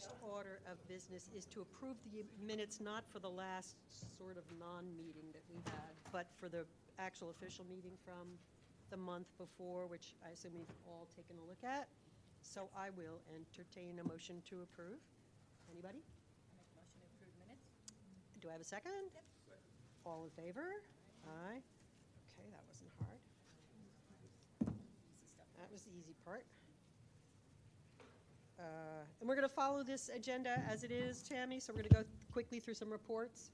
first order of business is to approve the minutes, not for the last sort of non-meeting that we had, but for the actual official meeting from the month before, which I assume we've all taken a look at. So I will entertain a motion to approve. Anybody? Make a motion to approve minutes. Do I have a second? Yep. All in favor? Aye. Okay, that wasn't hard. Easy stuff. That was the easy part. And we're going to follow this agenda as it is, Tammy, so we're going to go quickly through some reports.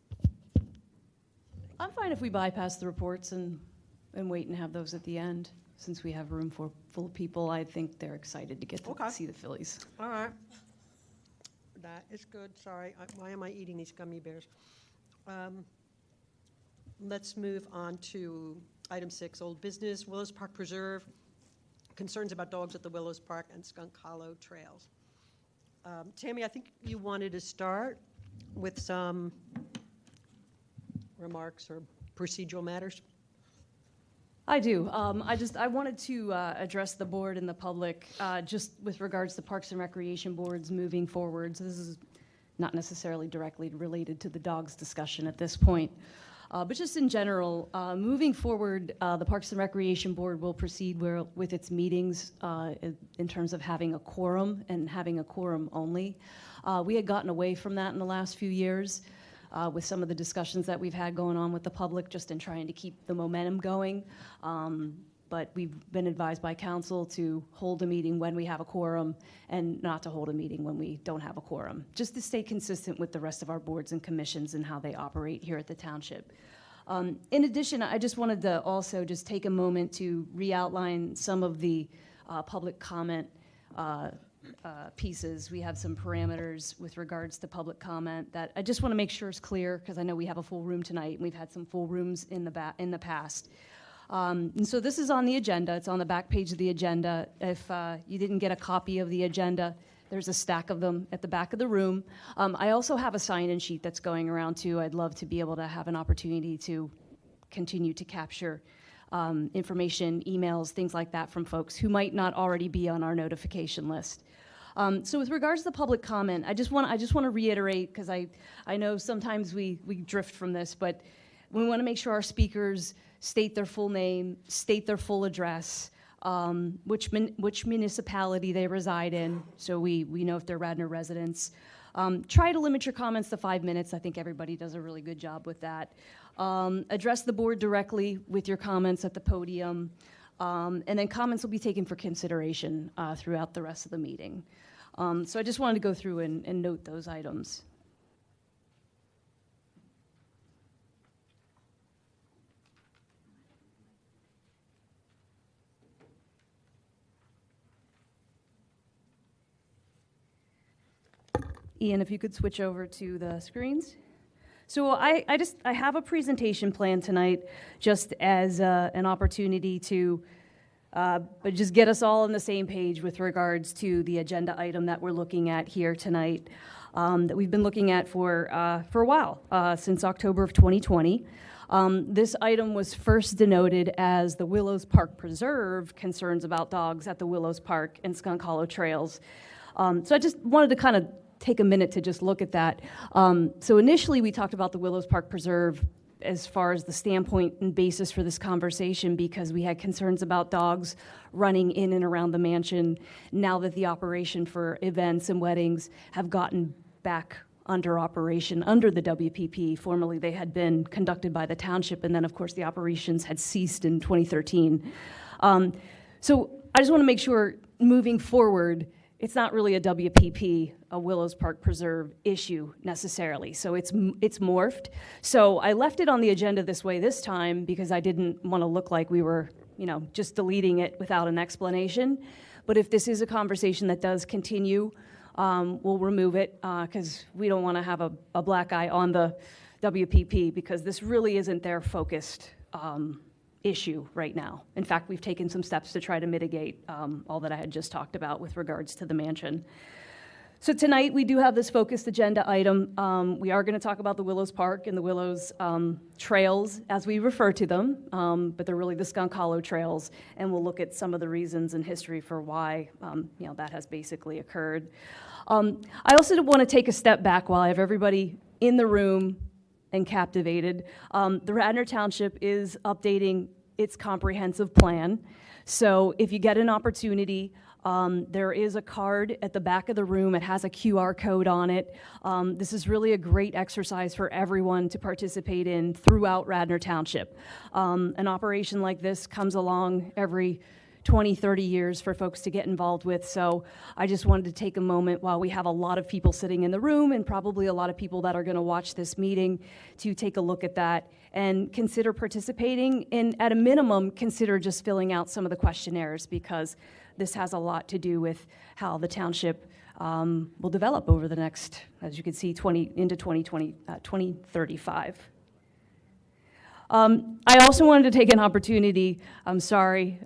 I'm fine if we bypass the reports and wait and have those at the end. Since we have room full of people, I think they're excited to get to see the Phillies. All right. That is good. Sorry. Why am I eating these gummy bears? Let's move on to item 6, old business, Willows Park Preserve, concerns about dogs at the Willows Park and Skunk Hollow trails. Tammy, I think you wanted to start with some remarks or procedural matters. I do. I wanted to address the board and the public just with regards to Parks and Recreation boards moving forward. So this is not necessarily directly related to the dogs discussion at this point. But just in general, moving forward, the Parks and Recreation Board will proceed with its meetings in terms of having a quorum and having a quorum only. We had gotten away from that in the last few years with some of the discussions that we've had going on with the public, just in trying to keep the momentum going. But we've been advised by council to hold a meeting when we have a quorum and not to hold a meeting when we don't have a quorum, just to stay consistent with the rest of our boards and commissions and how they operate here at the township. In addition, I just wanted to also just take a moment to re-outline some of the public comment pieces. We have some parameters with regards to public comment that I just want to make sure is clear, because I know we have a full room tonight and we've had some full rooms in the past. And so this is on the agenda. It's on the back page of the agenda. If you didn't get a copy of the agenda, there's a stack of them at the back of the room. I also have a sign-in sheet that's going around too. I'd love to be able to have an opportunity to continue to capture information, emails, things like that from folks who might not already be on our notification list. So with regards to the public comment, I just want to reiterate, because I know sometimes we drift from this, but we want to make sure our speakers state their full name, state their full address, which municipality they reside in, so we know if they're Radnor residents. Try to limit your comments to 5 minutes. I think everybody does a really good job with that. Address the board directly with your comments at the podium, and then comments will be taken for consideration throughout the rest of the meeting. So I just wanted to go through and note those items. Ian, if you could switch over to the screens. So I have a presentation plan tonight just as an opportunity to but just get us all on the same page with regards to the agenda item that we're looking at here tonight, that we've been looking at for a while, since October of 2020. This item was first denoted as the Willows Park Preserve, concerns about dogs at the Willows Park and Skunk Hollow trails. So I just wanted to kind of take a minute to just look at that. So initially we talked about the Willows Park Preserve as far as the standpoint and basis for this conversation, because we had concerns about dogs running in and around the mansion now that the operation for events and weddings have gotten back under operation under the WPP. Formerly they had been conducted by the township, and then of course the operations had ceased in 2013. So I just want to make sure moving forward, it's not really a WPP, a Willows Park Preserve issue necessarily. So it's morphed. So I left it on the agenda this way this time because I didn't want to look like we were, just deleting it without an explanation. But if this is a conversation that does continue, we'll remove it because we don't want to have a black eye on the WPP, because this really isn't their focused issue right now. In fact, we've taken some steps to try to mitigate all that I had just talked about with regards to the mansion. So tonight we do have this focused agenda item. We are going to talk about the Willows Park and the Willows trails, as we refer to them, but they're really the Skunk Hollow trails, and we'll look at some of the reasons and history for why that has basically occurred. I also want to take a step back while I have everybody in the room and captivated. The Radnor Township is updating its comprehensive plan. So if you get an opportunity, there is a card at the back of the room. It has a QR code on it. This is really a great exercise for everyone to participate in throughout Radnor Township. An operation like this comes along every 20, 30 years for folks to get involved with. So I just wanted to take a moment while we have a lot of people sitting in the room and probably a lot of people that are going to watch this meeting to take a look at that and consider participating, and at a minimum, consider just filling out some of the questionnaires, because this has a lot to do with how the township will develop over the next, as you can see, 2035. I also wanted to take an opportunity, I'm sorry,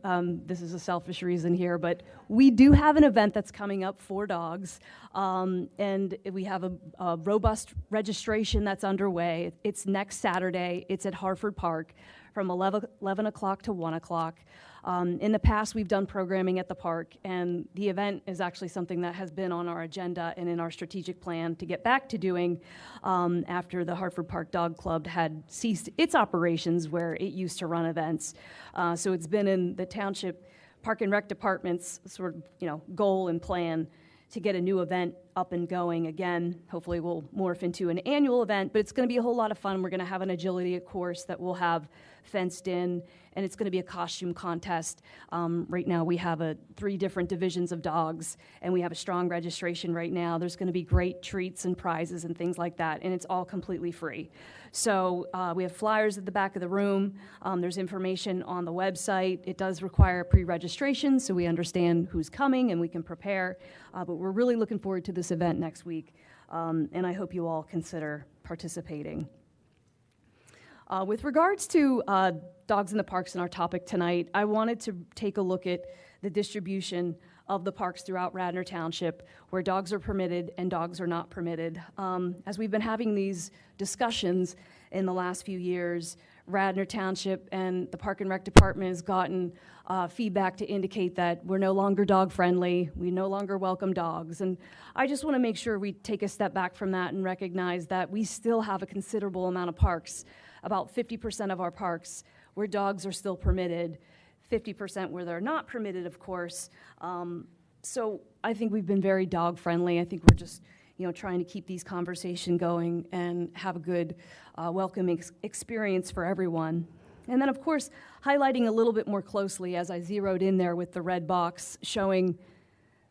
this is a selfish reason here, but we do have an event that's coming up for dogs, and we have a robust registration that's underway. It's next Saturday. It's at Harford Park from 11 o'clock to 1 o'clock. In the past, we've done programming at the park, and the event is actually something that has been on our agenda and in our strategic plan to get back to doing after the Harford Park Dog Club had ceased its operations where it used to run events. So it's been in the Township Park and Rec Department's sort of, goal and plan to get a new event up and going again. Hopefully we'll morph into an annual event, but it's going to be a whole lot of fun. We're going to have an agility course that we'll have fenced in, and it's going to be a costume contest. Right now we have 3 different divisions of dogs, and we have a strong registration right now. There's going to be great treats and prizes and things like that, and it's all completely free. So we have flyers at the back of the room. There's information on the website. It does require pre-registration, so we understand who's coming and we can prepare. But we're really looking forward to this event next week, and I hope you all consider participating. With regards to dogs in the parks and our topic tonight, I wanted to take a look at the distribution of the parks throughout Radnor Township, where dogs are permitted and dogs are not permitted. As we've been having these discussions in the last few years, Radnor Township and the Park and Rec Department has gotten feedback to indicate that we're no longer dog friendly, we no longer welcome dogs. And I just want to make sure we take a step back from that and recognize that we still have a considerable amount of parks, about 50% of our parks where dogs are still permitted, 50% where they're not permitted, of course. So I think we've been very dog friendly. I think we're just trying to keep these conversations going and have a good, welcoming experience for everyone. And then, of course, highlighting a little bit more closely, as I zeroed in there with the red box, showing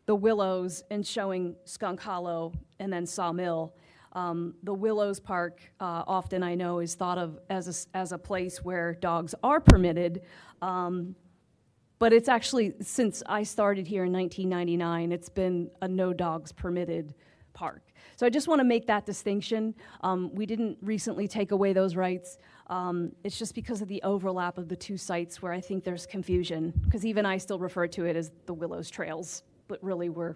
the Willows and showing Skunk Hollow and then Sawmill. The Willows Park, often I know, is thought of as a place where dogs are permitted, but it's actually, since I started here in 1999, it's been a no dogs permitted park. So I just want to make that distinction. We didn't recently take away those rights. It's just because of the overlap of the 2 sites where I think there's confusion, because even I still refer to it as the Willows Trails, but really we're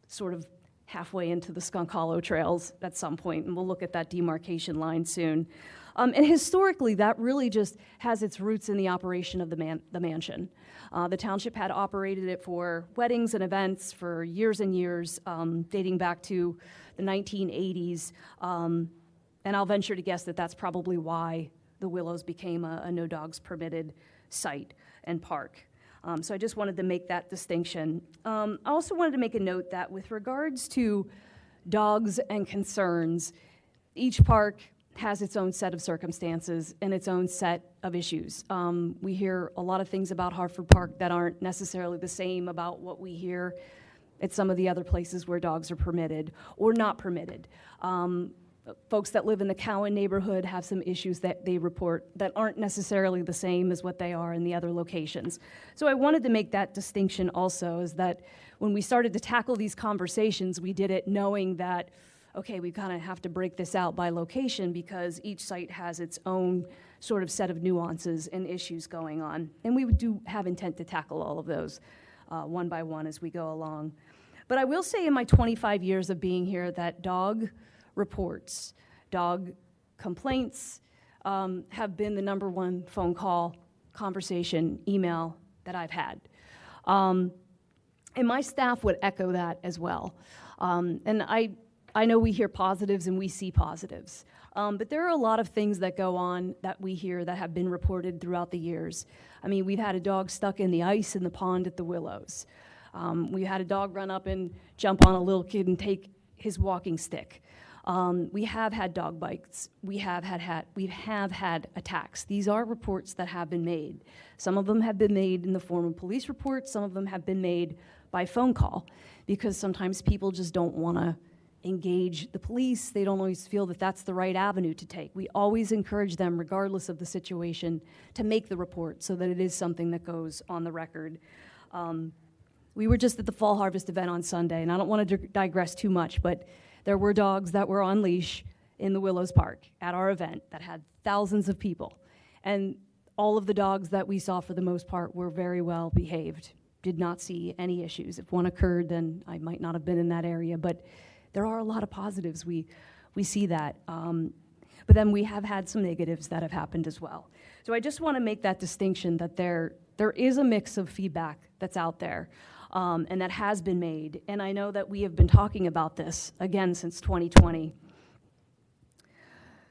sort of halfway into the Skunk Hollow Trails at some point, and we'll look at that demarcation line soon. And historically, that really just has its roots in the operation of the mansion. The township had operated it for weddings and events for years and years, dating back to the 1980s. And I'll venture to guess that that's probably why the Willows became a no dogs permitted site and park. So I just wanted to make that distinction. I also wanted to make a note that with regards to dogs and concerns, each park has its own set of circumstances and its own set of issues. We hear a lot of things about Harford Park that aren't necessarily the same about what we hear at some of the other places where dogs are permitted or not permitted. Folks that live in the Cowan neighborhood have some issues that they report that aren't necessarily the same as what they are in the other locations. So I wanted to make that distinction also, is that when we started to tackle these conversations, we did it knowing that, okay, we kind of have to break this out by location because each site has its own sort of set of nuances and issues going on. And we do have intent to tackle all of those one by one as we go along. But I will say in my 25 years of being here that dog reports, dog complaints have been the #1 phone call, conversation, email that I've had. And my staff would echo that as well. And I know we hear positives and we see positives. But there are a lot of things that go on that we hear that have been reported throughout the years. I mean, we've had a dog stuck in the ice in the pond at the Willows. We had a dog run up and jump on a little kid and take his walking stick. We have had dog bites. We have had attacks. These are reports that have been made. Some of them have been made in the form of police reports. Some of them have been made by phone call, because sometimes people just don't want to engage the police. They don't always feel that that's the right avenue to take. We always encourage them, regardless of the situation, to make the report so that it is something that goes on the record. We were just at the Fall Harvest event on Sunday, and I don't want to digress too much, but there were dogs that were on leash in the Willows Park at our event that had thousands of people. And all of the dogs that we saw, for the most part, were very well behaved. Did not see any issues. If one occurred, then I might not have been in that area, but there are a lot of positives. We see that. But then we have had some negatives that have happened as well. So I just want to make that distinction that there is a mix of feedback that's out there, and that has been made. And I know that we have been talking about this, again, since 2020.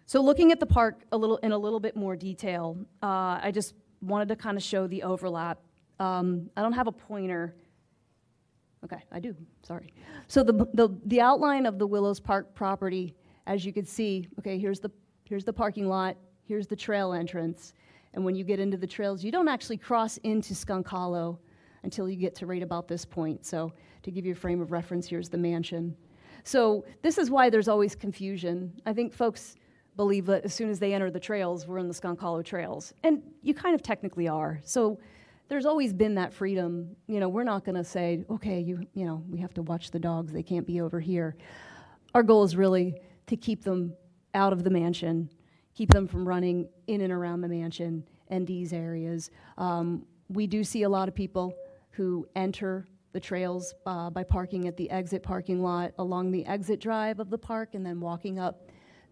So looking at the park in a little bit more detail, I just wanted to kind of show the overlap. I don't have a pointer. Okay, I do, sorry. So the outline of the Willows Park property, as you can see, okay, here's the parking lot, here's the trail entrance, and when you get into the trails, you don't actually cross into Skunk Hollow until you get to right about this point. So to give you a frame of reference, here's the mansion. So this is why there's always confusion. I think folks believe that as soon as they enter the trails, we're in the Skunk Hollow trails, and you kind of technically are. So there's always been that freedom. You know, we're not going to say, okay, you know, we have to watch the dogs. They can't be over here. Our goal is really to keep them out of the mansion, keep them from running in and around the mansion and these areas. We do see a lot of people who enter the trails by parking at the exit parking lot along the exit drive of the park and then walking up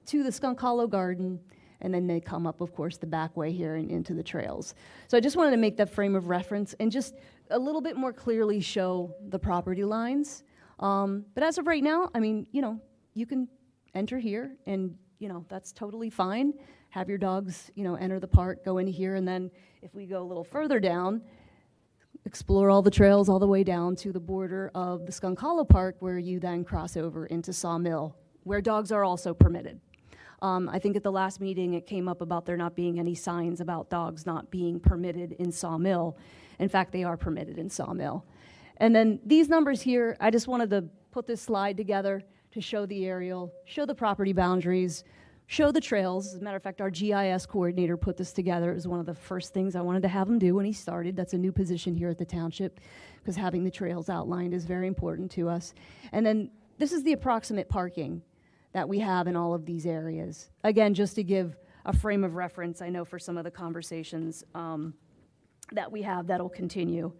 to the Skunk Hollow Garden, and then they come up, of course, the back way here and into the trails. So I just wanted to make that frame of reference and just a little bit more clearly show the property lines. But as of right now, I mean, you know, you can enter here and, you know, that's totally fine. Have your dogs, you know, enter the park, go into here, and then if we go a little further down, explore all the trails all the way down to the border of the Skunk Hollow Park, where you then cross over into Sawmill, where dogs are also permitted. I think at the last meeting it came up about there not being any signs about dogs not being permitted in Sawmill. In fact, they are permitted in Sawmill. And then these numbers here, I just wanted to put this slide together to show the aerial, show the property boundaries, show the trails. As a matter of fact, our GIS coordinator put this together. It was one of the first things I wanted to have him do when he started. That's a new position here at the township, because having the trails outlined is very important to us. And then this is the approximate parking that we have in all of these areas. Again, just to give a frame of reference, I know for some of the conversations that we have that'll continue.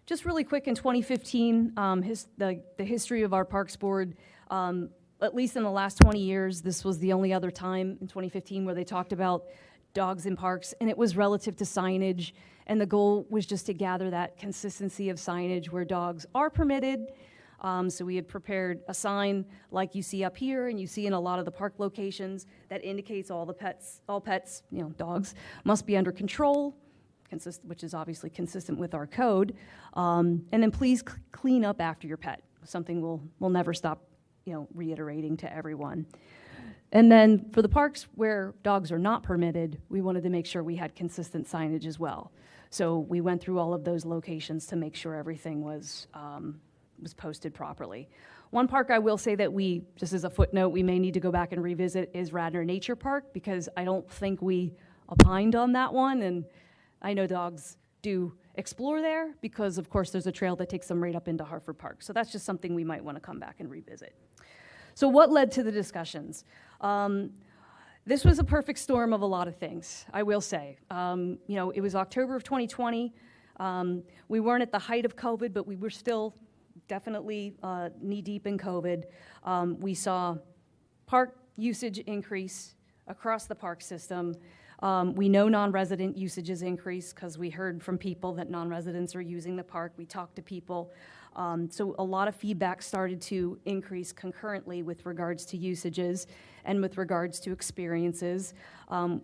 Just really quick, in 2015, the history of our Parks Board, at least in the last 20 years, this was the only other time in 2015 where they talked about dogs in parks, and it was relative to signage, and the goal was just to gather that consistency of signage where dogs are permitted. So we had prepared a sign like you see up here and you see in a lot of the park locations that indicates all pets, you know, dogs, must be under control, which is obviously consistent with our code. And then please clean up after your pet, something we'll never stop, you know, reiterating to everyone. And then for the parks where dogs are not permitted, we wanted to make sure we had consistent signage as well. So we went through all of those locations to make sure everything was posted properly. One park I will say that we, just as a footnote, we may need to go back and revisit is Radnor Nature Park, because I don't think we opined on that one, and I know dogs do explore there because, of course, there's a trail that takes them right up into Hartford Park. So that's just something we might want to come back and revisit. So what led to the discussions? This was a perfect storm of a lot of things, I will say. You know, it was October of 2020. We weren't at the height of COVID, but we were still definitely knee-deep in COVID. We saw park usage increase across the park system. We know non-resident usage has increased because we heard from people that non-residents are using the park. We talked to people. So a lot of feedback started to increase concurrently with regards to usages and with regards to experiences.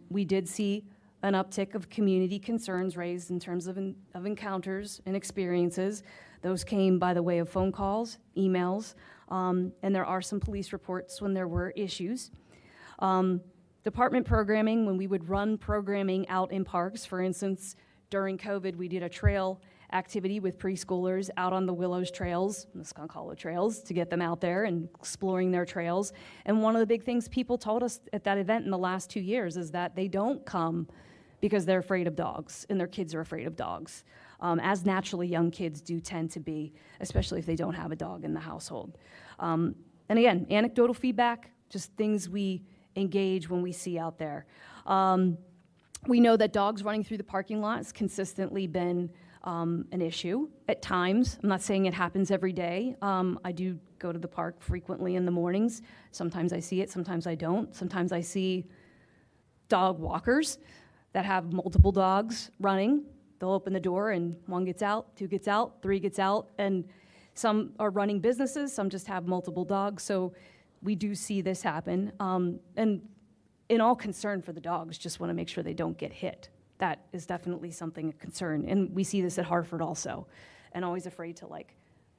We did see an uptick of community concerns raised in terms of encounters and experiences. Those came by the way of phone calls, emails, and there are some police reports when there were issues. Department programming, when we would run programming out in parks, for instance, during COVID, we did a trail activity with preschoolers out on the Willows trails, the Skunk Hollow trails, to get them out there and exploring their trails. And one of the big things people told us at that event in the last 2 years is that they don't come because they're afraid of dogs and their kids are afraid of dogs, as naturally young kids do tend to be, especially if they don't have a dog in the household. And again, anecdotal feedback, just things we engage when we see out there. We know that dogs running through the parking lot has consistently been an issue at times. I'm not saying it happens every day. I do go to the park frequently in the mornings. Sometimes I see it, sometimes I don't. Sometimes I see dog walkers that have multiple dogs running. They'll open the door and one gets out, two gets out, three gets out, and some are running businesses, some just have multiple dogs. So we do see this happen. And in all concern for the dogs, just want to make sure they don't get hit. That is definitely something of concern. And we see this at Hartford also. And always afraid to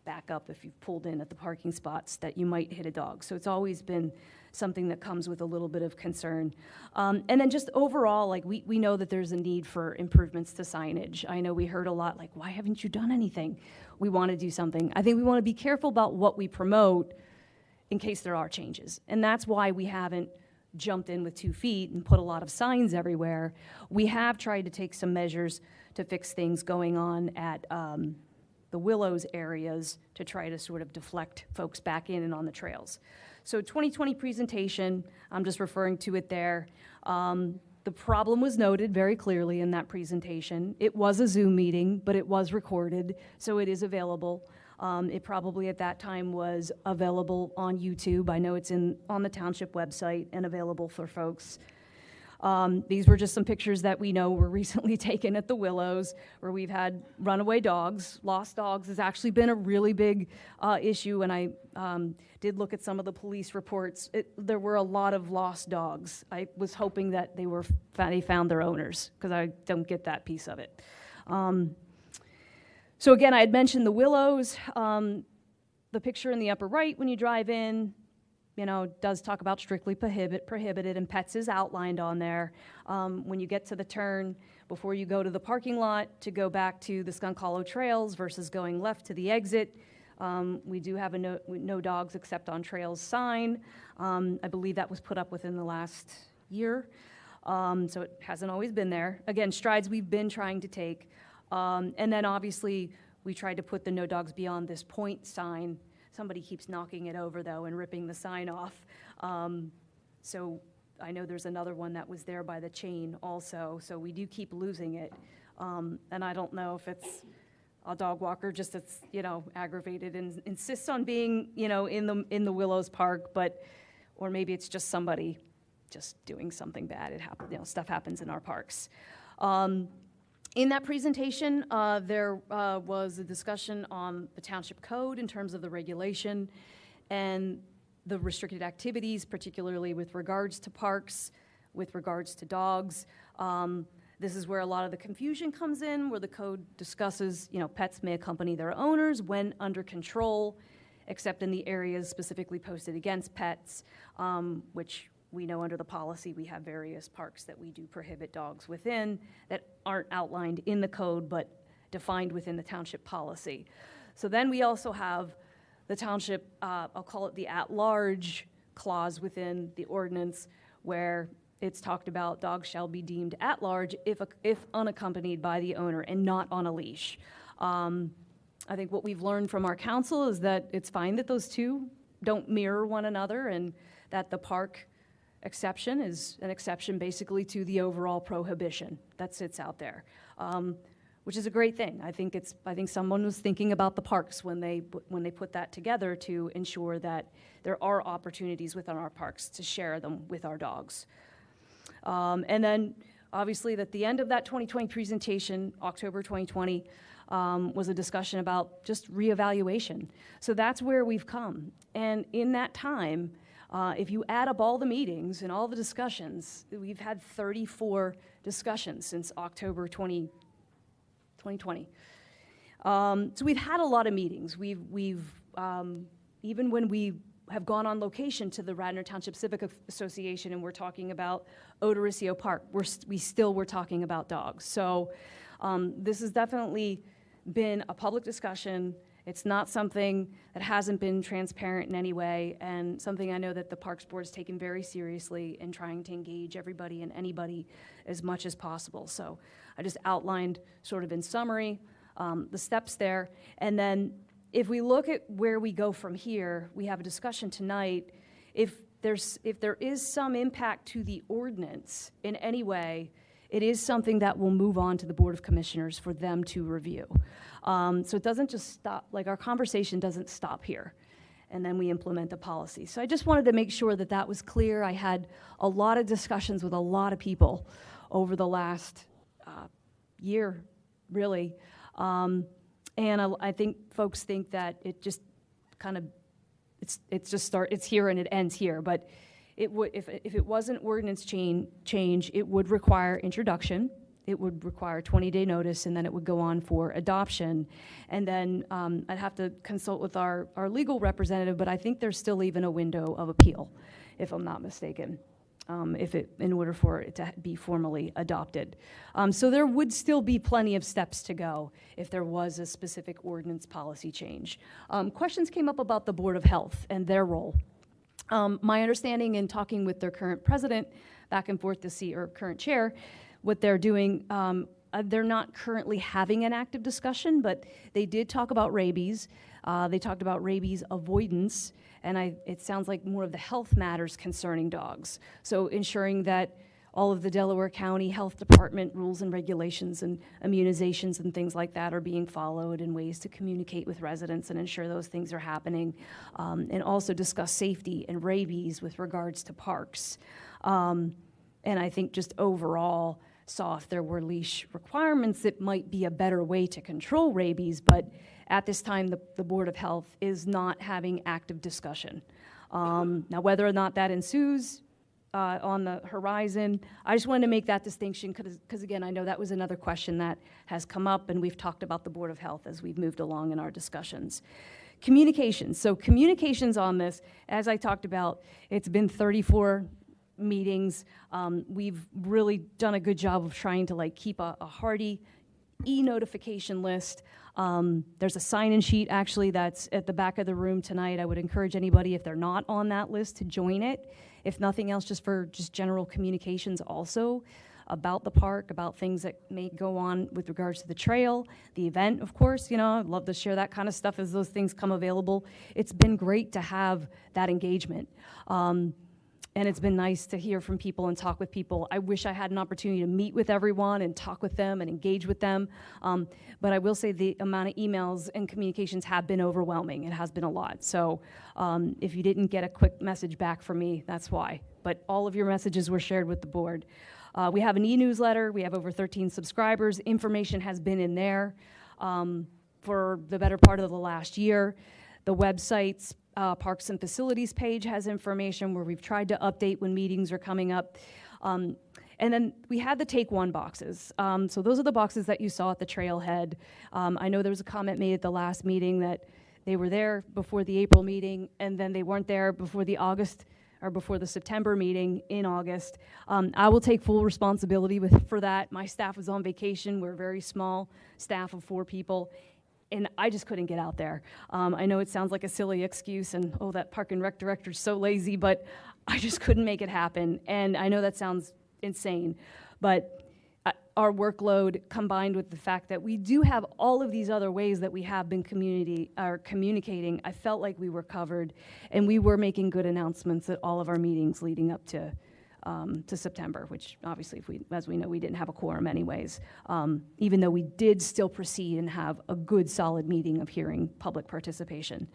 back up if you've pulled in at the parking spots that you might hit a dog. So it's always been something that comes with a little bit of concern. And then just overall, we know that there's a need for improvements to signage. I know we heard a lot why haven't you done anything? We want to do something. I think we want to be careful about what we promote in case there are changes. And that's why we haven't jumped in with 2 feet and put a lot of signs everywhere. We have tried to take some measures to fix things going on at the Willows areas to try to sort of deflect folks back in and on the trails. So 2020 presentation, I'm just referring to it there. The problem was noted very clearly in that presentation. It was a Zoom meeting, but it was recorded, so it is available. It probably at that time was available on YouTube. I know it's on the Township website and available for folks. These were just some pictures that we know were recently taken at the Willows, where we've had runaway dogs. Lost dogs has actually been a really big issue, and I did look at some of the police reports. There were a lot of lost dogs. I was hoping that they found their owners, because I don't get that piece of it. So again, I had mentioned the Willows. The picture in the upper right when you drive in, does talk about strictly prohibited, and pets is outlined on there. When you get to the turn, before you go to the parking lot to go back to the Skunk Hollow trails versus going left to the exit, we do have a no dogs except on trails sign. I believe that was put up within the last year, so it hasn't always been there. Again, strides we've been trying to take. And then obviously we tried to put the no dogs beyond this point sign. Somebody keeps knocking it over though and ripping the sign off. So I know there's another one that was there by the chain also, so we do keep losing it. And I don't know if it's a dog walker just that's, aggravated and insists on being, in the Willows Park, or maybe it's just somebody just doing something bad. It happens, stuff happens in our parks. In that presentation, there was a discussion on the Township Code in terms of the regulation and the restricted activities, particularly with regards to parks, with regards to dogs. This is where a lot of the confusion comes in, where the code discusses, pets may accompany their owners when under control, except in the areas specifically posted against pets, which we know under the policy we have various parks that we do prohibit dogs within that aren't outlined in the code but defined within the township policy. So then we also have the township, I'll call it the at-large clause within the ordinance, where it's talked about dogs shall be deemed at large if unaccompanied by the owner and not on a leash. I think what we've learned from our council is that it's fine that those two don't mirror one another, and that the park exception is an exception basically to the overall prohibition that sits out there, which is a great thing. I think someone was thinking about the parks when they put that together to ensure that there are opportunities within our parks to share them with our dogs. And then obviously at the end of that 2020 presentation, October 2020, was a discussion about just reevaluation. So that's where we've come. And in that time, if you add up all the meetings and all the discussions, we've had 34 discussions since October 2020. So we've had a lot of meetings. We've even when we have gone on location to the Radnor Township Civic Association and we're talking about Odorosio Park, we still were talking about dogs. So this has definitely been a public discussion. It's not something that hasn't been transparent in any way, and something I know that the Parks Board has taken very seriously in trying to engage everybody and anybody as much as possible. So I just outlined sort of in summary the steps there. And then if we look at where we go from here, we have a discussion tonight. If there is some impact to the ordinance in any way, it is something that will move on to the Board of Commissioners for them to review. So it doesn't just stop, like our conversation doesn't stop here, and then we implement the policy. So I just wanted to make sure that that was clear. I had a lot of discussions with a lot of people over the last year, really. And I think folks think that it just kind of, it's here and it ends here, but it would, if it was an ordinance change, it would require introduction, it would require 20-day notice, and then it would go on for adoption. And then I'd have to consult with our legal representative, but I think there's still even a window of appeal, if I'm not mistaken, in order for it to be formally adopted. So there would still be plenty of steps to go if there was a specific ordinance policy change. Questions came up about the Board of Health and their role. My understanding in talking with their current president back and forth to see, or current chair, what they're doing, they're not currently having an active discussion, but they did talk about rabies. They talked about rabies avoidance, and it sounds like more of the health matters concerning dogs. So ensuring that all of the Delaware County Health Department rules and regulations and immunizations and things like that are being followed, and ways to communicate with residents and ensure those things are happening, and also discuss safety and rabies with regards to parks. And I think just overall saw if there were leash requirements, it might be a better way to control rabies, but at this time the Board of Health is not having active discussion. Now whether or not that ensues on the horizon, I just wanted to make that distinction because again, I know that was another question that has come up, and we've talked about the Board of Health as we've moved along in our discussions. Communications. So communications on this, as I talked about, it's been 34 meetings. We've really done a good job of trying to keep a hearty e-notification list. There's a sign-in sheet actually that's at the back of the room tonight. I would encourage anybody, if they're not on that list, to join it. If nothing else, just for general communications also about the park, about things that may go on with regards to the trail, the event, of course. I'd love to share that kind of stuff as those things come available. It's been great to have that engagement. And it's been nice to hear from people and talk with people. I wish I had an opportunity to meet with everyone and talk with them and engage with them. But I will say the amount of emails and communications have been overwhelming. It has been a lot. So if you didn't get a quick message back from me, that's why. But all of your messages were shared with the board. We have an e-newsletter. We have over 13 subscribers. Information has been in there for the better part of the last year. The website's Parks and Facilities page has information where we've tried to update when meetings are coming up. And then we had the Take One boxes. So those are the boxes that you saw at the trailhead. I know there was a comment made at the last meeting that they were there before the April meeting, and then they weren't there before the before the September meeting in August. I will take full responsibility for that. My staff was on vacation. We're a very small staff of 4 people. And I just couldn't get out there. I know it sounds like a silly excuse, and that Park and Rec director's so lazy, but I just couldn't make it happen. And I know that sounds insane, but our workload combined with the fact that we do have all of these other ways that we have been communicating, I felt like we were covered, and we were making good announcements at all of our meetings leading up to September, which obviously, as we know, we didn't have a quorum anyways, even though we did still proceed and have a good solid meeting of hearing public participation.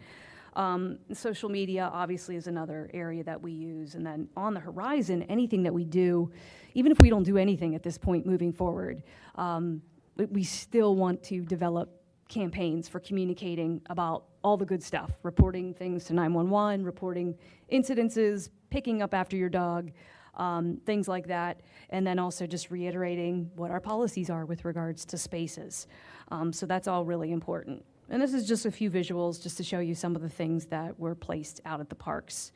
Social media obviously is another area that we use, and then on the horizon, anything that we do, even if we don't do anything at this point moving forward, we still want to develop campaigns for communicating about all the good stuff, reporting things to 911, reporting incidences, picking up after your dog, things like that, and then also just reiterating what our policies are with regards to spaces. So that's all really important. And this is just a few visuals just to show you some of the things that were placed out at the parks.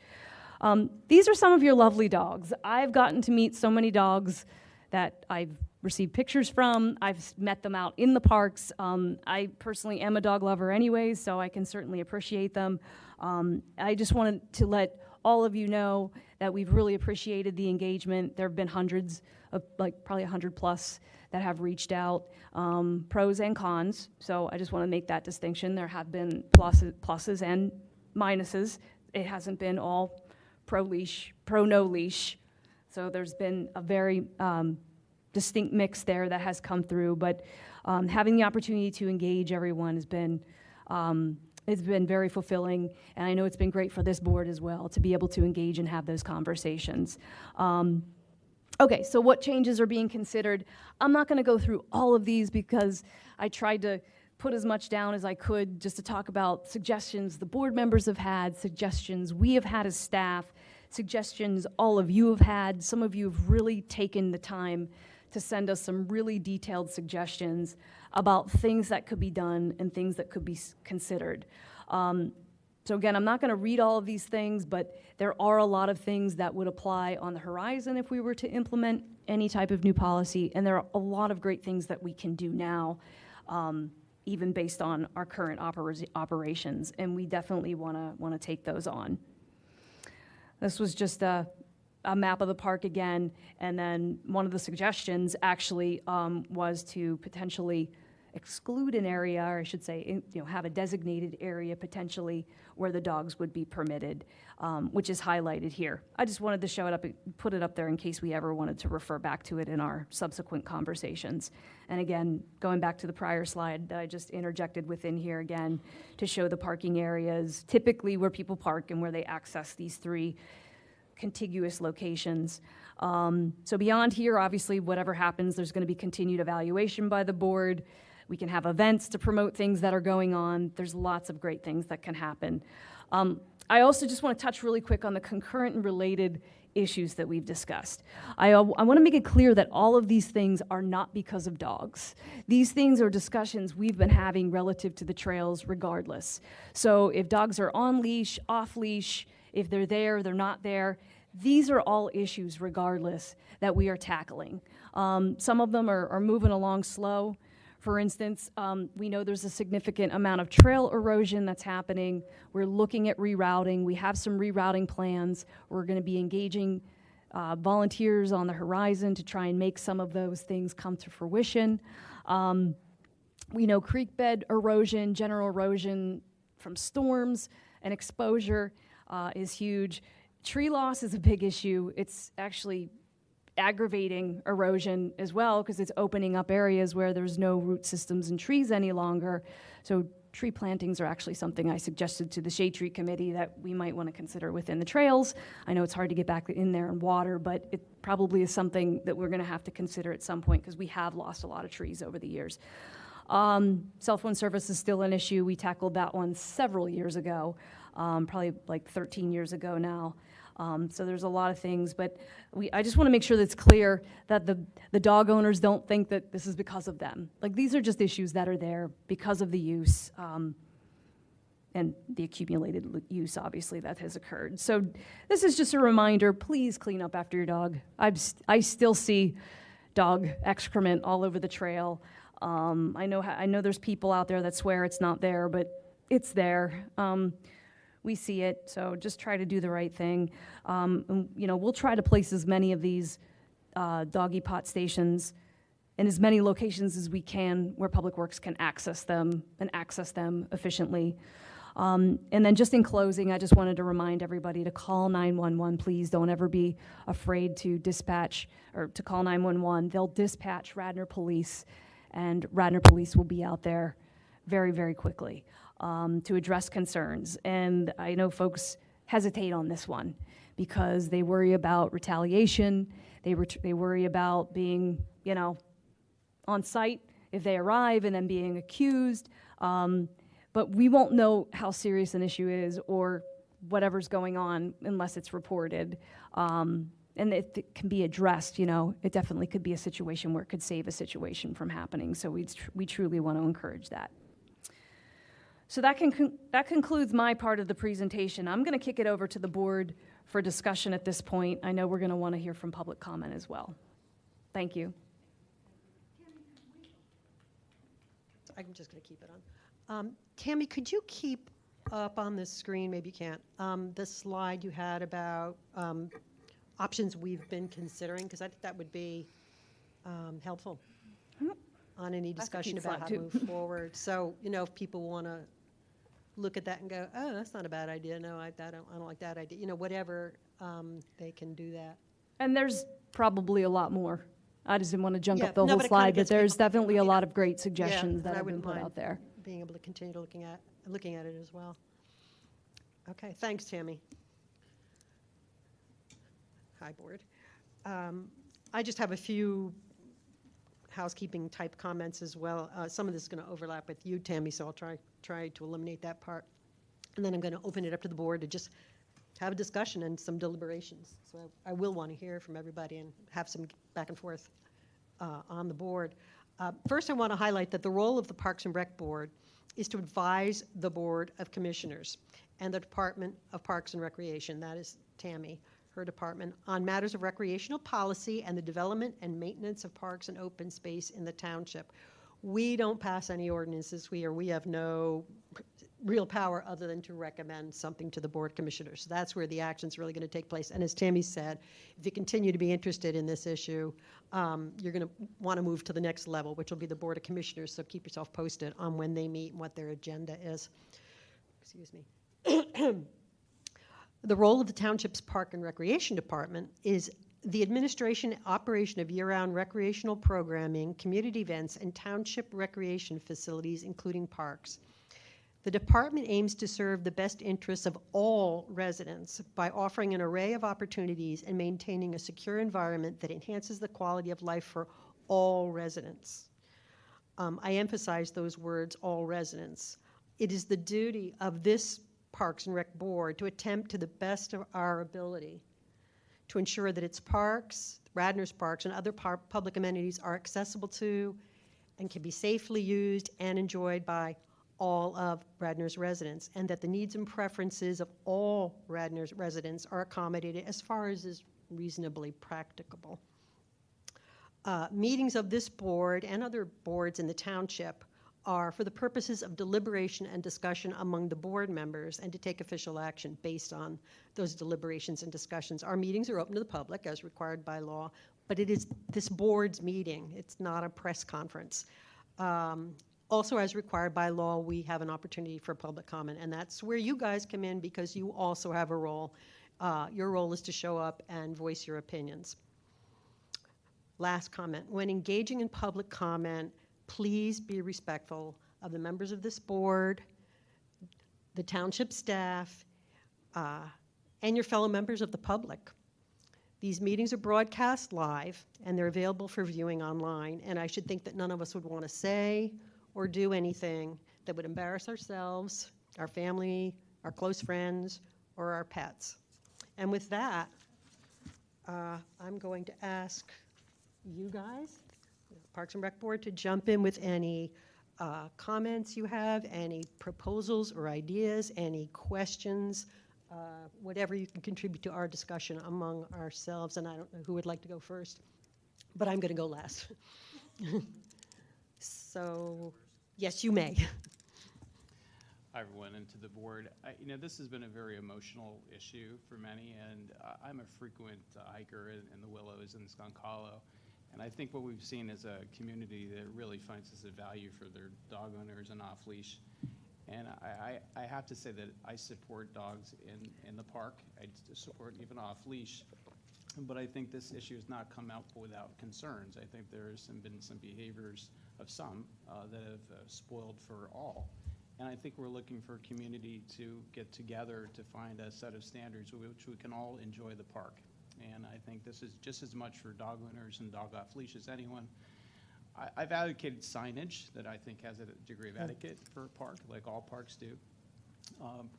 These are some of your lovely dogs. I've gotten to meet so many dogs that I've received pictures from. I've met them out in the parks. I personally am a dog lover anyways, so I can certainly appreciate them. I just wanted to let all of you know that we've really appreciated the engagement. There have been hundreds of, like probably 100 plus, that have reached out, pros and cons. So I just want to make that distinction. There have been pluses and minuses. It hasn't been all pro-leash, pro-no leash. So there's been a very distinct mix there that has come through. But having the opportunity to engage everyone has been it's been very fulfilling, and I know it's been great for this board as well to be able to engage and have those conversations. Okay, so what changes are being considered? I'm not going to go through all of these because I tried to put as much down as I could just to talk about suggestions the board members have had, suggestions we have had as staff, suggestions all of you have had. Some of you have really taken the time to send us some really detailed suggestions about things that could be done and things that could be considered. So again, I'm not going to read all of these things, but there are a lot of things that would apply on the horizon if we were to implement any type of new policy, and there are a lot of great things that we can do now, even based on our current operations, and we definitely want to take those on. This was just a map of the park again, and then one of the suggestions actually was to potentially exclude an area, or I should say, have a designated area potentially where the dogs would be permitted, which is highlighted here. I just wanted to show it up, put it up there in case we ever wanted to refer back to it in our subsequent conversations. And again, going back to the prior slide that I just interjected within here again to show the parking areas, typically where people park and where they access these three contiguous locations. So beyond here, obviously, whatever happens, there's going to be continued evaluation by the board. We can have events to promote things that are going on. There's lots of great things that can happen. I also just want to touch really quick on the concurrent and related issues that we've discussed. I want to make it clear that all of these things are not because of dogs. These things are discussions we've been having relative to the trails regardless. So if dogs are on leash, off leash, if they're there, they're not there, these are all issues regardless that we are tackling. Some of them are moving along slow. For instance, we know there's a significant amount of trail erosion that's happening. We're looking at rerouting. We have some rerouting plans. We're going to be engaging volunteers on the horizon to try and make some of those things come to fruition. We know creek bed erosion, general erosion from storms and exposure is huge. Tree loss is a big issue. It's actually aggravating erosion as well because it's opening up areas where there's no root systems and trees any longer. So tree plantings are actually something I suggested to the Shade Tree Committee that we might want to consider within the trails. I know it's hard to get back in there and water, but it probably is something that we're going to have to consider at some point because we have lost a lot of trees over the years. Cell phone service is still an issue. We tackled that one several years ago, probably like 13 years ago now. So there's a lot of things, but I just want to make sure that it's clear that the dog owners don't think that this is because of them. Like, these are just issues that are there because of the use and the accumulated use, obviously, that has occurred. So this is just a reminder, please clean up after your dog. I still see dog excrement all over the trail. I know there's people out there that swear it's not there, but it's there. We see it, so just try to do the right thing. And, we'll try to place as many of these doggy pot stations in as many locations as we can where Public Works can access them and access them efficiently. And then just in closing, I just wanted to remind everybody to call 911. Please don't ever be afraid to dispatch or to call 911. They'll dispatch Radnor Police, and Radnor Police will be out there very, very quickly to address concerns. And I know folks hesitate on this one because they worry about retaliation. They worry about being, on site if they arrive and then being accused. But we won't know how serious an issue is or whatever's going on unless it's reported. And if it can be addressed, it definitely could be a situation where it could save a situation from happening. So we truly want to encourage that. So that concludes my part of the presentation. I'm going to kick it over to the board for discussion at this point. I know we're going to want to hear from public comment as well. Thank you. I'm just going to keep it on. Tammy, could you keep up on the screen, maybe you can't, the slide you had about options we've been considering? Because I think that would be helpful on any discussion about how to move forward. So, if people want to look at that and go, oh, that's not a bad idea. No, I don't like that idea. Whatever, they can do that. And there's probably a lot more. I just didn't want to junk up the no, whole but it slide, kinda but gets there's people definitely a thinking. lot of great suggestions that and I have been wouldn't put mind out there. being able to continue looking at it as well. Okay, thanks, Tammy. Hi, board. I just have a few housekeeping type comments as well. Some of this is going to overlap with you, Tammy, so I'll try to eliminate that part. And then I'm going to open it up to the board to just have a discussion and some deliberations. So I will want to hear from everybody and have some back and forth on the board. First, I want to highlight that the role of the Parks and Rec Board is to advise the Board of Commissioners and the Department of Parks and Recreation, that is Tammy, her department, on matters of recreational policy and the development and maintenance of parks and open space in the township. We don't pass any ordinances. We have no real power other than to recommend something to the board commissioners. So that's where the action's really going to take place. And as Tammy said, if you continue to be interested in this issue, you're going to want to move to the next level, which will be the Board of Commissioners. So keep yourself posted on when they meet and what their agenda is. Excuse me. The role of the Township's Park and Recreation Department is the administration and operation of year-round recreational programming, community events, and township recreation facilities, including parks. The department aims to serve the best interests of all residents by offering an array of opportunities and maintaining a secure environment that enhances the quality of life for all residents. I emphasize those words, all residents. It is the duty of this Parks and Rec Board to attempt to the best of our ability to ensure that its parks, Radnor's parks, and other public amenities are accessible to and can be safely used and enjoyed by all of Radnor's residents, and that the needs and preferences of all Radnor's residents are accommodated as far as is reasonably practicable. Meetings of this board and other boards in the township are for the purposes of deliberation and discussion among the board members and to take official action based on those deliberations and discussions. Our meetings are open to the public as required by law, but it is this board's meeting. It's not a press conference. Also, as required by law, we have an opportunity for public comment, and that's where you guys come in because you also have a role. Your role is to show up and voice your opinions. Last comment, when engaging in public comment, please be respectful of the members of this board, the township staff, and your fellow members of the public. These meetings are broadcast live, and they're available for viewing online, and I should think that none of us would want to say or do anything that would embarrass ourselves, our family, our close friends, or our pets. And with that, I'm going to ask you guys, Parks and Rec Board, to jump in with any comments you have, any proposals or ideas, any questions, whatever you can contribute to our discussion among ourselves. And I don't know who would like to go first, but I'm going to go last. So, yes, you may. Hi, everyone, and to the board. This has been a very emotional issue for many, and I'm a frequent hiker in the Willows and Skunk Hollow. And I think what we've seen is a community that really finds this a value for their dog owners and off-leash. And I have to say that I support dogs in the park. I support even off-leash. But I think this issue has not come out without concerns. I think there has been some behaviors of some that have spoiled for all. And I think we're looking for a community to get together to find a set of standards which we can all enjoy the park. And I think this is just as much for dog owners and dog off leash as anyone. I've advocated signage that I think has a degree of etiquette for a park, like all parks do,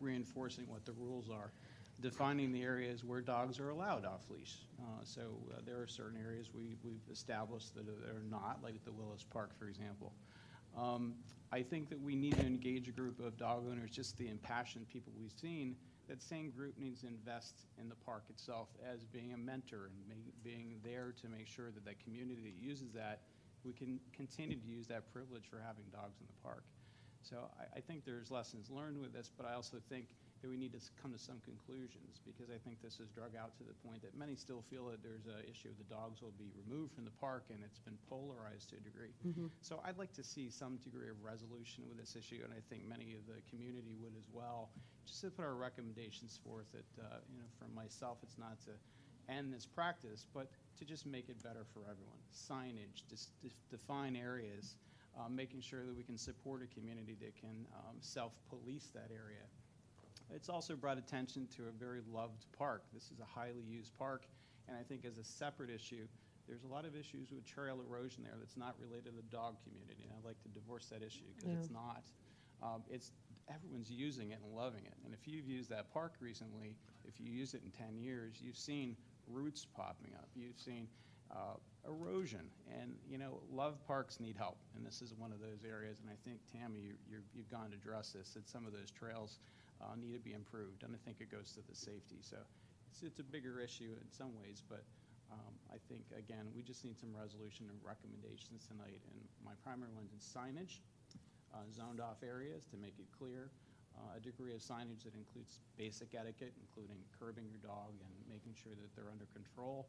reinforcing what the rules are, defining the areas where dogs are allowed off leash. There are certain areas we've established that are not, like the Willis Park, for example. I think that we need to engage a group of dog owners, just the impassioned people we've seen. That same group needs to invest in the park itself as being a mentor and being there to make sure that that community that uses that, we can continue to use that privilege for having dogs in the park. So I think there's lessons learned with this, but I also think that we need to come to some conclusions, because I think this has drug out to the point that many still feel that there's an issue of the dogs will be removed from the park, and it's been polarized to a degree. So I'd like to see some degree of resolution with this issue, and I think many of the community would as well. Just to put our recommendations forth that, for myself, it's not to end this practice, but to just make it better for everyone. Signage, just define areas, making sure that we can support a community that can self-police that area. It's also brought attention to a very loved park. This is a highly used park, and I think as a separate issue, there's a lot of issues with trail erosion there that's not related to the dog community, and I'd like to divorce that issue because it's not. Everyone's using it and loving it, and if you've used that park recently, if you use it in 10 years, you've seen roots popping up, you've seen erosion, and love parks need help, and this is one of those areas, and I think, Tammy, you've gone to address this, that some of those trails need to be improved, and I think it goes to the safety. So it's a bigger issue in some ways, but I think, again, we just need some resolution and recommendations tonight, and my primary one's in signage, zoned off areas to make it clear, a degree of signage that includes basic etiquette, including curbing your dog and making sure that they're under control,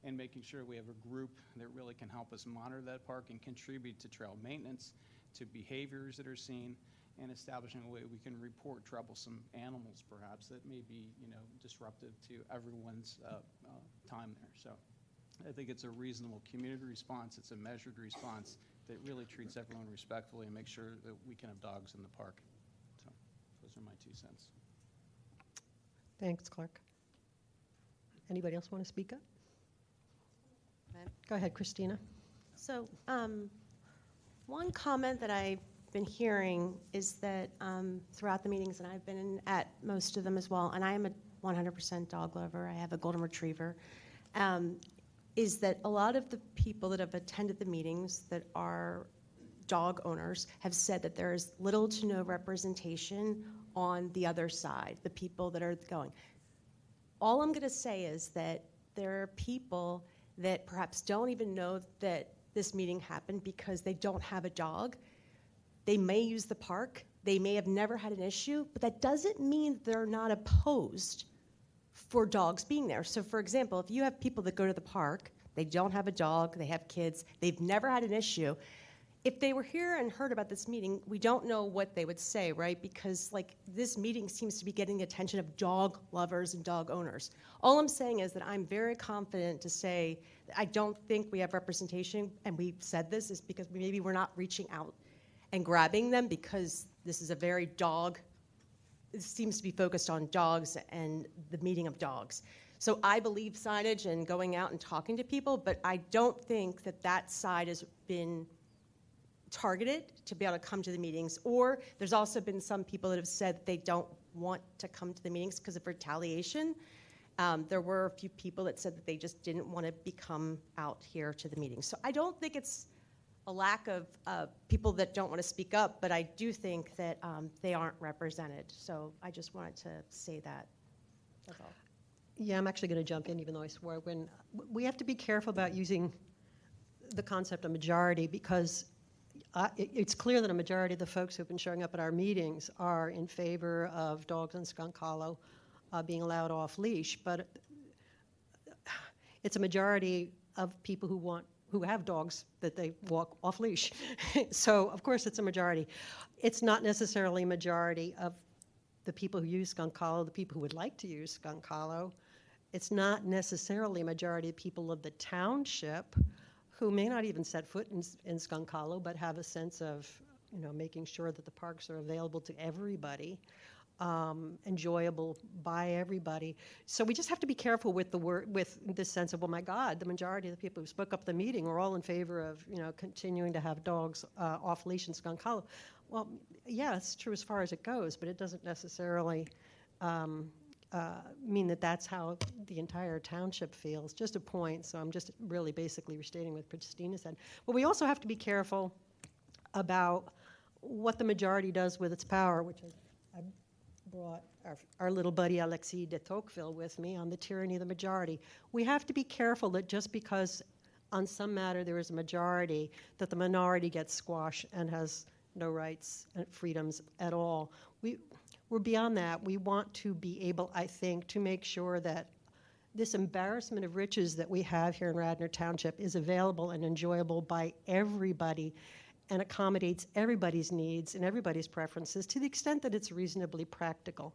and making sure we have a group that really can help us monitor that park and contribute to trail maintenance, to behaviors that are seen, and establishing a way we can report troublesome animals, perhaps, that may be, disruptive to everyone's time there. So I think it's a reasonable community response. It's a measured response that really treats everyone respectfully and makes sure that we can have dogs in the park. So those are my 2 cents. Thanks, Clark. Anybody else want to speak up? Go ahead, Christina. So one comment that I've been hearing is that throughout the meetings, and I've been at most of them as well, and I am a 100% dog lover, I have a golden retriever, is that a lot of the people that have attended the meetings that are dog owners have said that there is little to no representation on the other side, the people that are going. All I'm going to say is that there are people that perhaps don't even know that this meeting happened because they don't have a dog. They may use the park. They may have never had an issue, but that doesn't mean they're not opposed for dogs being there. So for example, if you have people that go to the park, they don't have a dog, they have kids, they've never had an issue, if they were here and heard about this meeting, we don't know what they would say, right? Because this meeting seems to be getting the attention of dog lovers and dog owners. All I'm saying is that I'm very confident to say that I don't think we have representation, and we've said this is because maybe we're not reaching out and grabbing them, because this is a very it seems to be focused on dogs and the meeting of dogs. So I believe signage and going out and talking to people, but I don't think that side has been targeted to be able to come to the meetings. Or there's also been some people that have said that they don't want to come to the meetings because of retaliation. There were a few people that said that they just didn't want to come out here to the meetings. So I don't think it's a lack of people that don't want to speak up, but I do think that they aren't represented. So I just wanted to say that. That's all. Yeah, I'm actually going to jump in, even though I swore. We have to be careful about using the concept of majority, because it's clear that a majority of the folks who've been showing up at our meetings are in favor of dogs in Skunk Hollow being allowed off leash, but it's a majority of people who have dogs that they walk off leash. So of course it's a majority. It's not necessarily a majority of the people who use Skunk Hollow, the people who would like to use Skunk Hollow. It's not necessarily a majority of people of the township who may not even set foot in Skunk Hollow, but have a sense of making sure that the parks are available to everybody. enjoyable by everybody. So we just have to be careful with the word, with this sense of, oh my God, the majority of the people who spoke up at the meeting are all in favor of, continuing to have dogs off leash in Skunk Hollow. Well, yeah, it's true as far as it goes, but it doesn't necessarily mean that that's how the entire township feels. Just a point, so I'm just really basically restating what Christina said. But we also have to be careful about what the majority does with its power, which I brought our little buddy Alexis de Tocqueville with me on the tyranny of the majority. We have to be careful that just because on some matter there is a majority, that the minority gets squashed and has no rights and freedoms at all. We're beyond that. We want to be able, I think, to make sure that this embarrassment of riches that we have here in Radnor Township is available and enjoyable by everybody and accommodates everybody's needs and everybody's preferences to the extent that it's reasonably practical.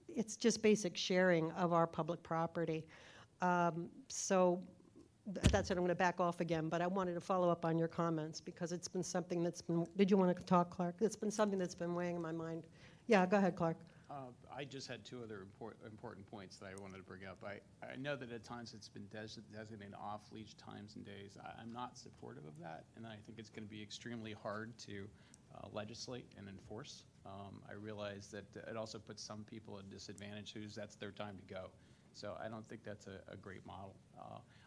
It's just basic sharing of our public property. So that's it. I'm going to back off again, but I wanted to follow up on your comments because it's been something that's been, did you want to talk, Clark? It's been something that's been weighing in my mind. Yeah, go ahead, Clark. I just had two other important points that I wanted to bring up. I know that at times it's been designated off-leash times and days. I'm not supportive of that, and I think it's going to be extremely hard to legislate and enforce. I realize that it also puts some people at a disadvantage whose that's their time to go. So I don't think that's a great model.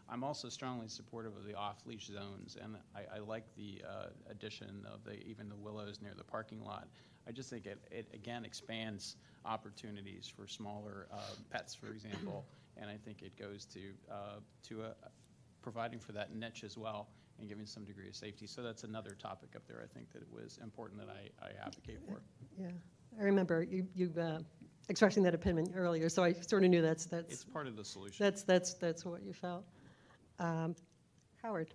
I'm also strongly supportive of the off-leash zones, and I like the addition of even the willows near the parking lot. I just think it again expands opportunities for smaller pets, for example, and I think it goes to providing for that niche as well and giving some degree of safety. So that's another topic up there I think that it was important that I advocate for. Yeah, I remember you expressing that opinion earlier, so I sort of knew that's It's part of the solution. That's what you felt. Howard.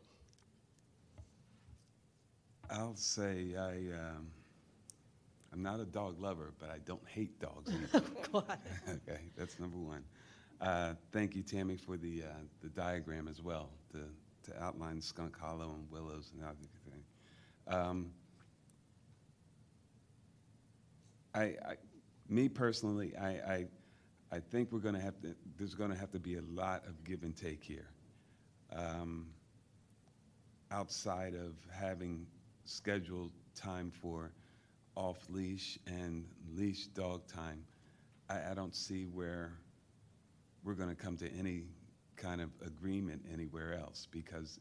I'll say I'm not a dog lover, but I don't hate dogs either. God. Okay, that's number one. Thank you, Tammy, for the diagram as well, to outline Skunk Hollow and Willows and everything. Me personally, I think we're going to have to. There's going to have to be a lot of give and take here. Outside of having scheduled time for off-leash and leash dog time, I don't see where we're going to come to any kind of agreement anywhere else, because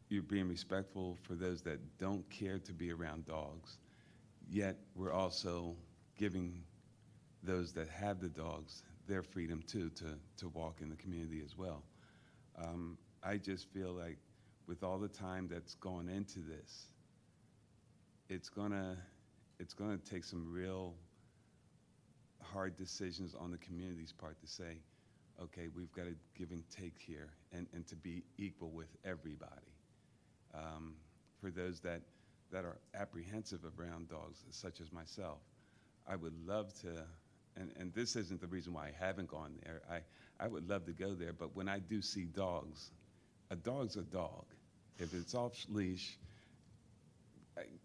you're being respectful for those that don't care to be around dogs, yet we're also giving those that have the dogs their freedom too to walk in the community as well. I just feel like with all the time that's gone into this, it's gonna take some real hard decisions on the community's part to say, okay, we've got to give and take here and to be equal with everybody. For those that are apprehensive around dogs, such as myself, I would love to, and this isn't the reason why I haven't gone there, I would love to go there, but when I do see dogs, a dog's a dog. If it's off leash,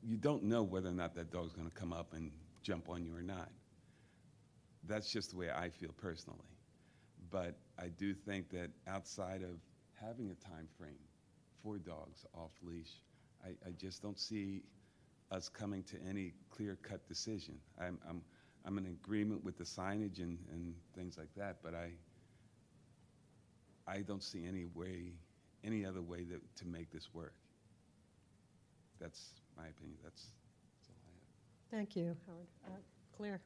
you don't know whether or not that dog's going to come up and jump on you or not. That's just the way I feel personally. But I do think that outside of having a time frame for dogs off leash, I just don't see us coming to any clear-cut decision. I'm in agreement with the signage and things like that, but I don't see any other way to make this work. That's my opinion. That's all I have. Thank you, Howard. Claire.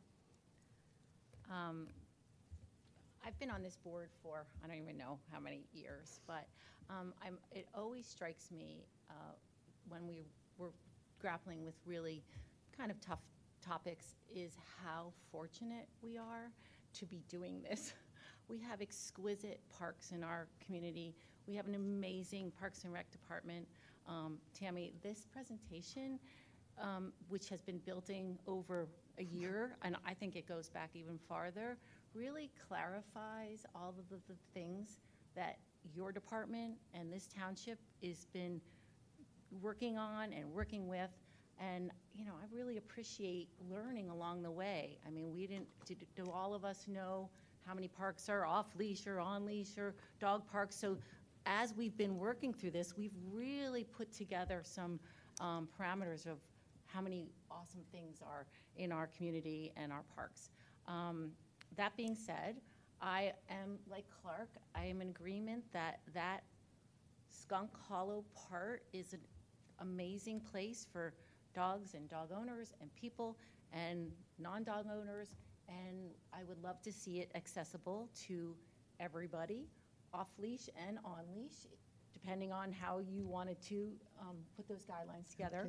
I've been on this board for, I don't even know how many years, but it always strikes me when we were grappling with really kind of tough topics is how fortunate we are to be doing this. We have exquisite parks in our community. We have an amazing Parks and Rec department. Tammy, this presentation, which has been building over a year, and I think it goes back even farther, really clarifies all of the things that your department and this township has been working on and working with. And, you know, I really appreciate learning along the way. I mean, do all of us know how many parks are off-leash or on-leash or dog parks? So as we've been working through this, we've really put together some parameters of how many awesome things are in our community and our parks. That being said, I am, like Clark, I am in agreement that that Skunk Hollow part is an amazing place for dogs and dog owners and people and non-dog owners, and I would love to see it accessible to everybody, off-leash and on-leash, depending on how you wanted to put those guidelines together.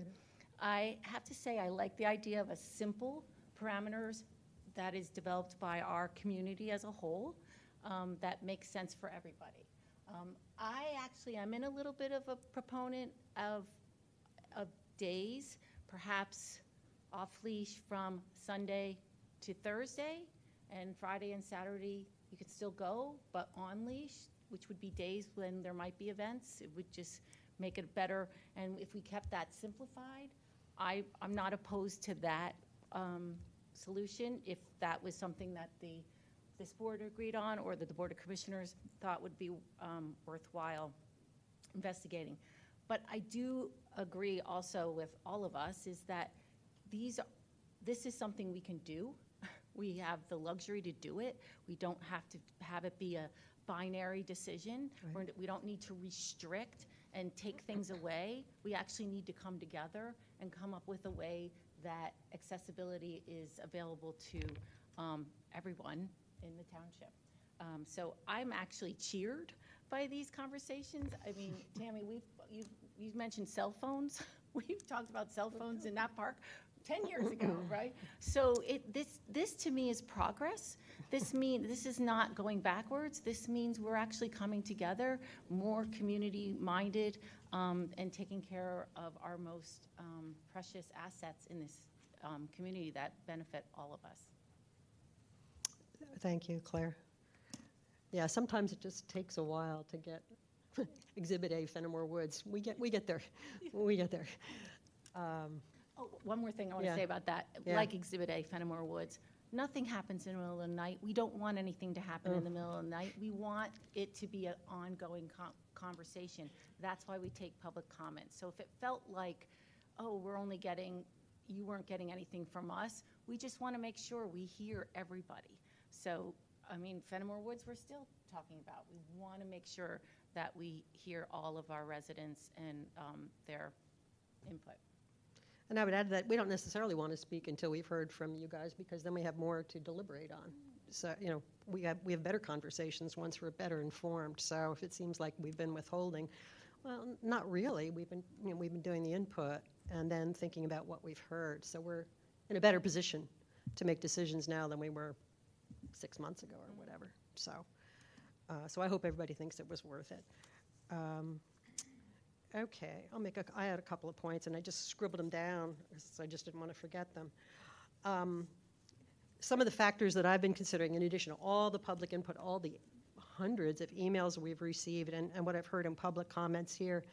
I have to say I like the idea of a simple parameters that is developed by our community as a whole that makes sense for everybody. I'm in a little bit of a proponent of days, perhaps off-leash from Sunday to Thursday, and Friday and Saturday you could still go, but on-leash, which would be days when there might be events, it would just make it better. And if we kept that simplified, I'm not opposed to that solution if that was something that this board agreed on or that the Board of Commissioners thought would be worthwhile investigating. But I do agree also with all of us is that this is something we can do. We have the luxury to do it. We don't have to have it be a binary decision. Right. We don't need to restrict and take things away. We actually need to come together and come up with a way that accessibility is available to everyone in the township. So I'm actually cheered by these conversations. I mean, Tammy, you've mentioned cell phones. We've talked about cell phones in that park 10 years ago, right? So this to me is progress. This is not going backwards. This means we're actually coming together, more community-minded, and taking care of our most precious assets in this community that benefit all of us. Thank you, Claire. Yeah, sometimes it just takes a while to get Exhibit A, Fenimore Woods. We get there. We get there. Oh, one more thing I want to Yeah. say about that. Yeah. Like Exhibit A, Fenimore Woods, nothing happens in the middle of the night. We don't want anything to happen in the middle of the night. We want it to be an ongoing conversation. That's why we take public comments. So if it felt like, oh, you weren't getting anything from us, we just want to make sure we hear everybody. So, I mean, Fenimore Woods, we're still talking about. We want to make sure that we hear all of our residents and their input. And I would add that we don't necessarily want to speak until we've heard from you guys, because then we have more to deliberate on. So, you know, we have better conversations once we're better informed. So if it seems like we've been withholding, well, not really. We've been doing the input and then thinking about what we've heard. So we're in a better position to make decisions now than we were 6 months ago or whatever. So, so I hope everybody thinks it was worth it. Okay, I had a couple of points, and I just scribbled them down, because I just didn't want to forget them. Some of the factors that I've been considering, in addition to all the public input, all the hundreds of emails we've received, and what I've heard in public comments here,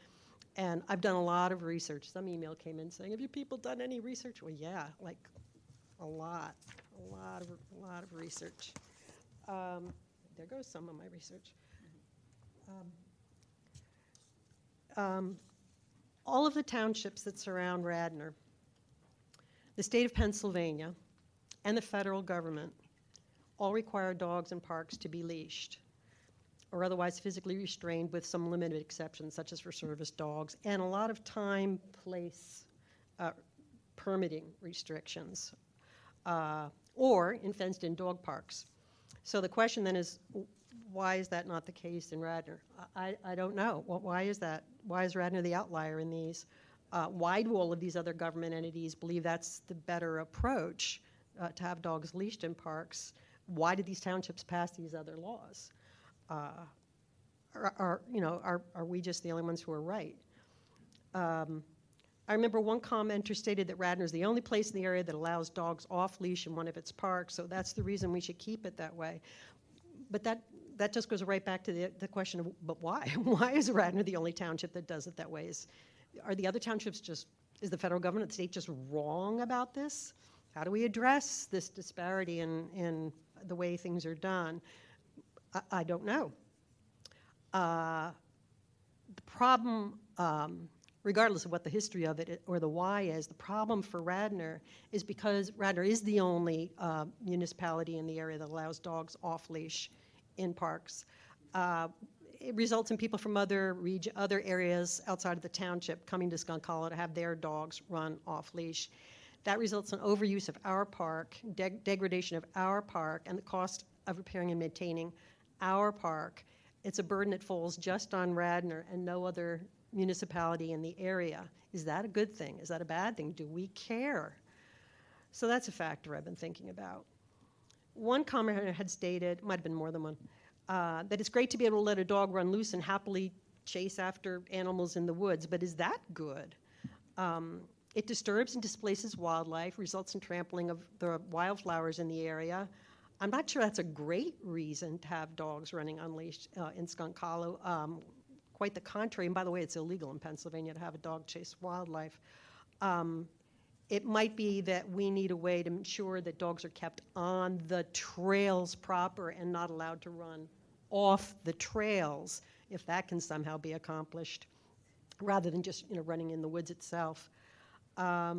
and I've done a lot of research. Some email came in saying, have you people done any research? Well, yeah, like a lot of research. There goes some of my research. All of the townships that surround Radnor, the state of Pennsylvania, and the federal government all require dogs in parks to be leashed or otherwise physically restrained, with some limited exceptions, such as for service dogs, and a lot of time, place, permitting restrictions, or in fenced-in dog parks. So the question then is, why is that not the case in Radnor? I don't know. Why is that? Why is Radnor the outlier in these? Why do all of these other government entities believe that's the better approach to have dogs leashed in parks? Why did these townships pass these other laws? Are we just the only ones who are right? I remember one commenter stated that Radnor is the only place in the area that allows dogs off leash in one of its parks, so that's the reason we should keep it that way. But that just goes right back to the question of, but why? Why is Radnor the only township that does it that way? Are the other townships just Is the federal government, the state, just wrong about this? How do we address this disparity in the way things are done? I don't know. The problem, regardless of what the history of it or the why is, the problem for Radnor is because Radnor is the only municipality in the area that allows dogs off-leash in parks. It results in people from other areas outside of the township coming to Skunk Hollow to have their dogs run off-leash. That results in overuse of our park, degradation of our park, and the cost of repairing and maintaining our park. It's a burden that falls just on Radnor and no other municipality in the area. Is that a good thing? Is that a bad thing? Do we care? So that's a factor I've been thinking about. One commenter had stated, might have been more than one, that it's great to be able to let a dog run loose and happily chase after animals in the woods, but is that good? It disturbs and displaces wildlife, results in trampling of the wildflowers in the area. I'm not sure that's a great reason to have dogs running unleashed in Skunk Hollow. Quite the contrary, and by the way, it's illegal in Pennsylvania to have a dog chase wildlife. It might be that we need a way to ensure that dogs are kept on the trails proper and not allowed to run off the trails, if that can somehow be accomplished, rather than just running in the woods itself. I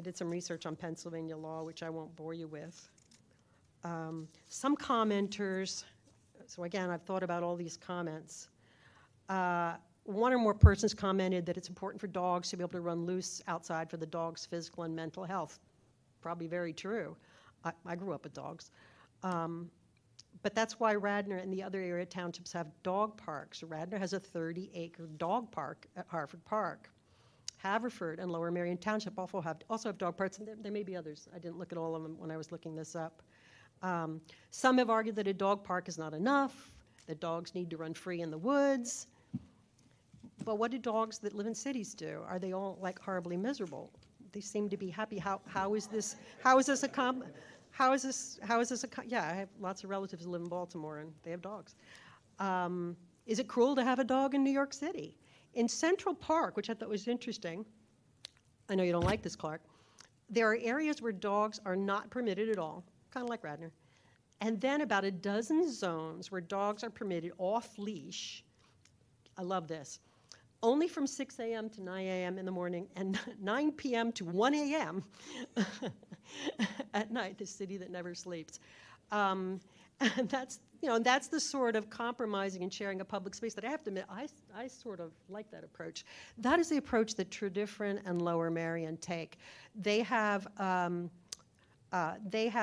did some research on Pennsylvania law, which I won't bore you with. Some commenters, so again, I've thought about all these comments. One or more persons commented that it's important for dogs to be able to run loose outside for the dog's physical and mental health. Probably very true. I grew up with dogs. But that's why Radnor and the other area townships have dog parks. Radnor has a 30-acre dog park at Harford Park. Haverford and Lower Merion Township also have dog parks, and there may be others. I didn't look at all of them when I was looking this up. Some have argued that a dog park is not enough, that dogs need to run free in the woods. But what do dogs that live in cities do? Are they all like horribly miserable? They seem to be happy. How is this a yeah, I have lots of relatives who live in Baltimore and they have dogs. Is it cruel to have a dog in New York City? In Central Park, which I thought was interesting, I know you don't like this, Clark, there are areas where dogs are not permitted at all, kind of like Radnor, and then about a dozen zones where dogs are permitted off-leash. I love this. Only from 6 a.m. to 9 a.m. in the morning and 9 p.m. to 1 a.m. at night, the city that never sleeps. And that's the sort of compromising and sharing a public space that I have to admit, I sort of like that approach. That is the approach that Tredyffrin and Lower Merion take. They have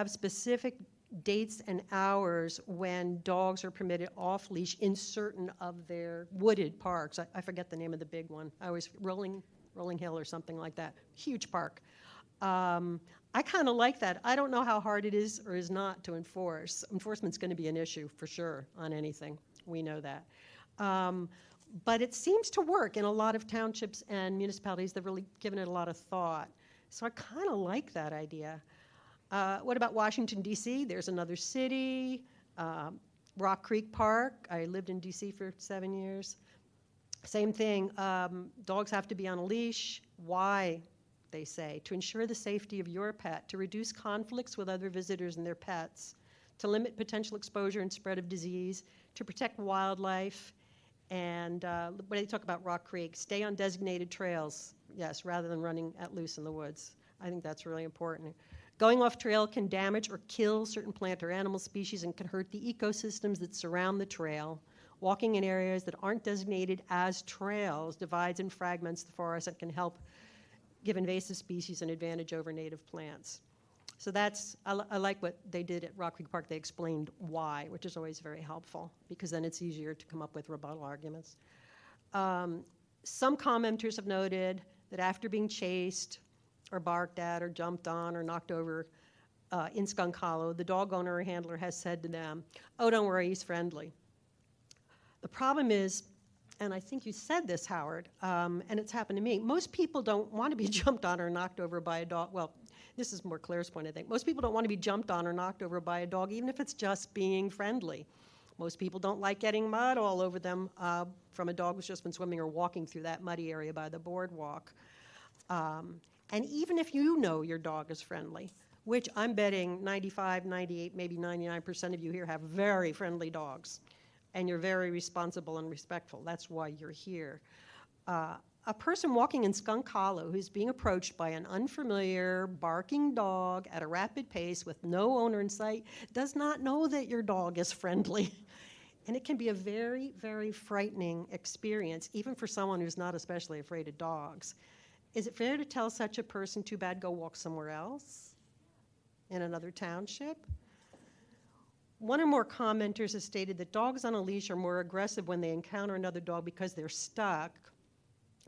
specific dates and hours when dogs are permitted off leash in certain of their wooded parks. I forget the name of the big one. I always Rolling Hill or something like that. Huge park. I kind of like that. I don't know how hard it is or is not to enforce. Enforcement's going to be an issue for sure on anything. We know that. But it seems to work in a lot of townships and municipalities that have really given it a lot of thought. So I kind of like that idea. What about Washington, D.C.? There's another city. Rock Creek Park. I lived in D.C. for 7 years. Same thing. Dogs have to be on a leash. Why? They say, to ensure the safety of your pet, to reduce conflicts with other visitors and their pets, to limit potential exposure and spread of disease, to protect wildlife, and when they talk about Rock Creek, stay on designated trails, yes, rather than running at loose in the woods. I think that's really important. Going off trail can damage or kill certain plant or animal species and can hurt the ecosystems that surround the trail. Walking in areas that aren't designated as trails divides and fragments the forest and can help give invasive species an advantage over native plants. So I like what they did at Rock Creek Park. They explained why, which is always very helpful because then it's easier to come up with rebuttal arguments. Some commenters have noted that after being chased or barked at or jumped on or knocked over in Skunk Hollow, the dog owner or handler has said to them, "Oh, don't worry, he's friendly." The problem is, and I think you said this, Howard, and it's happened to me, most people don't want to be jumped on or knocked over by a dog. Well, this is more Claire's point, I think. Most people don't want to be jumped on or knocked over by a dog, even if it's just being friendly. Most people don't like getting mud all over them from a dog who's just been swimming or walking through that muddy area by the boardwalk. And even if you know your dog is friendly, which I'm betting 95, 98, maybe 99% of you here have very friendly dogs, and you're very responsible and respectful. That's why you're here. A person walking in Skunk Hollow who's being approached by an unfamiliar barking dog at a rapid pace with no owner in sight does not know that your dog is friendly. And it can be a very, very frightening experience, even for someone who's not especially afraid of dogs. Is it fair to tell such a person, too bad, go walk somewhere else in another township? One or more commenters has stated that dogs on a leash are more aggressive when they encounter another dog because they're stuck,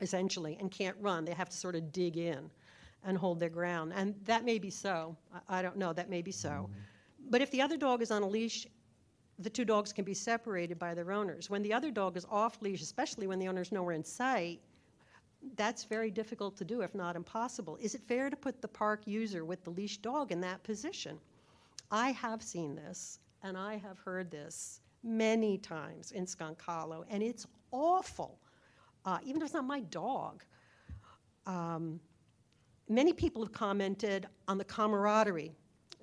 essentially, and can't run. They have to sort of dig in and hold their ground. And that may be so. I don't know. That may be so. But if the other dog is on a leash, the two dogs can be separated by their owners. When the other dog is off leash, especially when the owner's nowhere in sight, that's very difficult to do, if not impossible. Is it fair to put the park user with the leash dog in that position? I have seen this, and I have heard this many times in Skunk Hollow, and it's awful, even if it's not my dog. Many people have commented on the camaraderie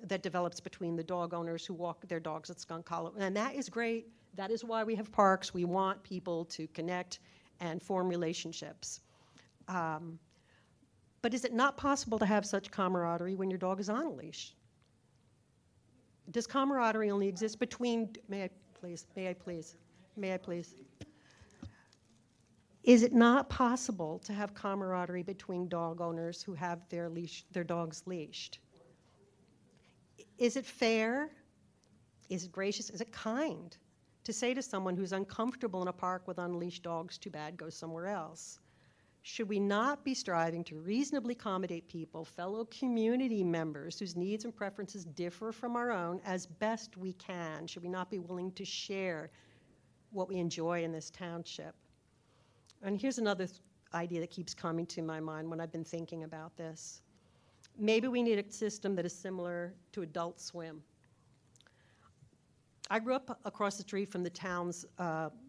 that develops between the dog owners who walk their dogs at Skunk Hollow, and that is great. That is why we have parks. We want people to connect and form relationships. But is it not possible to have such camaraderie when your dog is on a leash? Does camaraderie only exist between, may I please, may I please, may I please? Is it not possible to have camaraderie between dog owners who have their dogs leashed? Is it fair? Is it gracious? Is it kind to say to someone who's uncomfortable in a park with unleashed dogs, too bad, go somewhere else? Should we not be striving to reasonably accommodate people, fellow community members whose needs and preferences differ from our own as best we can? Should we not be willing to share what we enjoy in this township? And here's another idea that keeps coming to my mind when I've been thinking about this. Maybe we need a system that is similar to Adult Swim. I grew up across the street from the town's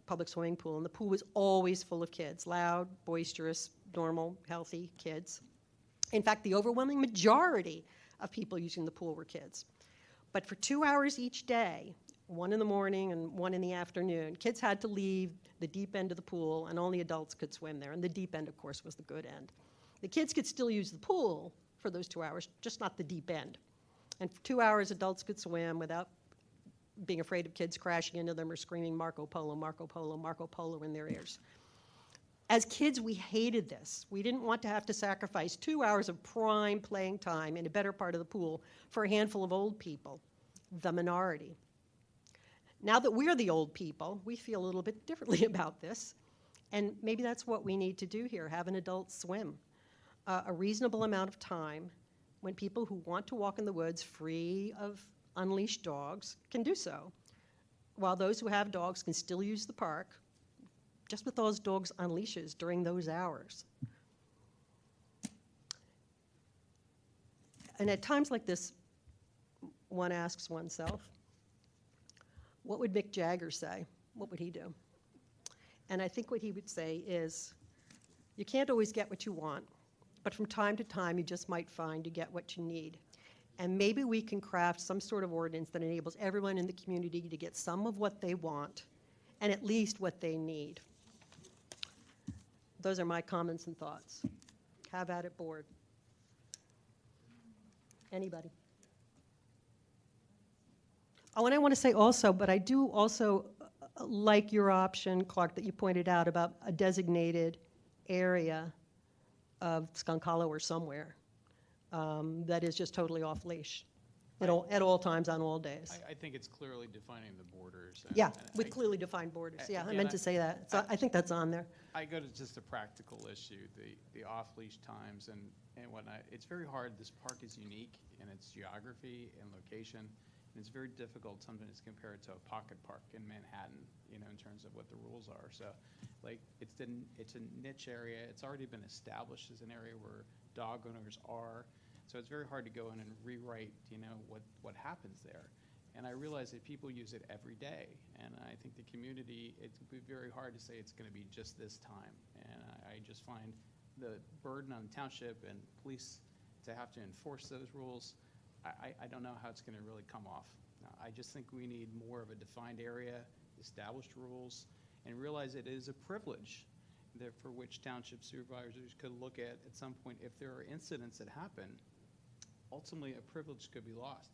public swimming pool, and the pool was always full of kids, loud, boisterous, normal, healthy kids. In fact, the overwhelming majority of people using the pool were kids. But for 2 hours each day, 1 in the morning and 1 in the afternoon, kids had to leave the deep end of the pool, and only adults could swim there. And the deep end, of course, was the good end. The kids could still use the pool for those 2 hours, just not the deep end. And for 2 hours, adults could swim without being afraid of kids crashing into them or screaming Marco Polo, Marco Polo, Marco Polo in their ears. As kids, we hated this. We didn't want to have to sacrifice 2 hours of prime playing time in a better part of the pool for a handful of old people, the minority. Now that we're the old people, we feel a little bit differently about this, and maybe that's what we need to do here, have an adult swim. A reasonable amount of time when people who want to walk in the woods free of unleashed dogs can do so, while those who have dogs can still use the park, just with those dogs on leashes during those hours. And at times like this, one asks oneself, what would Mick Jagger say? What would he do? And I think what he would say is, you can't always get what you want, but from time to time you just might find you get what you need. And maybe we can craft some sort of ordinance that enables everyone in the community to get some of what they want and at least what they need. Those are my comments and thoughts. Have at it, board. Anybody? Oh, and I want to say also, but I do also like your option, Clark, that you pointed out about a designated area of Skunk Hollow or somewhere that is just totally off leash at all times on all days. I think it's clearly defining the borders. Yeah, with clearly defined borders. Yeah, I meant to say that. So I think that's on there. I go to just a practical issue, the off-leash times and whatnot. It's very hard. This park is unique in its geography and location, and it's very difficult sometimes to compare it to a pocket park in Manhattan, you know, in terms of what the rules are. So, like, it's a niche area. It's already been established as an area where dog owners are. So it's very hard to go in and rewrite, you know, what happens there. And I realize that people use it every day, and I think the community, it would be very hard to say it's going to be just this time. And I just find the burden on the township and police to have to enforce those rules, I don't know how it's going to really come off. I just think we need more of a defined area, established rules, and realize it is a privilege that for which township supervisors could look at some point if there are incidents that happen. Ultimately, a privilege could be lost.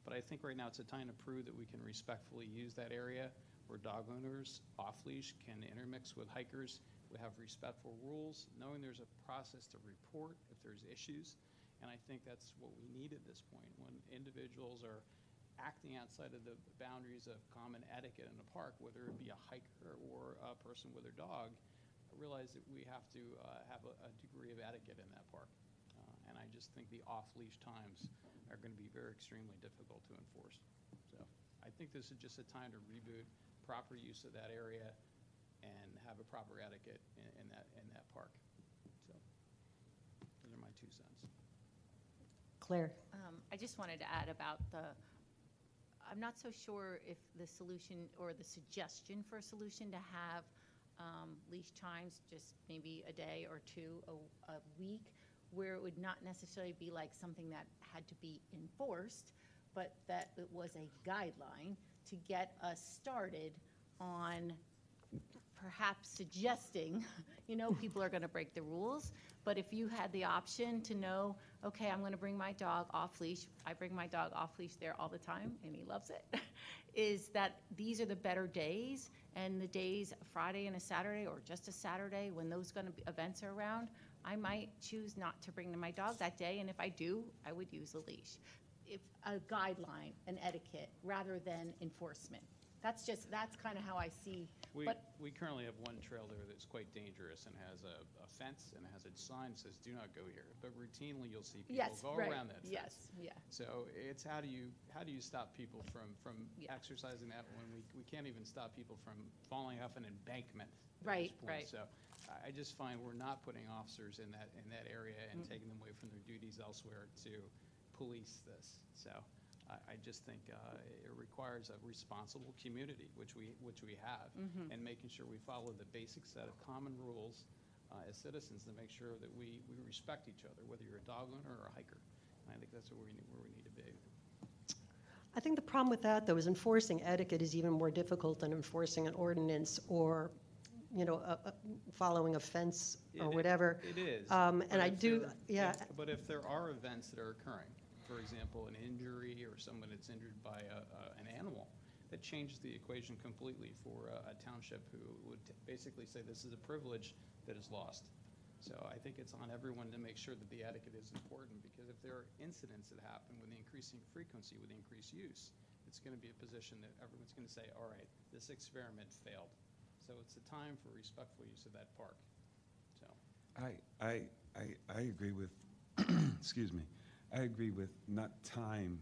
But I think right now it's a time to prove that we can respectfully use that area where dog owners off-leash can intermix with hikers. We have respectful rules, knowing there's a process to report if there's issues. And I think that's what we need at this point. When individuals are acting outside of the boundaries of common etiquette in a park, whether it be a hiker or a person with their dog, I realize that we have to have a degree of etiquette in that park. And I just think the off-leash times are going to be very extremely difficult to enforce. So I think this is just a time to reboot proper use of that area and have a proper etiquette in that park. So those are my 2 cents. Claire? I just wanted to add about I'm not so sure if the solution or the suggestion for a solution to have leash times, just maybe a day or 2 a week, where it would not necessarily be like something that had to be enforced, but that it was a guideline to get us started on perhaps suggesting, people are going to break the rules, but if you had the option to know, okay, I'm going to bring my dog off leash, I bring my dog off leash there all the time, and he loves it, is that these are the better days, and the days, a Friday and a Saturday, or just a Saturday, when those events are around, I might choose not to bring my dog that day, and if I do, I would use a leash. If a guideline, an etiquette, rather than enforcement. That's kind of how I see. We currently have one trail there that's quite dangerous and has a fence and it has a sign that says "Do not go here." But routinely, you'll see people go around that fence. Yes, yeah. So it's how do you stop people from exercising that when we can't even stop people from falling off an embankment at this point. Right. So I just find we're not putting officers in that area and taking them away from their duties elsewhere to police this. So I just think it requires a responsible community, which we have, and making sure we follow the basic set of common rules as citizens to make sure that we respect each other, whether you're a dog owner or a hiker. And I think that's where we need to be. I think the problem with that, though, is enforcing etiquette is even more difficult than enforcing an ordinance or, following a fence or whatever. It is. And I do, But if there are events that are occurring, for example, an injury or someone that's injured by an animal, that changes the equation completely for a township who would basically say this is a privilege that is lost. So I think it's on everyone to make sure that the etiquette is important, because if there are incidents that happen with the increasing frequency, with the increased use, it's going to be a position that everyone's going to say, all right, this experiment failed. So it's a time for respectful use of that park. So I agree with, excuse me, I agree with not time,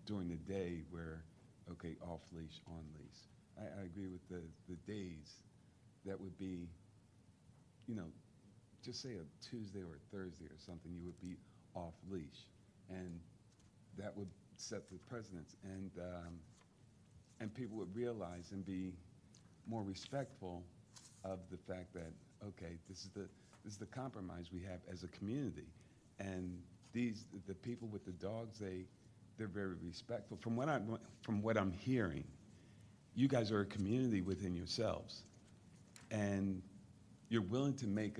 during the day where, okay, off leash, on leash. I agree with the days that would be, just say a Tuesday or a Thursday or something, you would be off leash. And that would set the precedence. And people would realize and be more respectful of the fact that, okay, this is the compromise we have as a community. And the people with the dogs, they're very respectful. From what I'm hearing, you guys are a community within yourselves, and you're willing to make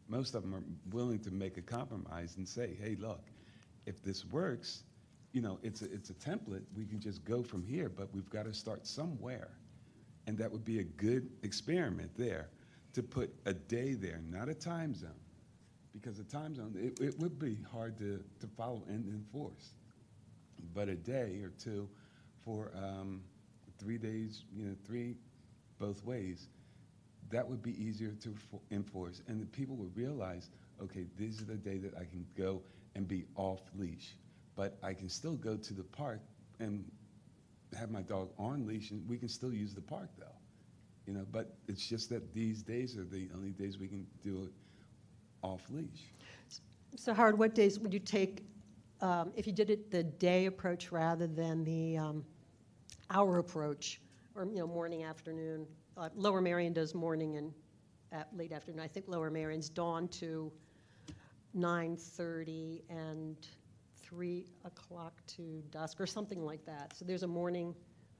most of them are willing to make a compromise and say, hey, look, if this works, it's a template. We can just go from here, but we've got to start somewhere, and that would be a good experiment there, to put a day there, not a time zone. Because a time zone, it would be hard to follow and enforce. But a day or 2 for 3 days, 3 both ways, that would be easier to enforce. And the people would realize, okay, this is the day that I can go and be off leash. But I can still go to the park and have my dog on leash, and we can still use the park, though. But it's just that these days are the only days we can do it off leash. So Howard, what days would you take if you did it the day approach rather than the hour approach, or, morning, afternoon. Lower Merion does morning and late afternoon. I think Lower Merion's dawn to 9:30 and 3 o'clock to dusk, or something like that. So there's a morning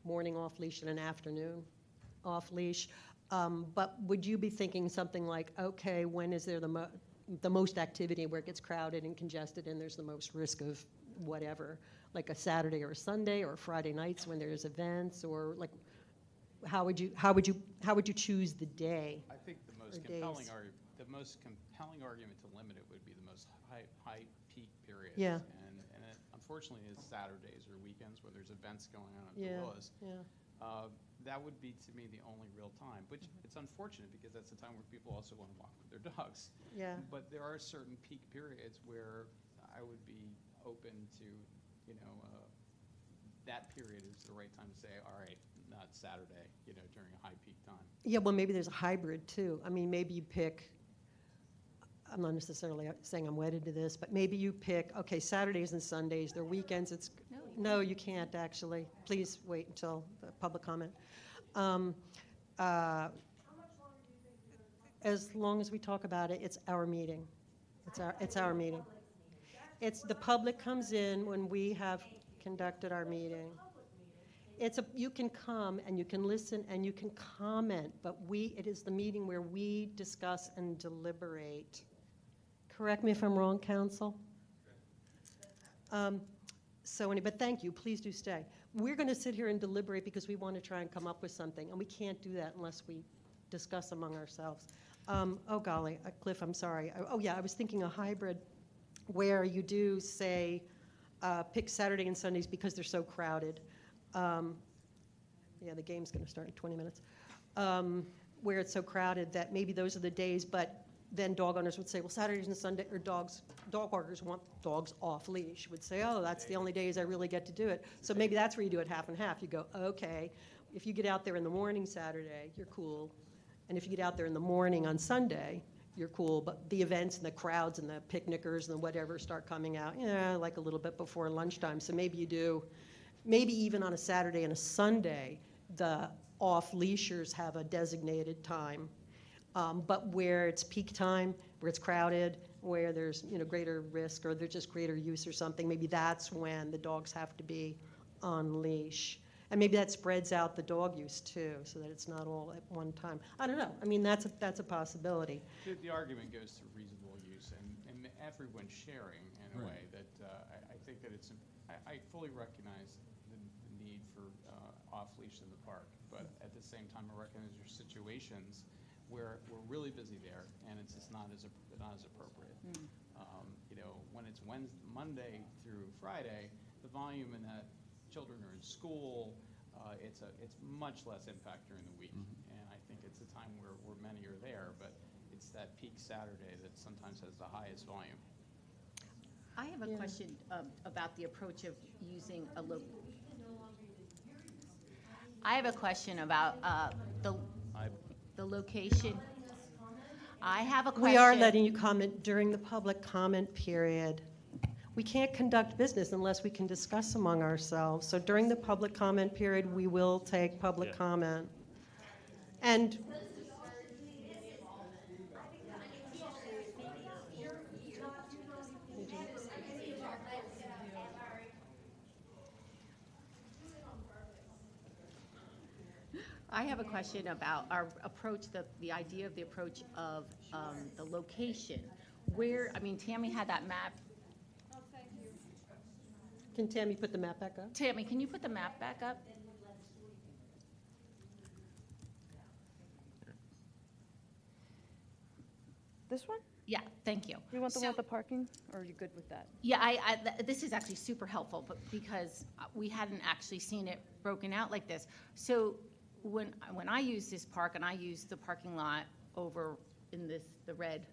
off leash and an afternoon off leash. But would you be thinking something like, okay, when is there the most activity where it gets crowded and congested and there's the most risk of whatever, like a Saturday or a Sunday or Friday nights when there's events, or like, how would you choose the day? I think the most Or compelling days. argument to limit it would be the most high peak periods. Yeah. And it, unfortunately, is Saturdays or weekends where there's events going on at Yeah, the Willows. yeah. That would be, to me, the only real time, which it's unfortunate because that's the time where people also want to walk with their dogs. Yeah. But there are certain peak periods where I would be open to, that period is the right time to say, all right, not Saturday, during a high peak time. Yeah, well, maybe there's a hybrid, too. I mean, maybe you pick, I'm not necessarily saying I'm wedded to this, but maybe you pick, okay, Saturdays and Sundays, they're weekends, no, you can't, actually. Please wait until the public comment. As long as we talk about it, it's our meeting. It's our meeting. The public comes in when we have conducted our meeting. You can come and you can listen and you can comment, but it is the meeting where we discuss and deliberate. Correct me if I'm wrong, counsel? But thank you, please do stay. We're going to sit here and deliberate because we want to try and come up with something, and we can't do that unless we discuss among ourselves. Oh golly, Cliff, I'm sorry. I was thinking a hybrid where you do, say, pick Saturday and Sundays because they're so crowded. The game's going to start in 20 minutes. Where it's so crowded that maybe those are the days, but then dog owners would say, well, Saturdays and Sundays, or dog walkers want dogs off leash, would say, oh, that's the only days I really get to do it. So maybe that's where you do it half and half. You go, okay, if you get out there in the morning Saturday, you're cool. And if you get out there in the morning on Sunday, you're cool. But the events and the crowds and the picnickers and the whatever start coming out, like a little bit before lunchtime. So maybe you do, maybe even on a Saturday and a Sunday, the off-leashers have a designated time. But where it's peak time, where it's crowded, where there's greater risk or there's just greater use or something, maybe that's when the dogs have to be on leash. And maybe that spreads out the dog use too, so that it's not all at one time. I don't know. I mean, that's a possibility. The argument goes to reasonable use and everyone sharing in a way that I think that I fully recognize the need for off-leash in the park, but at the same time I recognize there's situations where we're really busy there and it's just not as appropriate. When it's Monday through Friday, the volume in that children are in school, it's much less impact during the week. And I think it's a time where many are there, but it's that peak Saturday that sometimes has the highest volume. I have a question about the approach of using I have a question about the location. I have a question. We are letting you comment during the public comment period. We can't conduct business unless we can discuss among ourselves. So during the public comment period, we will take public comment. And I have a question about our approach, the idea of the approach of the location. Tammy had that map. can Tammy put the map back up? Tammy, can you put the map back up? This one? Yeah, thank you. You want the one with the parking, or are you good with that? Yeah, this is actually super helpful, but because we hadn't actually seen it broken out like this. So when I use this park, and I use the parking lot over in the red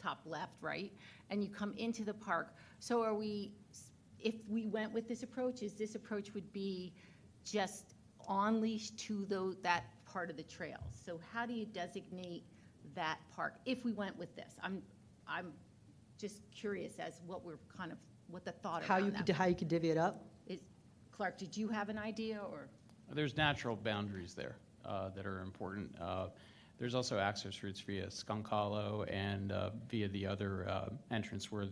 top left, right? And you come into the park. So if we went with this approach, this approach would be just on leash to that part of the trail. So how do you designate that park if we went with this? I'm just curious as what we're kind of what the thought How you around could, that. how you could divvy it up? Clark, did you have an idea, or? There's natural boundaries there that are important. There's also access routes via Skunk Hollow and via the other entrance where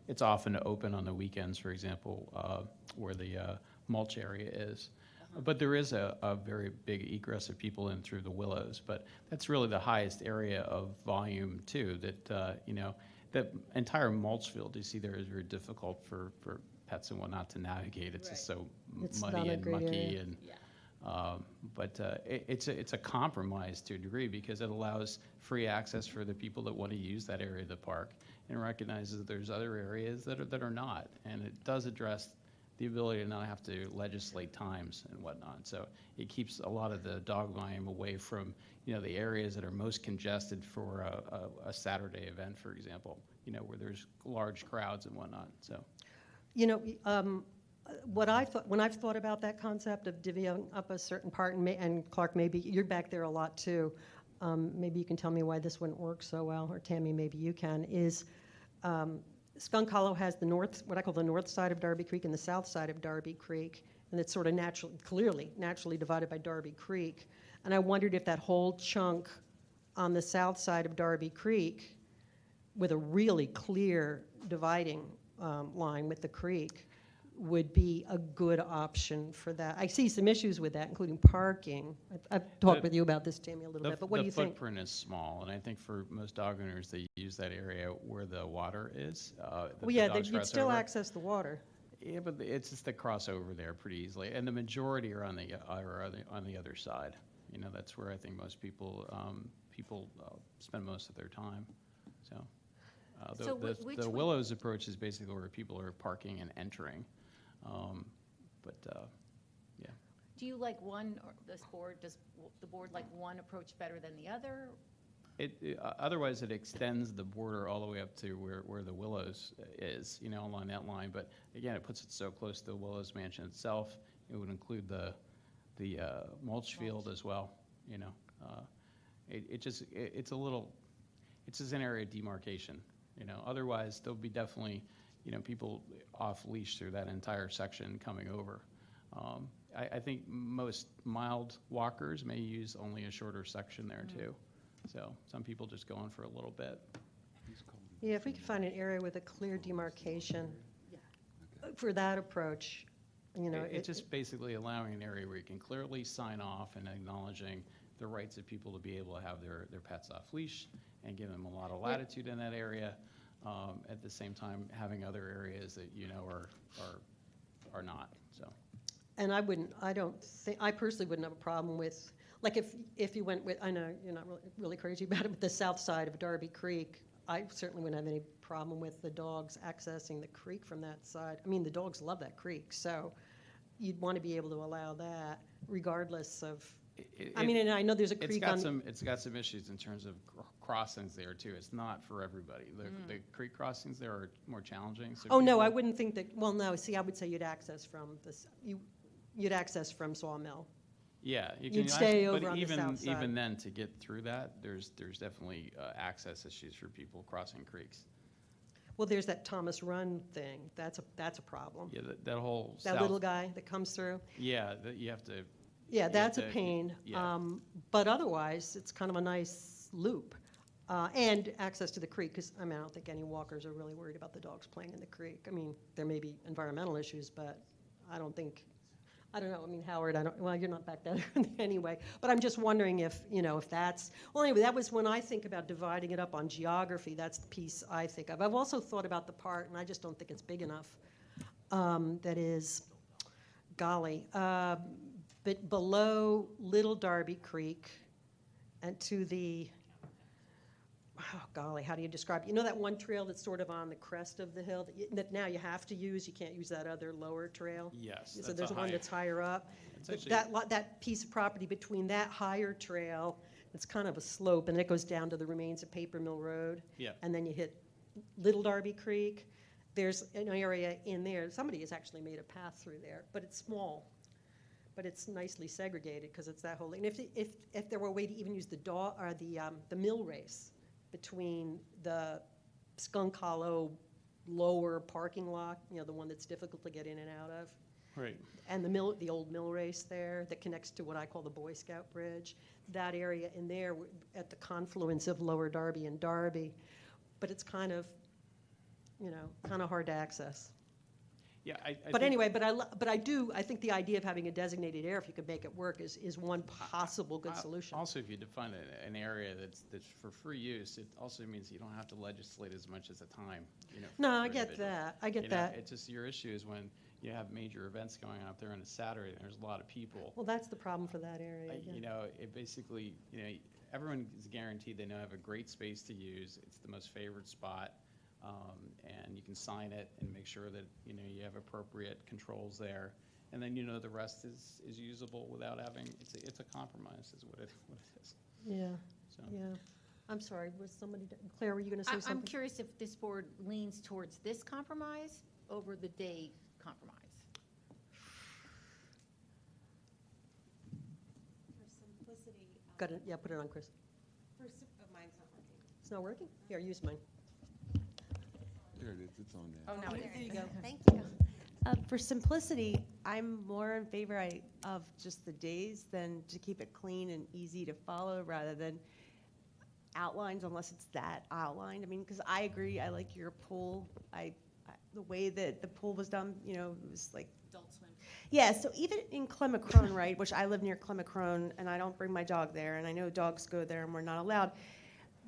it's often open on the weekends, for example, where the mulch area is. But there is a very big egress of people in through the Willows. But that's really the highest area of volume too. That that entire mulch field you see there is very difficult for pets and whatnot to navigate. It's just so It's muddy not a and great mucky area. and. Yeah. But it's a compromise to a degree because it allows free access for the people that want to use that area of the park, and recognizes that there's other areas that are not, and it does address the ability to not have to legislate times and whatnot. So it keeps a lot of the dog volume away from the areas that are most congested for a Saturday event, for example, where there's large crowds and whatnot. So. What I thought, when I've thought about that concept of divvying up a certain part, and Clark, maybe you're back there a lot too, maybe you can tell me why this wouldn't work so well, or Tammy, maybe you can, is Skunk Hollow has the north, what I call the north side of Darby Creek and the south side of Darby Creek, and it's sort of naturally divided by Darby Creek. And I wondered if that whole chunk on the south side of Darby Creek, with a really clear dividing line with the creek, would be a good option for that. I see some issues with that, including parking. I've talked with you about this, Tammy, a little bit, but what do you think? The footprint is small, and I think for most dog owners, they use that area where the water is. Well, yeah, you'd still access the water. Yeah, but it's just the crossover there pretty easily, and the majority are on the other side. That's where I think most people spend most of their time. So the Willows approach is basically where people are parking and entering. Yeah. Do you like one, or does the board like one approach better than the other? Otherwise, it extends the border all the way up to where the Willows is, along that line. But again, it puts it so close to the Willows mansion itself. It would include the mulch field as well. It's just an area of demarcation. Otherwise, there'll be definitely people off leash through that entire section coming over. I think most mild walkers may use only a shorter section there too. So some people just go on for a little bit. Yeah, if we could find an area with a clear demarcation for that approach, It's just basically allowing an area where you can clearly sign off and acknowledging the rights of people to be able to have their pets off leash and give them a lot of latitude in that area. At the same time, having other areas that are not. So. And I personally wouldn't have a problem with, like if you went with, I know you're not really crazy about it, but the south side of Darby Creek, I certainly wouldn't have any problem with the dogs accessing the creek from that side. I mean, the dogs love that creek, so you'd want to be able to allow that regardless of, and I know there's a creek on. It's got some issues in terms of crossings there too. It's not for everybody. The creek crossings there are more challenging. So Oh, no, I wouldn't think that, well, no, see, I would say you'd access from you'd access from Sawmill. Yeah, You'd stay over on the south side. Even then, to get through that, there's definitely access issues for people crossing creeks. Well, there's that Thomas Run thing. That's a problem. Yeah, that whole that little guy that comes through. Yeah, you have to. Yeah, that's a pain. Yeah. But otherwise, it's kind of a nice loop. And access to the creek, because I don't think any walkers are really worried about the dogs playing in the creek. I mean, there may be environmental issues, but I don't know. I mean, Howard, well, you're not back there anyway. But I'm just wondering if that's, well, anyway, that was when I think about dividing it up on geography, that's the piece I think of. I've also thought about the part, and I just don't think it's big enough, that is, golly, but below Little Darby Creek and to the, oh, golly, how do you describe it? You know that one trail that's sort of on the crest of the hill that now you have to use? You can't use that other lower trail? Yes. So there's one that's higher up. Actually, that piece of property between that higher trail, it's kind of a slope, and it goes down to the remains of Paper Mill Road. Yeah. And then you hit Little Darby Creek. There's an area in there. Somebody has actually made a path through there, but it's small. But it's nicely segregated because it's that whole. And if there were a way to even use the mill race between the Skunk Hollow lower parking lot, you know, the one that's difficult to get in and out of. Right. And the old mill race there that connects to what I call the Boy Scout Bridge, that area in there at the confluence of Lower Darby and Darby. But it's kind of, you know, kind of hard to access. Yeah, I But think- anyway, I think the idea of having a designated area, if you could make it work, is one possible good solution. Also, if you define an area that's for free use, it also means you don't have to legislate as much as the time, you know. No, for I get individuals. that, I get You know, that. It's just your issue is when you have major events going on up there on a Saturday, and there's a lot of people. Well, that's the problem for that area, yeah. You know, it basically, you know, everyone is guaranteed they know have a great space to use. It's the most favored spot. And you can sign it and make sure that, you know, you have appropriate controls there. And then, you know, the rest is usable without having, it's a compromise is what it is. Yeah, So. yeah. I'm sorry, was somebody, Claire, were you going to say I'm something? curious if this board leans towards this compromise over the day compromise. For simplicity, Got it, yeah, put it on, Chris. mine's not working. It's not working? Here, use mine. There it is, it's on there. Oh, no, There you go. Thank you. For simplicity, I'm more in favor of just the days than to keep it clean and easy to follow rather than outlines unless it's that outlined. I mean, because I agree, I like your pool. The way that the pool was done, you know, it was like. Adult swim. Yeah, so even in Clemacrone, right, which I live near Clemacrone, and I don't bring my dog there, and I know dogs go there and we're not allowed.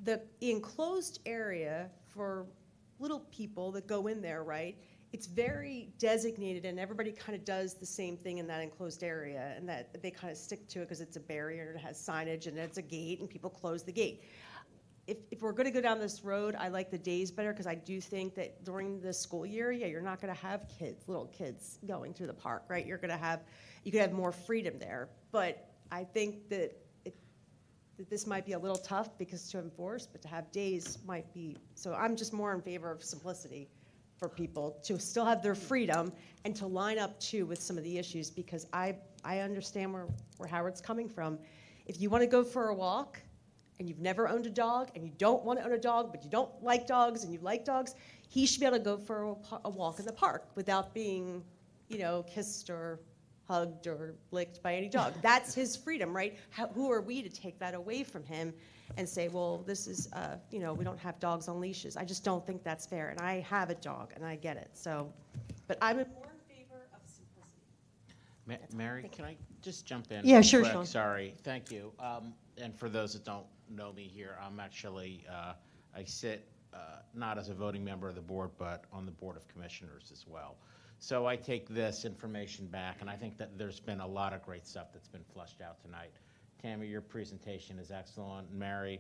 The enclosed area for little people that go in there, right, it's very designated, and everybody kind of does the same thing in that enclosed area, and that they kind of stick to it because it's a barrier, and it has signage, and it's a gate, and people close the gate. If we're going to go down this road, I like the days better because I do think that during the school year, yeah, you're not going to have little kids going through the park, right? You could have more freedom there. But I think that this might be a little tough because to enforce, but to have days might be. So I'm just more in favor of simplicity for people to still have their freedom and to line up too with some of the issues because I understand where Howard's coming from. If you want to go for a walk, and you've never owned a dog, and you don't want to own a dog, but you don't like dogs, and you like dogs, he should be able to go for a walk in the park without being, you know, kissed or hugged or licked by any dog. That's his freedom, right? Who are we to take that away from him and say, well, this is, you know, we don't have dogs on leashes. I just don't think that's fair, and I have a dog, and I get it. So, but I'm more in favor of simplicity. Mary, can I just jump in? Yeah, real sure, quick? Sean. Sorry, thank you. And for those that don't know me here, I'm actually, I sit not as a voting member of the board, but on the Board of Commissioners as well. So I take this information back, and I think that there's been a lot of great stuff that's been flushed out tonight. Tammy, your presentation is excellent. Mary,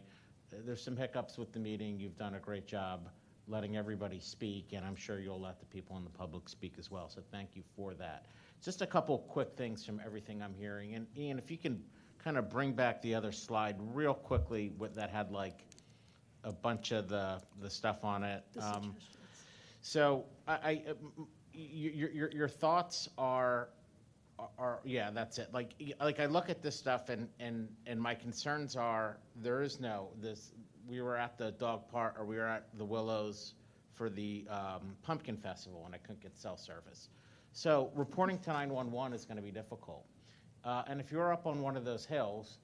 there's some hiccups with the meeting. You've done a great job letting everybody speak, and I'm sure you'll let the people in the public speak as well. So thank you for that. Just a couple quick things from everything I'm hearing. And Ian, if you can kind of bring back the other slide real quickly that had like a bunch of the stuff on it. The suggestions. So your thoughts are yeah, that's it. Like I look at this stuff and my concerns are there is no this. We were at the dog park or we were at the Willows for the pumpkin festival and I couldn't get cell service. So reporting to 911 is going to be difficult. And if you're up on one of those hills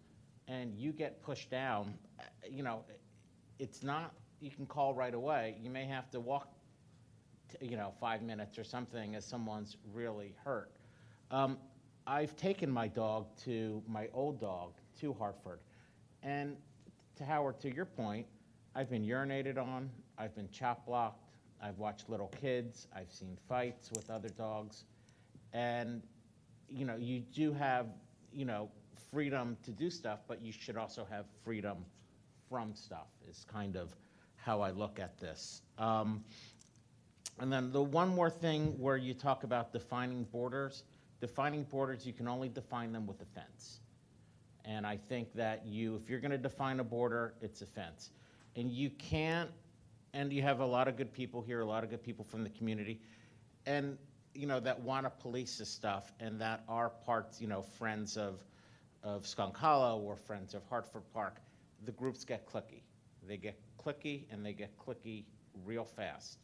and you get pushed down, you know, it's not, you can call right away. You may have to walk, 5 minutes or something as someone's really hurt. I've taken my old dog to Hartford. And to Howard, to your point, I've been urinated on, I've been chop blocked, I've watched little kids, I've seen fights with other dogs. And, you do have, freedom to do stuff, but you should also have freedom from stuff is kind of how I look at this. And then the one more thing where you talk about defining borders, you can only define them with a fence. And I think that if you're gonna define a border, it's a fence. And you can't, and you have a lot of good people here, a lot of good people from the community, and that wanna police this stuff and that are parts, friends of Skunk Hollow or friends of Hartford Park. The groups get cliquey. They get cliquey and they get cliquey real fast.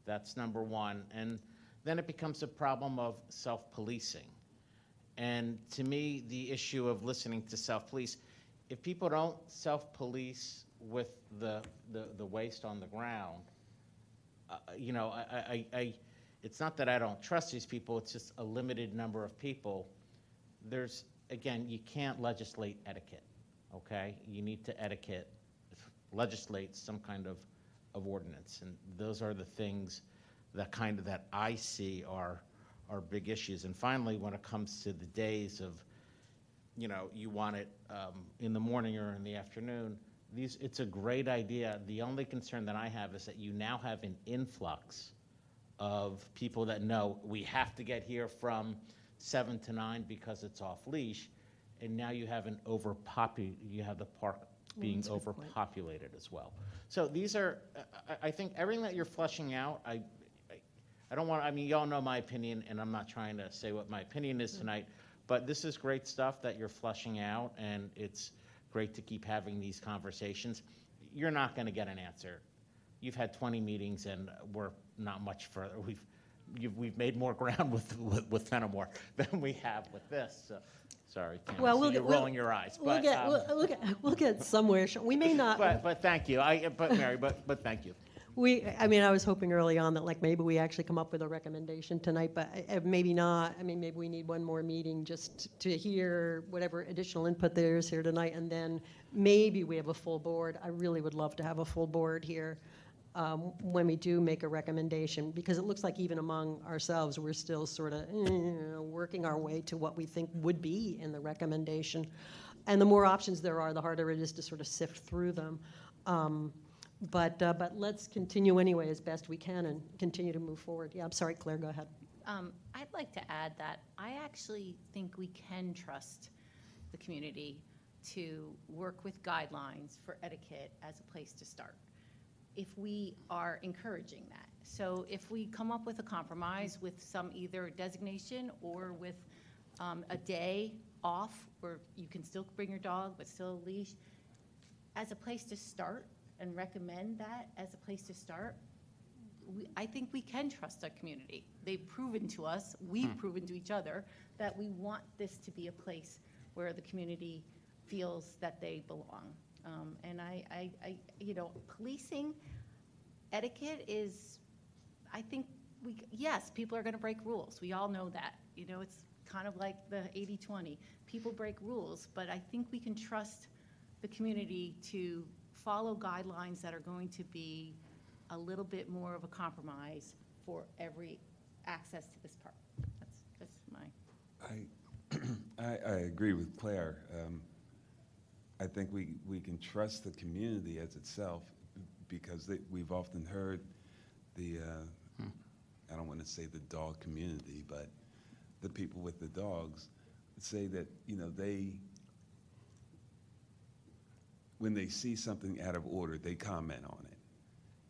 That's number one. And then it becomes a problem of self-policing. And to me, the issue of listening to self-police, if people don't self-police with the waste on the ground, you know, it's not that I don't trust these people, it's just a limited number of people. There's, again, you can't legislate etiquette, okay? You need to legislate some kind of ordinance. And those are the things that I see are big issues. And finally, when it comes to the days of, you know, you want it in the morning or in the afternoon, it's a great idea. The only concern that I have is that you now have an influx of people that know we have to get here from 7 to 9 because it's off leash, and now you have you have the park being overpopulated as well. So these are, I think everything that you're fleshing out, I don't want, I mean, y'all know my opinion, and I'm not trying to say what my opinion is tonight, but this is great stuff that you're fleshing out, and it's great to keep having these conversations. You're not going to get an answer. You've had 20 meetings, and we're not much further. We've made more ground with Fenimore than we have with this. So, sorry, Kim. Well, You're rolling your eyes. We'll get somewhere. We may not. But thank you. Mary, but thank you. I mean, I was hoping early on that like maybe we actually come up with a recommendation tonight, but maybe not. I mean, maybe we need one more meeting just to hear whatever additional input there is here tonight, and then maybe we have a full board. I really would love to have a full board here when we do make a recommendation, because it looks like even among ourselves, we're still sort of working our way to what we think would be in the recommendation. And the more options there are, the harder it is to sort of sift through them. But let's continue anyway as best we can and continue to move forward. Yeah, I'm sorry, Claire, go ahead. I'd like to add that I actually think we can trust the community to work with guidelines for etiquette as a place to start, if we are encouraging that. So if we come up with a compromise with some either designation or with a day off where you can still bring your dog but still a leash, as a place to start, and recommend that as a place to start, I think we can trust our community. They've proven to us, we've proven to each other, that we want this to be a place where the community feels that they belong. And I you know, policing etiquette is, I think, yes, people are gonna break rules. We all know that. You know, it's kind of like the 80-20. People break rules, but I think we can trust the community to follow guidelines that are going to be a little bit more of a compromise for every access to this park. That's my. I agree with Claire. I think we can trust the community as itself, because we've often heard I don't want to say the dog community, but the people with the dogs say that, you know, when they see something out of order, they comment on it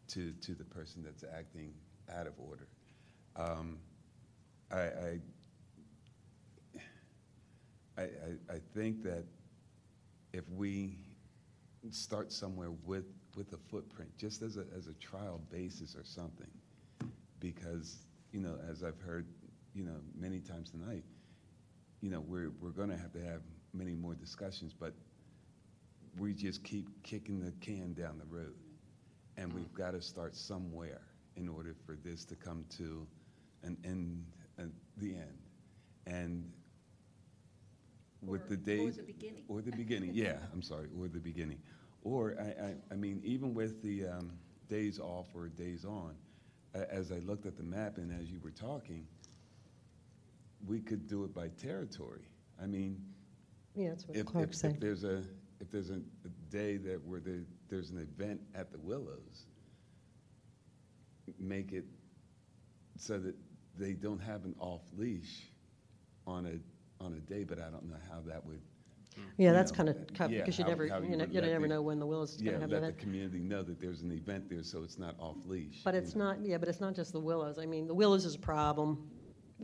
to the person that's acting out of order. I think that if we start somewhere with a footprint, just as a trial basis or something, because, you know, as I've heard, you know, many times tonight, you know, we're going to have many more discussions, but we just keep kicking the can down the road, and we've got to start somewhere in order for this to come to the end. And with the days, or the beginning, yeah, I'm sorry, or the beginning, or I mean, even with the days off or days on, as I looked at the map and as you were talking, we could do it by territory. I mean, Yeah, that's what Clark said. If there's a day where there's an event at the Willows, make it so that they don't have an off leash on a day, but I don't know how that would. Yeah, that's know, kind of tough, yeah, because you how never, you you would never know when the Willows is going to have an let the event. community know that there's an event there, so it's not off leash. But it's not, yeah, but it's not just the Willows. I mean, the Willows is a problem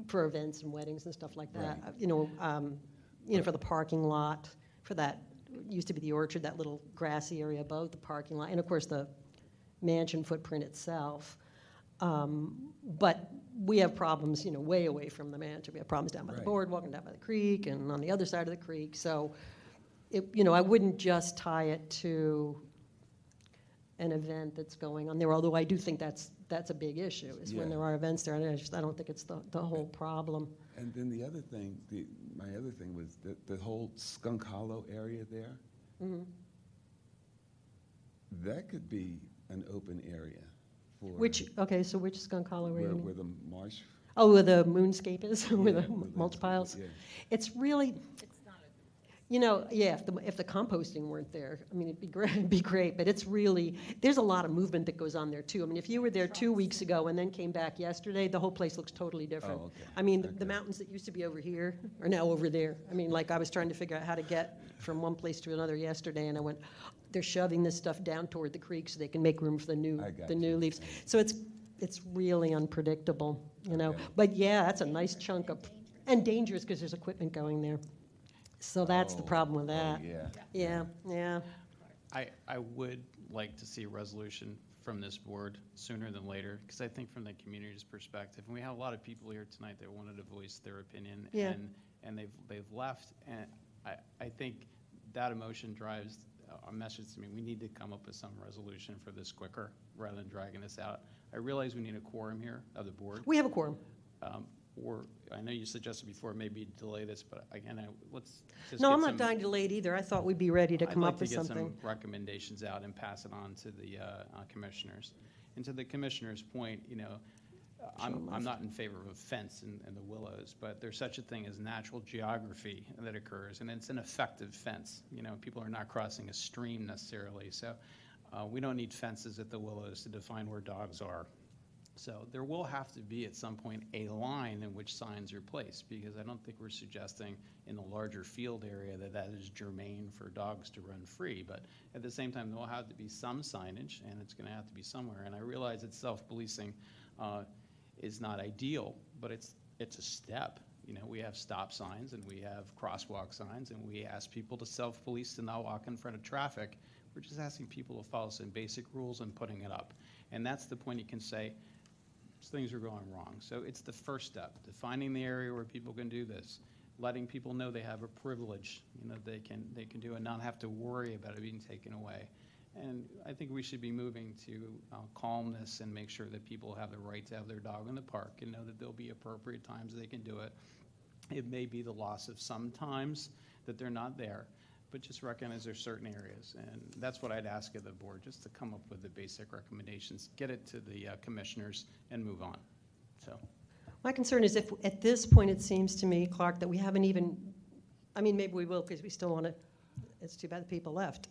for events and weddings and stuff like that. Right. You know, for the parking lot, for that, used to be the orchard, that little grassy area above the parking lot, and of course the mansion footprint itself. But we have problems, you know, way away from the mansion. We have problems down by the Right. boardwalk and down by the creek and on the other side of the creek. So, you know, I wouldn't just tie it to an event that's going on there, although I do think that's a big issue, is when Yeah. there are events there. And I don't think it's the whole problem. And then the other thing, my other thing was the whole Skunk Hollow area there. Mhm. That could be an open area for Okay, so which Skunk Hollow area? where the marsh. Oh, where the moonscape is, where Yeah, the where mulch piles? yeah. It's really, It's not a you know, yeah, if the composting weren't there, I mean, it'd be great, but it's really, there's a lot of movement that goes on there too. I mean, if you were there 2 weeks ago and then came back yesterday, the whole place looks totally different. Oh, okay. I mean, Okay. the mountains that used to be over here are now over there. I mean, like, I was trying to figure out how to get from one place to another yesterday, and I went, they're shoving this stuff down toward the creek so they can make room for I got the new you. leaves. So it's really unpredictable, you know? Okay. But yeah, that's a nice chunk of, and dangerous because there's equipment going there. So that's the Oh, problem with oh, that. yeah. Yeah. I would like to see a resolution from this board sooner than later, because I think from the community's perspective, and we have a lot of people here tonight that wanted to voice their opinion, Yeah. and they've left, and I think that emotion drives a message to me. We need to come up with some resolution for this quicker, rather than dragging this out. I realize we need a quorum here of the board. We have a quorum. Or, I know you suggested before, maybe delay this, but again, let's just No, get I'm not some- dying to late either. I thought we'd be ready to come up with I'd like something. to get some recommendations out and pass it on to the commissioners. And to the commissioner's point, you know, I'm not in favor of a fence in the Willows, but there's such a thing as natural geography that occurs, and it's an effective fence. You know, people are not crossing a stream necessarily, so we don't need fences at the Willows to define where dogs are. So there will have to be at some point a line in which signs are placed, because I don't think we're suggesting in the larger field area that is germane for dogs to run free. But at the same time, there will have to be some signage, and it's going to have to be somewhere. And I realize that self-policing is not ideal, but it's a step. You know, we have stop signs and we have crosswalk signs, and we ask people to self-police to not walk in front of traffic. We're just asking people to follow some basic rules and putting it up. And that's the point you can say, things are going wrong. So it's the first step, defining the area where people can do this, letting people know they have a privilege, you know, they can do and not have to worry about it being taken away. And I think we should be moving to calmness and make sure that people have the right to have their dog in the park and know that there'll be appropriate times they can do it. It may be the loss of some times that they're not there, but just recognize there's certain areas. And that's what I'd ask of the board, just to come up with the basic recommendations, get it to the commissioners, and move on. So, My concern is if, at this point, it seems to me, Clark, that we haven't even, I mean, maybe we will because we still want to, it's too bad the people left.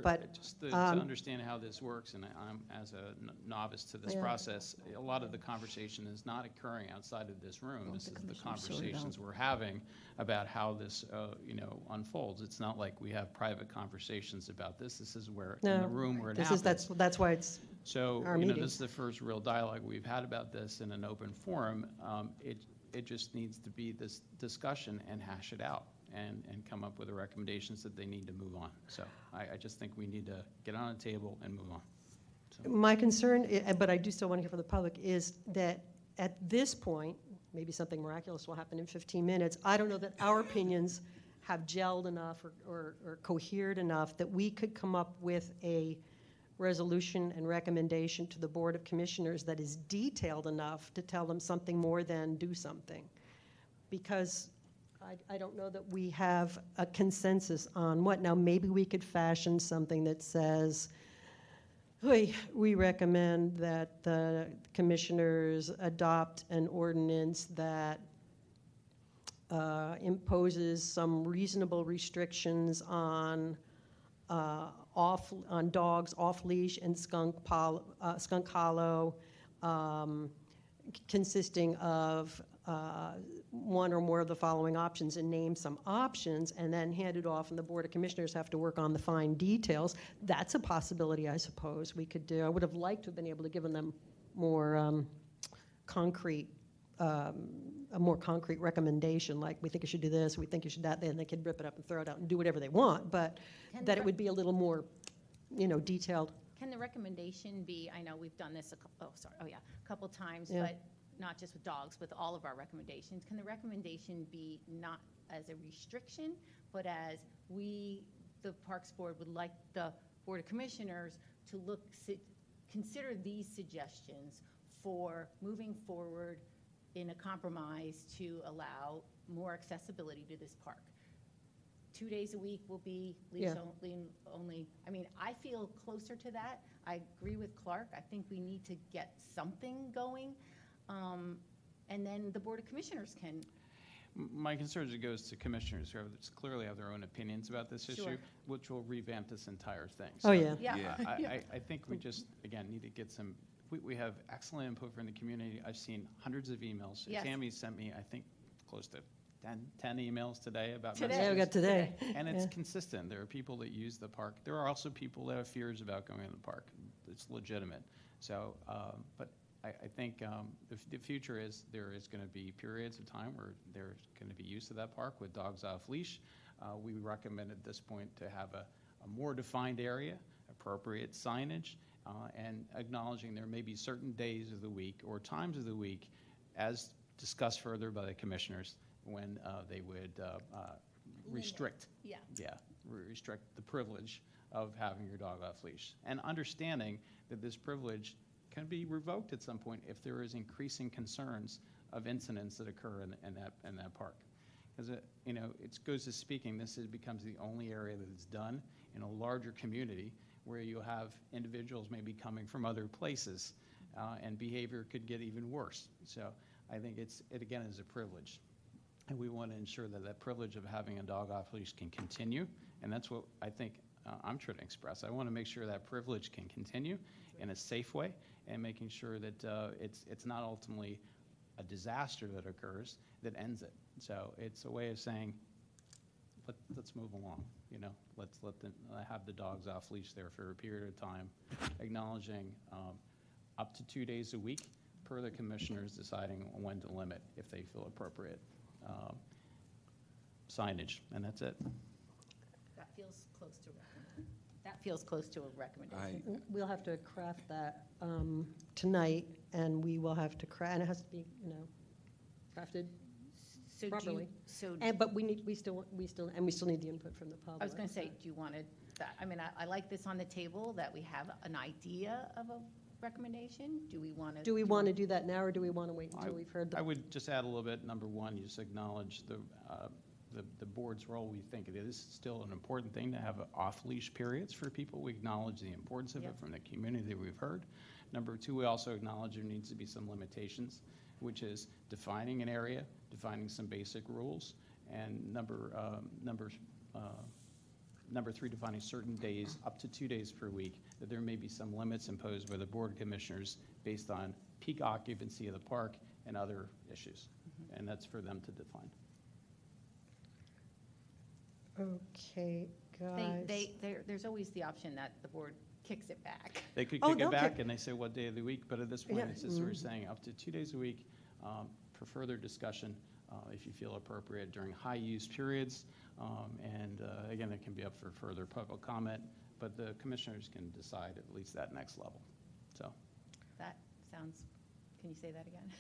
But just to understand how this works, and I'm, as a novice to this Yeah. process, a lot of the conversation is not occurring outside of this room. This is the commissioners sort it conversations we're having about how this, you know, unfolds. It's not like we have private conversations about this. This is where, in the room where it happens. That's why it's, So, our you know, meeting. this is the first real dialogue we've had about this in an open forum. It just needs to be this discussion and hash it out and come up with the recommendations that they need to move on. So I just think we need to get on a table and move on. So, my concern, but I do still want to hear from the public, is that at this point, maybe something miraculous will happen in 15 minutes. I don't know that our opinions have gelled enough or cohered enough that we could come up with a resolution and recommendation to the Board of Commissioners that is detailed enough to tell them something more than do something. Because I don't know that we have a consensus on what. Now, maybe we could fashion something that says, we recommend that the commissioners adopt an ordinance that imposes some reasonable restrictions on dogs off leash in Skunk Hollow, consisting of one or more of the following options, and name some options, and then hand it off, and the Board of Commissioners have to work on the fine details. That's a possibility, I suppose, we could do. I would have liked to have been able to give them more concrete, a more concrete recommendation, like we think you should do this, we think you should that, then they could rip it up and throw it out and do whatever they want, but that it would be a little more, you know, detailed. Can the recommendation be, I know we've done this a couple times, Yeah. but not just with dogs, with all of our recommendations. Can the recommendation be not as a restriction, but as we, the Parks Board, would like the Board of Commissioners to consider these suggestions for moving forward in a compromise to allow more accessibility to this park? 2 days a week will be leash Yeah. only. I mean, I feel closer to that. I agree with Clark. I think we need to get something going. And then the Board of Commissioners can. My concern is it goes to commissioners who clearly have their own opinions about this Sure. issue, which will revamp this entire thing. Oh, So yeah. Yeah. I think we just, again, need to get some, we have excellent input from the community. I've seen hundreds of emails. Yes. Tammy sent me, I think, close to 10 emails today about Today. Yeah, we got messages. today. And it's Yeah. consistent. There are people that use the park. There are also people that have fears about going in the park. It's legitimate. So, but I think the future is there is going to be periods of time where there's going to be use of that park with dogs off leash. We recommend at this point to have a more defined area, appropriate signage, and acknowledging there may be certain days of the week or times of the week, as discussed further by the commissioners, when they would restrict. Yeah. Yeah, restrict the privilege of having your dog off leash. And understanding that this privilege can be revoked at some point if there is increasing concerns of incidents that occur in that park. Because it goes to speaking, becomes the only area that is done in a larger community where you have individuals maybe coming from other places, and behavior could get even worse. So I think it again is a privilege. And we want to ensure that that privilege of having a dog off leash can continue. And that's what I think I'm trying to express. I want to make sure that privilege can continue in a safe way, and making sure that it's not ultimately a disaster that occurs that ends it. So it's a way of saying, let's move along. Let's let them have the dogs off leash there for a period of time, acknowledging up to 2 days a week per the commissioners deciding when to limit if they feel appropriate signage, and that's it. That feels close to a recommendation. We'll have to craft that tonight, and we will have to craft, and it has to be, crafted So properly. So But we still need the input from the public. I was going to say, do you want that? I mean, I like this on the table, that we have an idea of a recommendation. Do we want to? Do we want to do that now, or do we want to wait until we've heard I the? would just add a little bit. Number one, you just acknowledge the board's role. We think it is still an important thing to have off-leash periods for people. We acknowledge the importance of it Yep. from the community that we've heard. Number two, we also acknowledge there needs to be some limitations, which is defining an area, defining some basic rules, and number three, defining certain days, up to 2 days per week, that there may be some limits imposed by the Board of Commissioners based on peak occupancy of the park and other issues. And that's for them to define. Okay, guys. There's always the option that the board kicks it back. They could Oh, kick they'll it back kick- and they say what day of the week, but at this point, Yeah, it's just sort of saying up to 2 days a week for further discussion, if you feel appropriate during high-use periods. And again, it can be up for further public comment, but the commissioners can decide at least that next level. So, That sounds, can you say that again?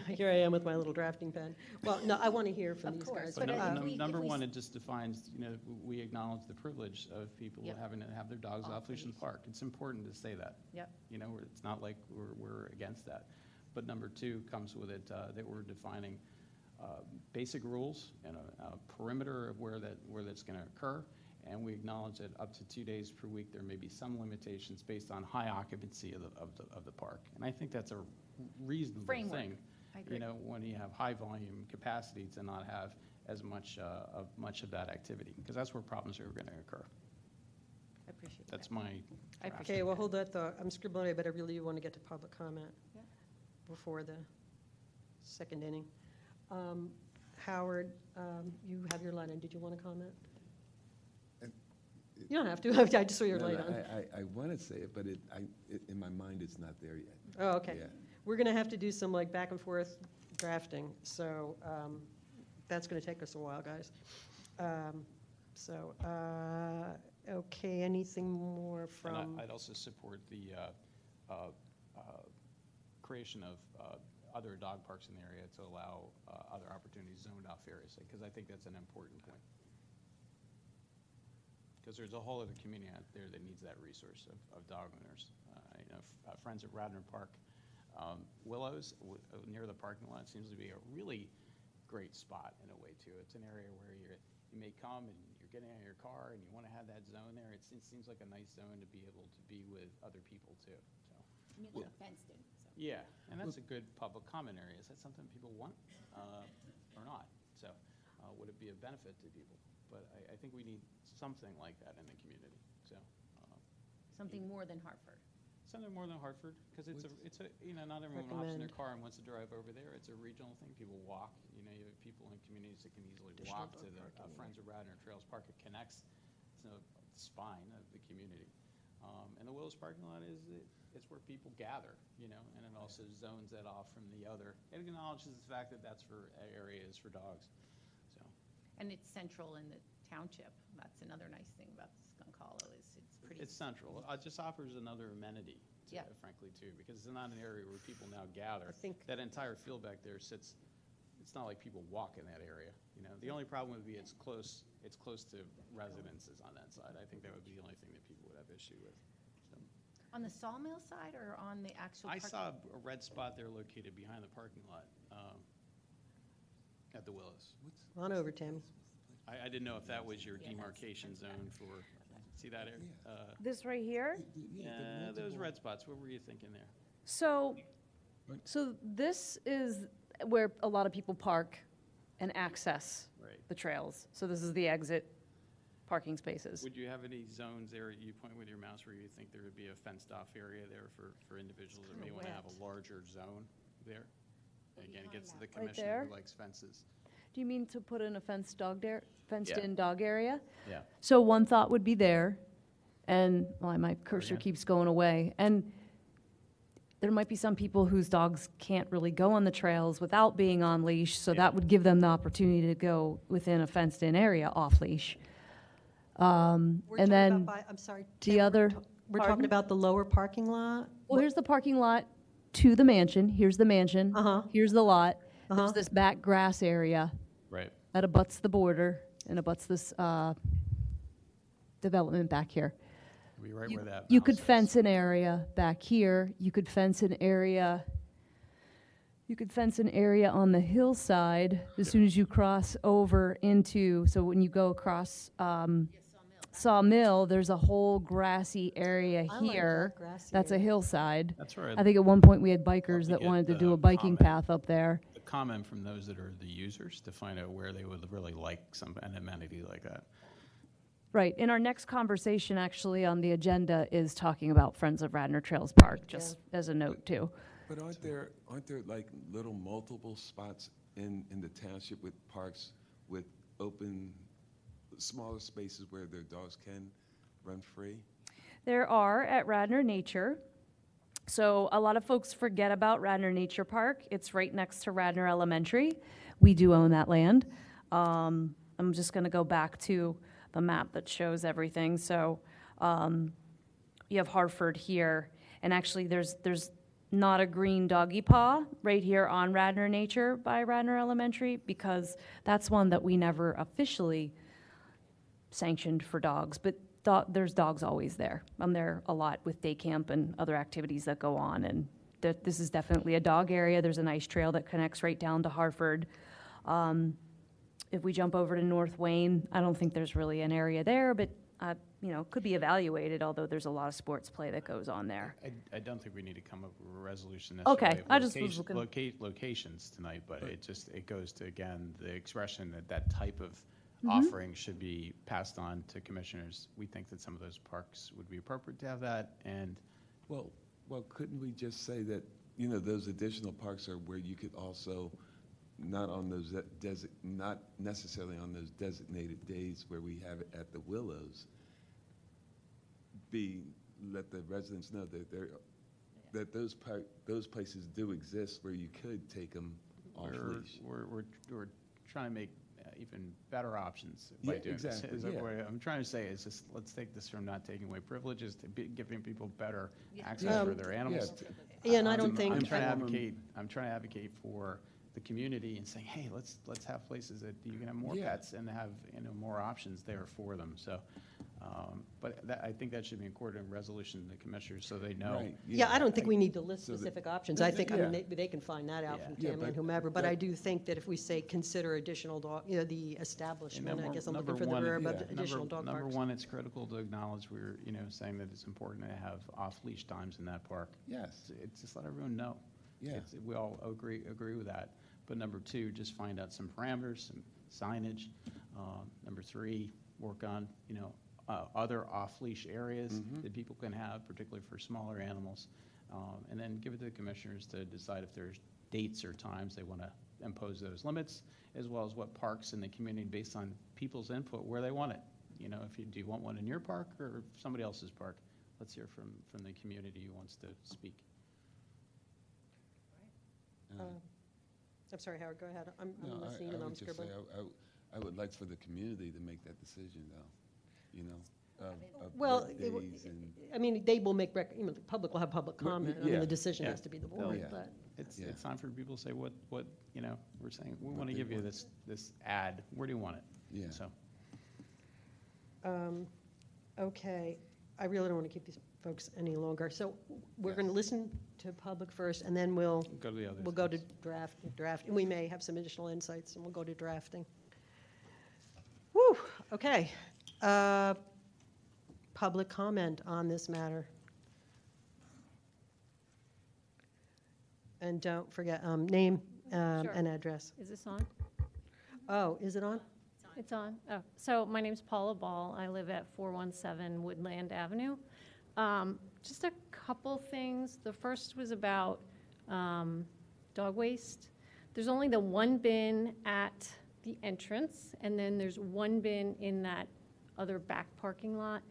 Here I am with my little drafting pen. Well, no, I want to hear from Of these course, guys. but but if we- number if we one, s- it just defines, we acknowledge the privilege of people Yep. having to have their dogs Off off leash in the leash. park. It's important to say that. Yep. It's not like we're against that. But number two comes with it, that we're defining basic rules and a perimeter of where that's going to occur. And we acknowledge that up to 2 days per week, there may be some limitations based on high occupancy of the park. And I think that's a reasonable Framework. thing. I agree. When you have high volume capacity to not have as much of that activity, because that's where problems are going to occur. I appreciate that. That's my I draft. appreciate Okay, well, hold that thought. I'm scribbling away, but I really want to get to public comment Yeah. before the second inning. Howard, you have your light on. Did you want to comment? You don't have to. I just saw your No, light no, on. I want to say it, but in my mind, it's not there yet. Oh, okay. Yeah. We're going to have to do some back and forth drafting, so that's going to take us a while, guys. Okay, anything more And from, I'd also support the creation of other dog parks in the area to allow other opportunities zoned off areas, because I think that's an important point. Because there's a whole other community out there that needs that resource of dog owners. You know, friends at Radnor Park, Willows, near the parking lot, seems to be a really great spot in a way too. It's an area where you may come and you're getting out of your car and you want to have that zone there. It seems like a nice zone to be able to be with other people too. So. And it's not fenced in, so. Yeah, and that's a good public common area. Is that something people want or not? So would it be a benefit to people? But I think we need something like that in the community. So Something more than Hartford. something more than Hartford, because it's a you know, not everyone hops in their Recommend. car and wants to drive over there. It's a regional thing. People walk. You know, you have people in communities that can easily Additional walk to dog the parking, yeah. Friends of Radnor Trails Park. It connects to the spine of the community. And the Willows parking lot it's where people gather, you know, and it also zones that off from the other. It acknowledges the fact that that's for areas for dogs. So And it's central in the township. That's another nice thing about the Skunk Hollow is it's pretty. it's central. It just offers another amenity, Yeah. frankly, too, because it's not an area where people now gather. I think- That entire field back there sits. It's not like people walk in that area. You know, the only problem would be it's close to residences on that side. I think that would be the only thing that people would have issue with. So, On the Sawmill side or on the actual? I park- saw a red spot there located behind the parking lot at the Willows. come on over, Tammy. I didn't know if that was your demarcation zone for, see that area? This right here? Yeah, those red spots, what were you thinking there? So this is where a lot of people park and access Right. the trails. So this is the exit parking spaces. Would you have any zones there, you point with your mouse, where you think there would be a fenced-off area there for individuals that may kinda want to have wet. a larger zone there? Again, it gets to the Right commissioner there? who likes fences. Do you mean to put in a Yeah. fenced-in dog area? Yeah. So one thought would be there, and, well, my cursor again. keeps going away. And there might be some people whose dogs can't really go on the trails without being on leash, so Yeah. that would give them the opportunity to go within a fenced-in area off leash. We're And talking then about I'm sorry. the Tam, other- We're pardon? talking about the lower parking lot? Well, here's the parking lot to the mansion. Here's the mansion. Uh-huh. Here's the lot. Uh-huh. There's this back grass area Right. that abuts the border and abuts this development back here. Be right where that You mouse could is. fence an area back here. You could fence an area. You could fence an area on the hillside as soon as you cross over into. So when you go across Sawmill, there's a whole grassy area I like here. that grassy That's a area. hillside. That's where I think at one point we had bikers to that get wanted to do the a biking comment. path up there. a comment from those that are the users to find out where they would really like an amenity like that. Right. In our next conversation, actually, on the agenda is talking about Friends of Radnor Trails Park, just as a note, too. But aren't there like little multiple spots in the township with parks with open, smaller spaces where their dogs can run free? There are at Radnor Nature. So a lot of folks forget about Radnor Nature Park. It's right next to Radnor Elementary. We do own that land. I'm just going to go back to the map that shows everything. So you have Hartford here, and actually there's not a green doggy paw right here on Radnor Nature by Radnor Elementary, because that's one that we never officially sanctioned for dogs, but there's dogs always there. I'm there a lot with day camp and other activities that go on, and this is definitely a dog area. There's a nice trail that connects right down to Hartford. If we jump over to North Wayne, I don't think there's really an area there, but could be evaluated, although there's a lot of sports play that goes on there. I don't think we need to come up with a resolution Okay, necessarily. of I just was locations tonight, but it goes to, again, the expression that type of Mm-hmm. offering should be passed on to commissioners. We think that some of those parks would be appropriate to have that, and Well, couldn't we just say that, those additional parks are where you could also, not necessarily on those designated days where we have it at the Willows, let the residents know that those places do exist where you could take them off leash. we're trying to make, even better options by Yeah, doing this. exactly, Is that yeah. what I'm trying to say is just, let's take this from not taking away privileges to giving people better access Yeah. for their animals. Yeah, and I don't I'm think, I'm trying to inform 'em. advocate, I'm trying to advocate for the community and saying, hey, let's have places that you can have more Yeah. pets and have, more options there for them, so. But I think that should be included in resolution to the commissioners, so they know. Right, yeah, I don't think we need to list So the- specific options. I think, I mean, Yeah. they can find that out Yeah. from Yeah, Tammy and but whomever, but that- I do think that if we say consider additional dog, the establishment, I guess I'm looking number for the one, verb, yeah. of additional dog Number parks. one, it's critical to acknowledge we're, saying that it's important to have off-leash times in that park. Yes, It's just let everyone know. yeah. We all agree with that. But number two, just find out some parameters, some signage. Number three, work on, other off-leash areas that people can have, particularly for smaller animals. And then give it to the commissioners to decide if there's dates or times they want to impose those limits, as well as what parks in the community, based on people's input, where they want it. Do you want one in your park or somebody else's park? Let's hear from the community who wants to speak. I'm sorry, Howard, go ahead. I'm No, listening I and I'm would just say, scribbling. I would like for the community to make that decision, though, of Well, what it days and, I mean, they will make, the public will have public Well, comment. I mean, yeah. the decision Yeah. has to be the board, Yeah. but. Yeah. It's time for people to say what, we're saying, we want to they give you want. this ad, where do you want it? Yeah. So, Okay, I really don't want to keep these folks any longer. So we're Yes. going to listen to public first, and then we'll go to the other. We'll go to things. draft, and we may have some additional insights, and we'll go to drafting. Whew, okay. Public comment on this matter. And don't forget, name Sure. and address. Is this on? Oh, is it on? It's on. Oh, so my name's Paula Ball. I live at 417 Woodland Avenue. Just a couple things. The first was about dog waste. There's only the one bin at the entrance, and then there's one bin in that other back parking lot.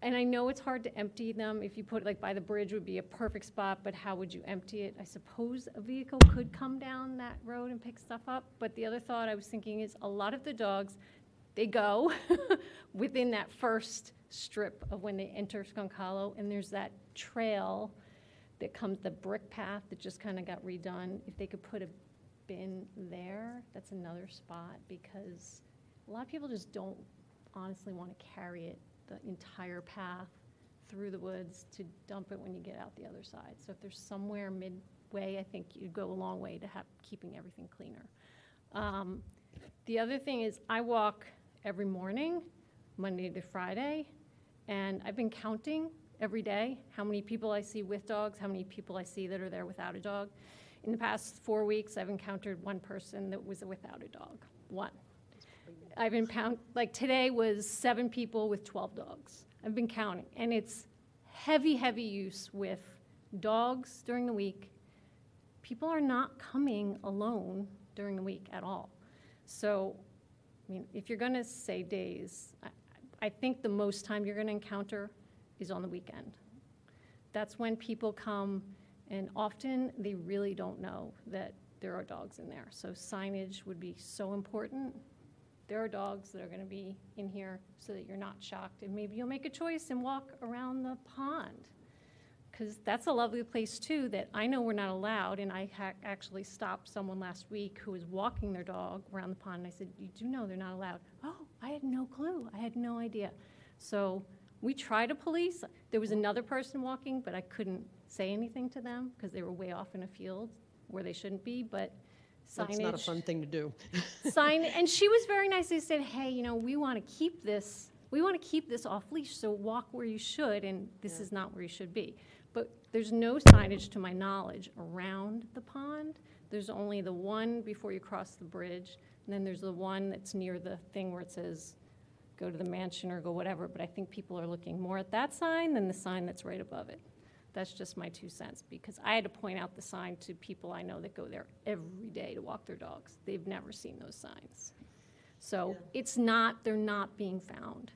And I know it's hard to empty them. If you put, like, by the bridge would be a perfect spot, but how would you empty it? I suppose a vehicle could come down that road and pick stuff up. But the other thought I was thinking is a lot of the dogs, they go within that first strip of when they enter Skunk Hollow, and there's that trail that comes, the brick path that just kind of got redone. If they could put a bin there, that's another spot, because a lot of people just don't honestly want to carry it the entire path through the woods to dump it when you get out the other side. So if there's somewhere midway, I think you'd go a long way to keeping everything cleaner. The other thing is I walk every morning, Monday to Friday, and I've been counting every day how many people I see with dogs, how many people I see that are there without a dog. In the past 4 weeks, I've encountered one person that was without a dog, one. I've been like today was 7 people with 12 dogs. I've been counting, and it's heavy, heavy use with dogs during the week. People are not coming alone during the week at all. So, I mean, if you're going to say days, I think the most time you're going to encounter is on the weekend. That's when people come, and often they really don't know that there are dogs in there. So signage would be so important. There are dogs that are going to be in here so that you're not shocked, and maybe you'll make a choice and walk around the pond, because that's a lovely place too that I know we're not allowed, and I actually stopped someone last week who was walking their dog around the pond, and I said, you do know they're not allowed? Oh, I had no clue. I had no idea. So we try to police. There was another person walking, but I couldn't say anything to them because they were way off in a field where they shouldn't be, but signage. That's not a fun thing to do. And she was very nice. They said, hey, we want to keep this off leash, so walk where you should, and this is not where you should be. But there's no signage, to my knowledge, around the pond. There's only the one before you cross the bridge, and then there's the one that's near the thing where it says, go to the mansion or go whatever, but I think people are looking more at that sign than the sign that's right above it. That's just my 2 cents, because I had to point out the sign to people I know that go there every day to walk their dogs. They've never seen those signs. So they're not being found.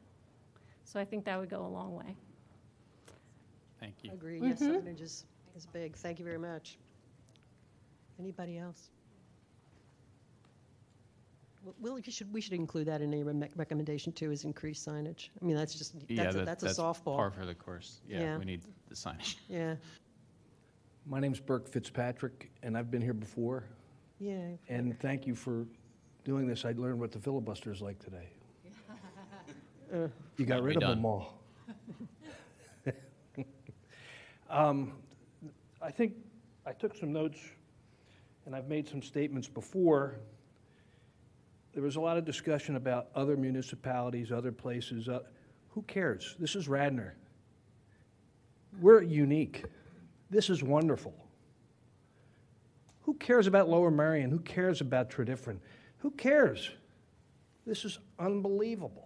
So I think that would go a long way. Thank you. Agreed, yes, signage is big. Thank you very much. Anybody else? we should include that in a recommendation too, is increased signage. I mean, that's a softball. Par for the course. Yeah, Yeah. we need the signage. Yeah, My name's Burke Fitzpatrick, and I've been here before. yeah. And thank you for doing this. I learned what the filibuster is like today. You got Gotta be rid of done. them all. I think I took some notes, and I've made some statements before. There was a lot of discussion about other municipalities, other places. Who cares? This is Radnor. We're unique. This is wonderful. Who cares about Lower Merion? Who cares about Tredyffrin? Who cares? This is unbelievable.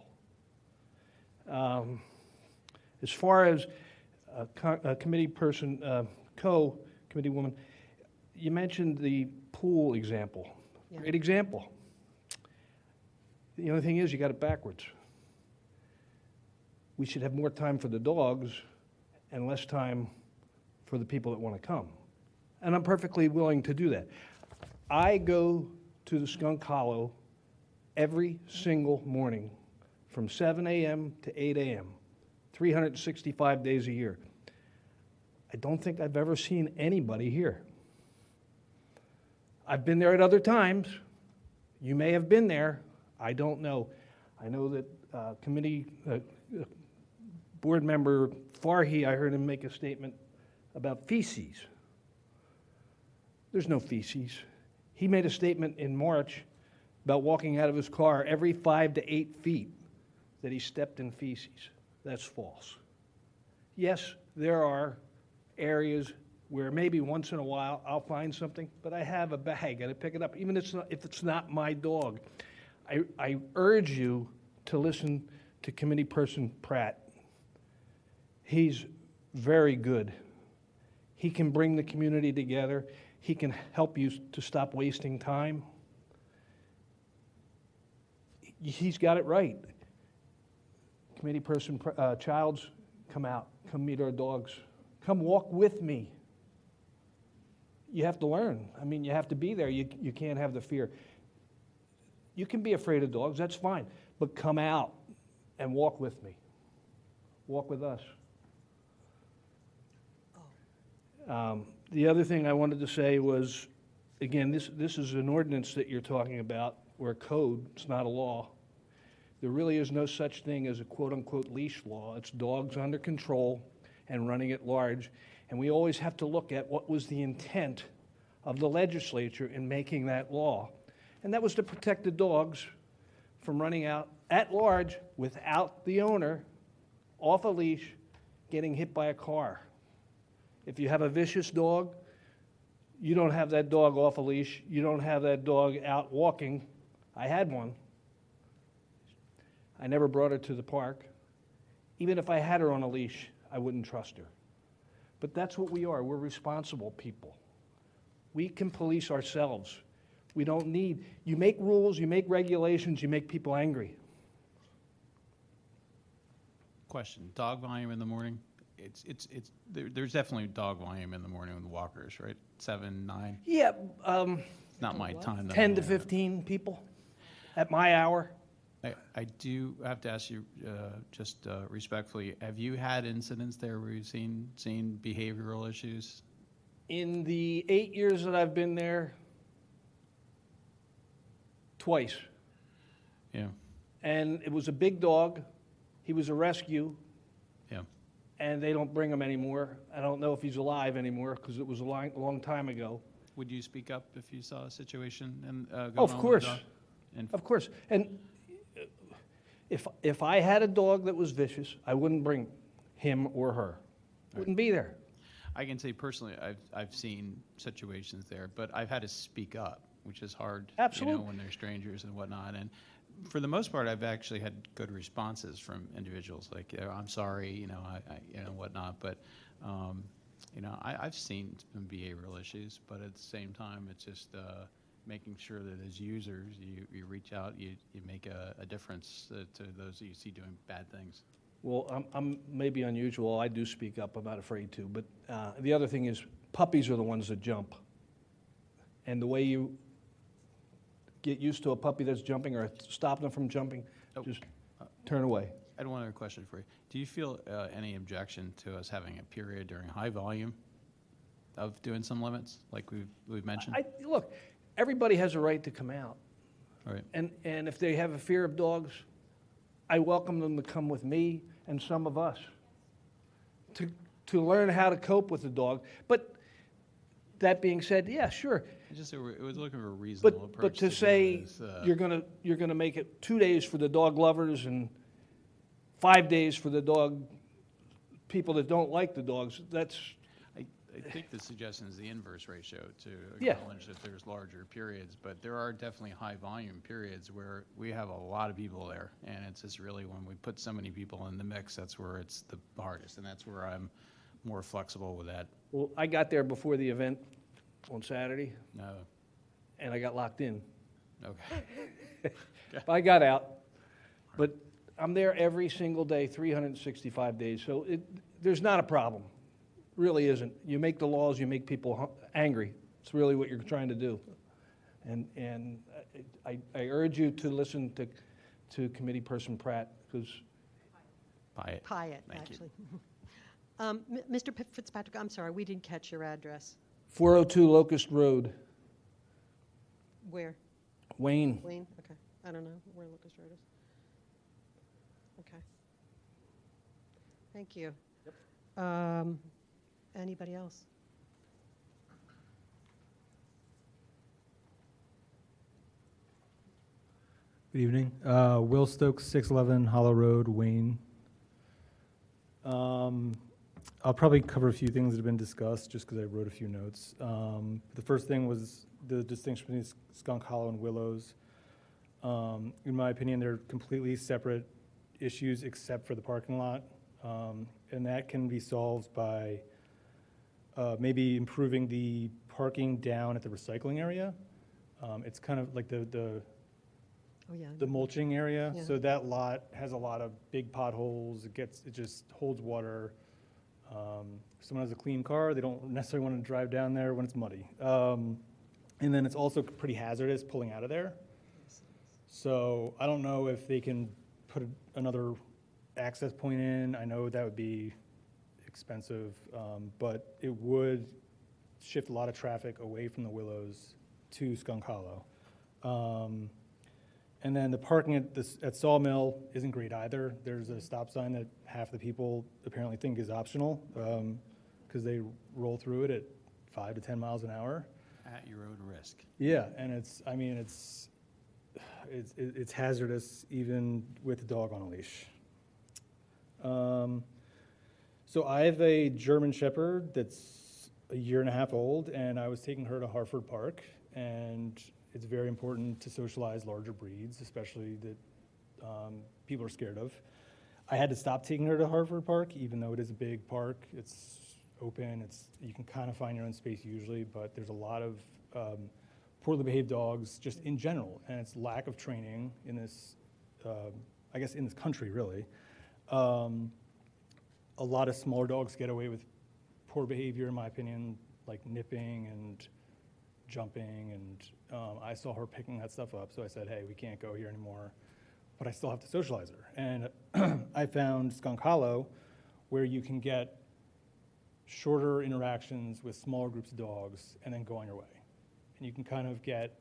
As far as a committee person, co-committee woman, you mentioned the pool example. Yeah. Great example. The only thing is, you got it backwards. We should have more time for the dogs and less time for the people that want to come. And I'm perfectly willing to do that. I go to the Skunk Hollow every single morning from 7 a.m. to 8 a.m., 365 days a year. I don't think I've ever seen anybody here. I've been there at other times. You may have been there. I don't know. I know that board member Farhi, I heard him make a statement about feces. There's no feces. He made a statement in March about walking out of his car every 5 to 8 feet that he stepped in feces. That's false. Yes, there are areas where maybe once in a while I'll find something, but I have a bag and I pick it up, even if it's not my dog. I urge you to listen to Committee Person Pratt. He's very good. He can bring the community together. He can help you to stop wasting time. He's got it right. Committee Person Childs, come out, come meet our dogs. Come walk with me. You have to learn. I mean, you have to be there. You can't have the fear. You can be afraid of dogs, that's fine, but come out and walk with me. Walk with us. The other thing I wanted to say was, again, this is an ordinance that you're talking about, or a code, it's not a law. There really is no such thing as a quote-unquote leash law. It's dogs under control and running at large, and we always have to look at what was the intent of the legislature in making that law. And that was to protect the dogs from running out at large without the owner, off a leash, getting hit by a car. If you have a vicious dog, you don't have that dog off a leash. You don't have that dog out walking. I had one. I never brought her to the park. Even if I had her on a leash, I wouldn't trust her. But that's what we are. We're responsible people. We can police ourselves. We don't need, you make rules, you make regulations, you make people angry. Question, dog volume in the morning? There's definitely dog volume in the morning with walkers, right? 7, 9? Yeah, It's not my time. 10 to 15 people at my hour. I do have to ask you, just respectfully, have you had incidents there where you've seen behavioral issues? In the 8 years that I've been there, twice. Yeah, And it was a big dog. He was a rescue, yeah. and they don't bring him anymore. I don't know if he's alive anymore because it was a long time ago. Would you speak up if you saw a situation going Of on with a course. dog? And Of course. And if I had a dog that was vicious, I wouldn't bring him or her. Wouldn't be there. I can say personally, I've seen situations there, but I've had to speak up, which is hard. Absolutely. When they're strangers and whatnot. And for the most part, I've actually had good responses from individuals, like, I'm sorry, whatnot. But, I've seen some behavioral issues, but at the same time, it's just making sure that as users, you reach out, you make a difference to those that you see doing bad things. Well, I'm maybe unusual. I do speak up. I'm not afraid to. But the other thing is, puppies are the ones that jump. And the way you get used to a puppy that's jumping or stop them from jumping, Oh. just turn away. I had one other question for you. Do you feel any objection to us having a period during high volume of doing some limits, like we've mentioned? Look, everybody has a right to come out. All right. And if they have a fear of dogs, I welcome them to come with me and some of us to learn how to cope with the dog. But that being said, yeah, sure. It was looking for a reasonable approach. But to do say this, you're gonna make it 2 days for the dog lovers and 5 days for the dog people that don't like the dogs, that's, I think the suggestion is the inverse ratio to Yeah. acknowledge that there's larger periods, but there are definitely high volume periods where we have a lot of people there, and it's just really when we put so many people in the mix, that's where it's the hardest, and that's where I'm more flexible with that. well, I got there before the event on Saturday, No, and I got locked in. okay. I got out, but I'm there every single day, 365 days, so there's not a problem. Really isn't. You make the laws, you make people angry. It's really what you're trying to do. And I urge you to listen to Committee Person Pratt, because Buy it. Pyatt, Thank you. actually. Mr. Fitzpatrick, I'm sorry, we didn't catch your address. 402 Locust Road, Where? Wayne. Wayne? Okay. I don't know where Locust Road is. Okay. Thank you. Anybody else? Good evening. Will Stokes, 611 Hollow Road, Wayne. I'll probably cover a few things that have been discussed just because I wrote a few notes. The first thing was the distinction between Skunk Hollow and Willows. In my opinion, they're completely separate issues except for the parking lot. And that can be solved by maybe improving the parking down at the recycling area. It's kind of like the Oh, yeah. mulching area. Yeah. So that lot has a lot of big potholes. It just holds water. If someone has a clean car, they don't necessarily want to drive down there when it's muddy. And then it's also pretty hazardous pulling out of there. So I don't know if they can put another access point in. I know that would be expensive, but it would shift a lot of traffic away from the Willows to Skunk Hollow. And then the parking at Sawmill isn't great either. There's a stop sign that half the people apparently think is optional because they roll through it at 5 to 10 miles an hour. At your own risk. Yeah, and it's hazardous even with the dog on a leash. So I have a German Shepherd that's a year and a half old, and I was taking her to Harford Park, and it's very important to socialize larger breeds, especially that people are scared of. I had to stop taking her to Harford Park, even though it is a big park. It's open. You can kind of find your own space usually, but there's a lot of poorly behaved dogs just in general, and it's lack of training in this, I guess, in this country, really. A lot of smaller dogs get away with poor behavior, in my opinion, like nipping and jumping, and I saw her picking that stuff up, so I said, hey, we can't go here anymore, but I still have to socialize her. And I found Skunk Hollow, where you can get shorter interactions with smaller groups of dogs and then go on your way. And you can kind of get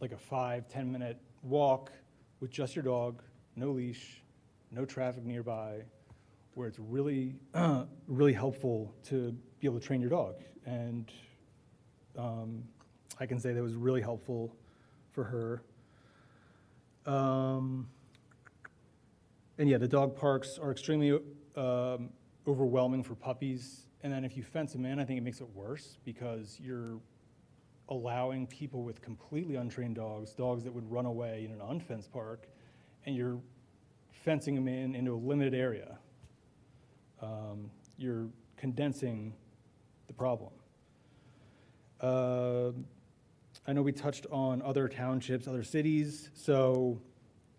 like a 5-10 minute walk with just your dog, no leash, no traffic nearby, where it's really, really helpful to be able to train your dog. And I can say that was really helpful for her. And yeah, the dog parks are extremely overwhelming for puppies. And then if you fence them in, I think it makes it worse because you're allowing people with completely untrained dogs that would run away in an unfenced park, and you're fencing them in into a limited area. You're condensing the problem. I know we touched on other townships, other cities. So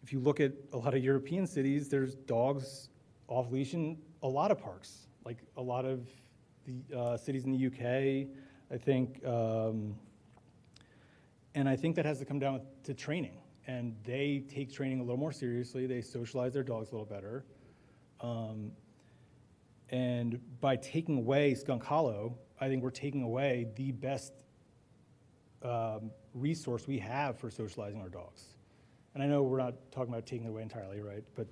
if you look at a lot of European cities, there's dogs off leash in a lot of parks, like a lot of the cities in the UK, I think. And I think that has to come down to training. And they take training a little more seriously. They socialize their dogs a little better. And by taking away Skunk Hollow, I think we're taking away the best resource we have for socializing our dogs. And I know we're not talking about taking it away entirely, right? But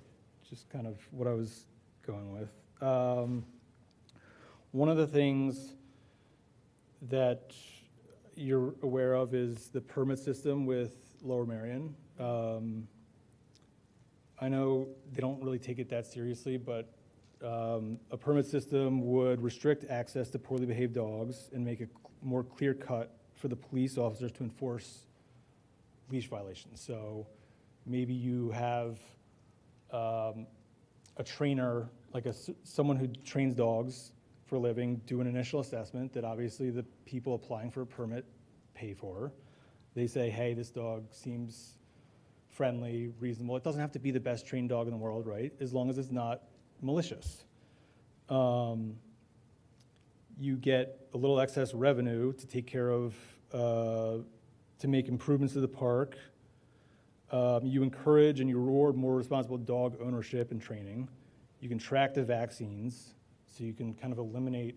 just kind of what I was going with. One of the things that you're aware of is the permit system with Lower Merion. I know they don't really take it that seriously, but a permit system would restrict access to poorly behaved dogs and make it more clear cut for the police officers to enforce leash violations. So maybe you have a trainer, like someone who trains dogs for a living, do an initial assessment that obviously the people applying for a permit pay for. They say, hey, this dog seems friendly, reasonable. It doesn't have to be the best trained dog in the world, right? As long as it's not malicious. You get a little excess revenue to take care of, to make improvements to the park. You encourage and you reward more responsible dog ownership and training. You can track the vaccines, so you can kind of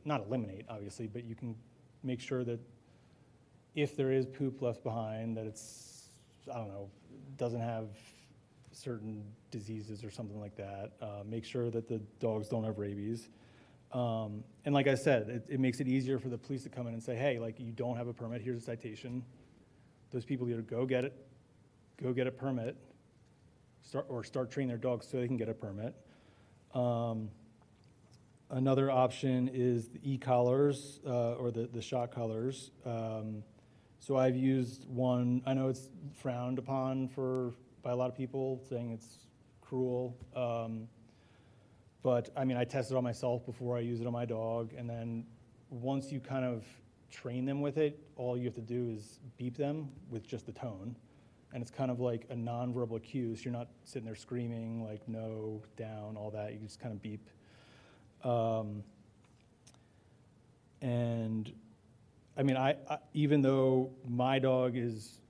not eliminate, obviously, but you can make sure that if there is poop left behind, that it's, I don't know, doesn't have certain diseases or something like that. Make sure that the dogs don't have rabies. And like I said, it makes it easier for the police to come in and say, hey, like, you don't have a permit, here's a citation. Those people either go get a permit, start training their dogs so they can get a permit. Another option is the e-collars or the shock collars. So I've used one. I know it's frowned upon by a lot of people, saying it's cruel. But I mean, I tested it on myself before I use it on my dog, and then once you kind of train them with it, all you have to do is beep them with just the tone. And it's kind of like a nonverbal cue, so you're not sitting there screaming like no, down, all that. You just kind of beep. And I mean, I even though my dog is,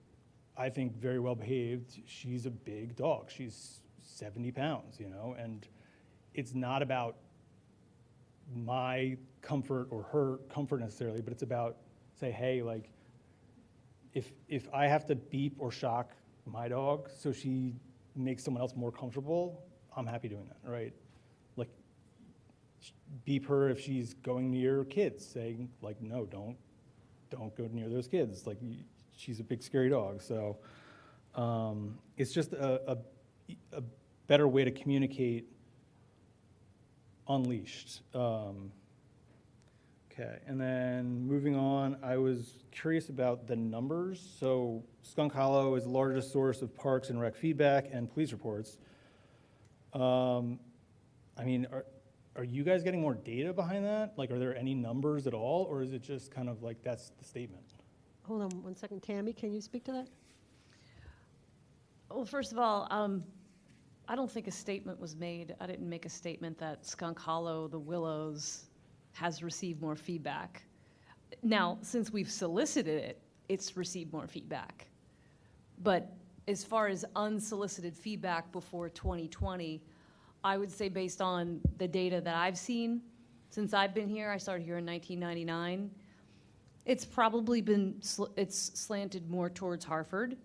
I think, very well behaved, she's a big dog. She's 70 pounds, you know, and it's not about my comfort or her comfort necessarily, but it's about, say, hey, like, if I have to beep or shock my dog so she makes someone else more comfortable, I'm happy doing that, right? Like, beep her if she's going near kids, saying, like, no, don't go near those kids. Like, she's a big, scary dog. So it's just a better way to communicate unleashed. Okay, and then moving on, I was curious about the numbers. So Skunk Hollow is the largest source of parks and rec feedback and police reports. I mean, are you guys getting more data behind that? Like, are there any numbers at all, or is it just kind of like that's the statement? Hold on one second. Tammy, can you speak to that? Well, first of all, I don't think a statement was made. I didn't make a statement that Skunk Hollow, the Willows, has received more feedback. Now, since we've solicited it, it's received more feedback. But as far as unsolicited feedback before 2020, I would say based on the data that I've seen since I've been here, I started here in 1999, it's probably been, it's slanted more towards Hartford,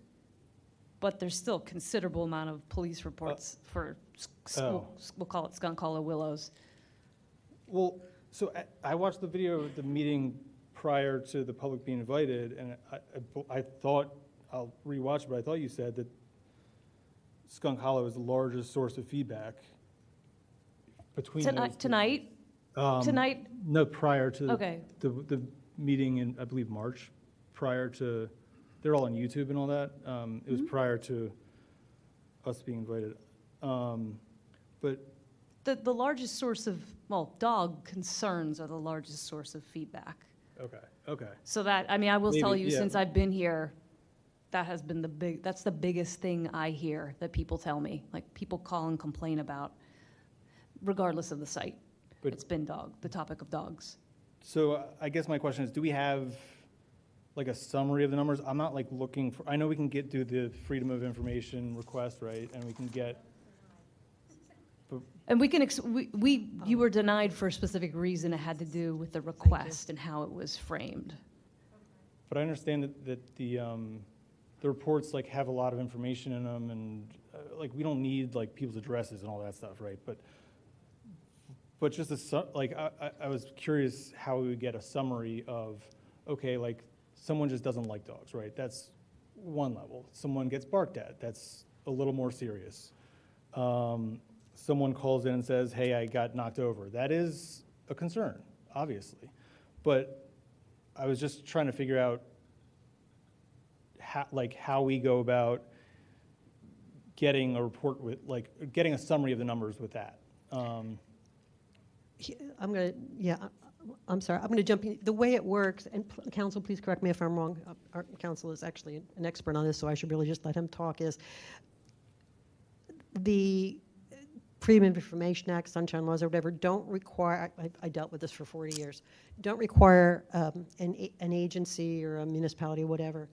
but there's still a considerable amount of police reports for, we'll call it Skunk Hollow Willows. Well, so I watched the video of the meeting prior to the public being invited, and I thought, I'll rewatch it, but I thought you said that Skunk Hollow is the largest source of feedback between those two. Tonight? Tonight? No, prior to Okay. the meeting in, I believe, March, prior to, they're all on YouTube and all that. It was prior to us being invited. But The largest source of, well, dog concerns are the largest source of feedback. okay. So that, I mean, I will tell Maybe, you, yeah. since I've been here, that has been that's the biggest thing I hear that people tell me. Like, people call and complain about, regardless of the site. But- It's been the topic of dogs. So I guess my question is, do we have like a summary of the numbers. I'm not like looking for, I know we can do the freedom of information request, right? And we can get, And we can, you were denied for a specific reason. It had to do with the request and how it was framed. but I understand that the reports like have a lot of information in them, and like we don't need like people's addresses and all that stuff, right? But just like I was curious how we would get a summary of, okay, like someone just doesn't like dogs, right? That's one level. Someone gets barked at. That's a little more serious. Someone calls in and says, hey, I got knocked over. That is a concern, obviously. But I was just trying to figure out how we go about getting a report with, like, getting a summary of the numbers with that. I'm sorry, I'm going to jump in. The way it works, and counsel, please correct me if I'm wrong. Our counsel is actually an expert on this, so I should really just let him talk, is the Freedom of Information Act, Sunshine Laws, or whatever, don't require, I dealt with this for 40 years, don't require an agency or a municipality or whatever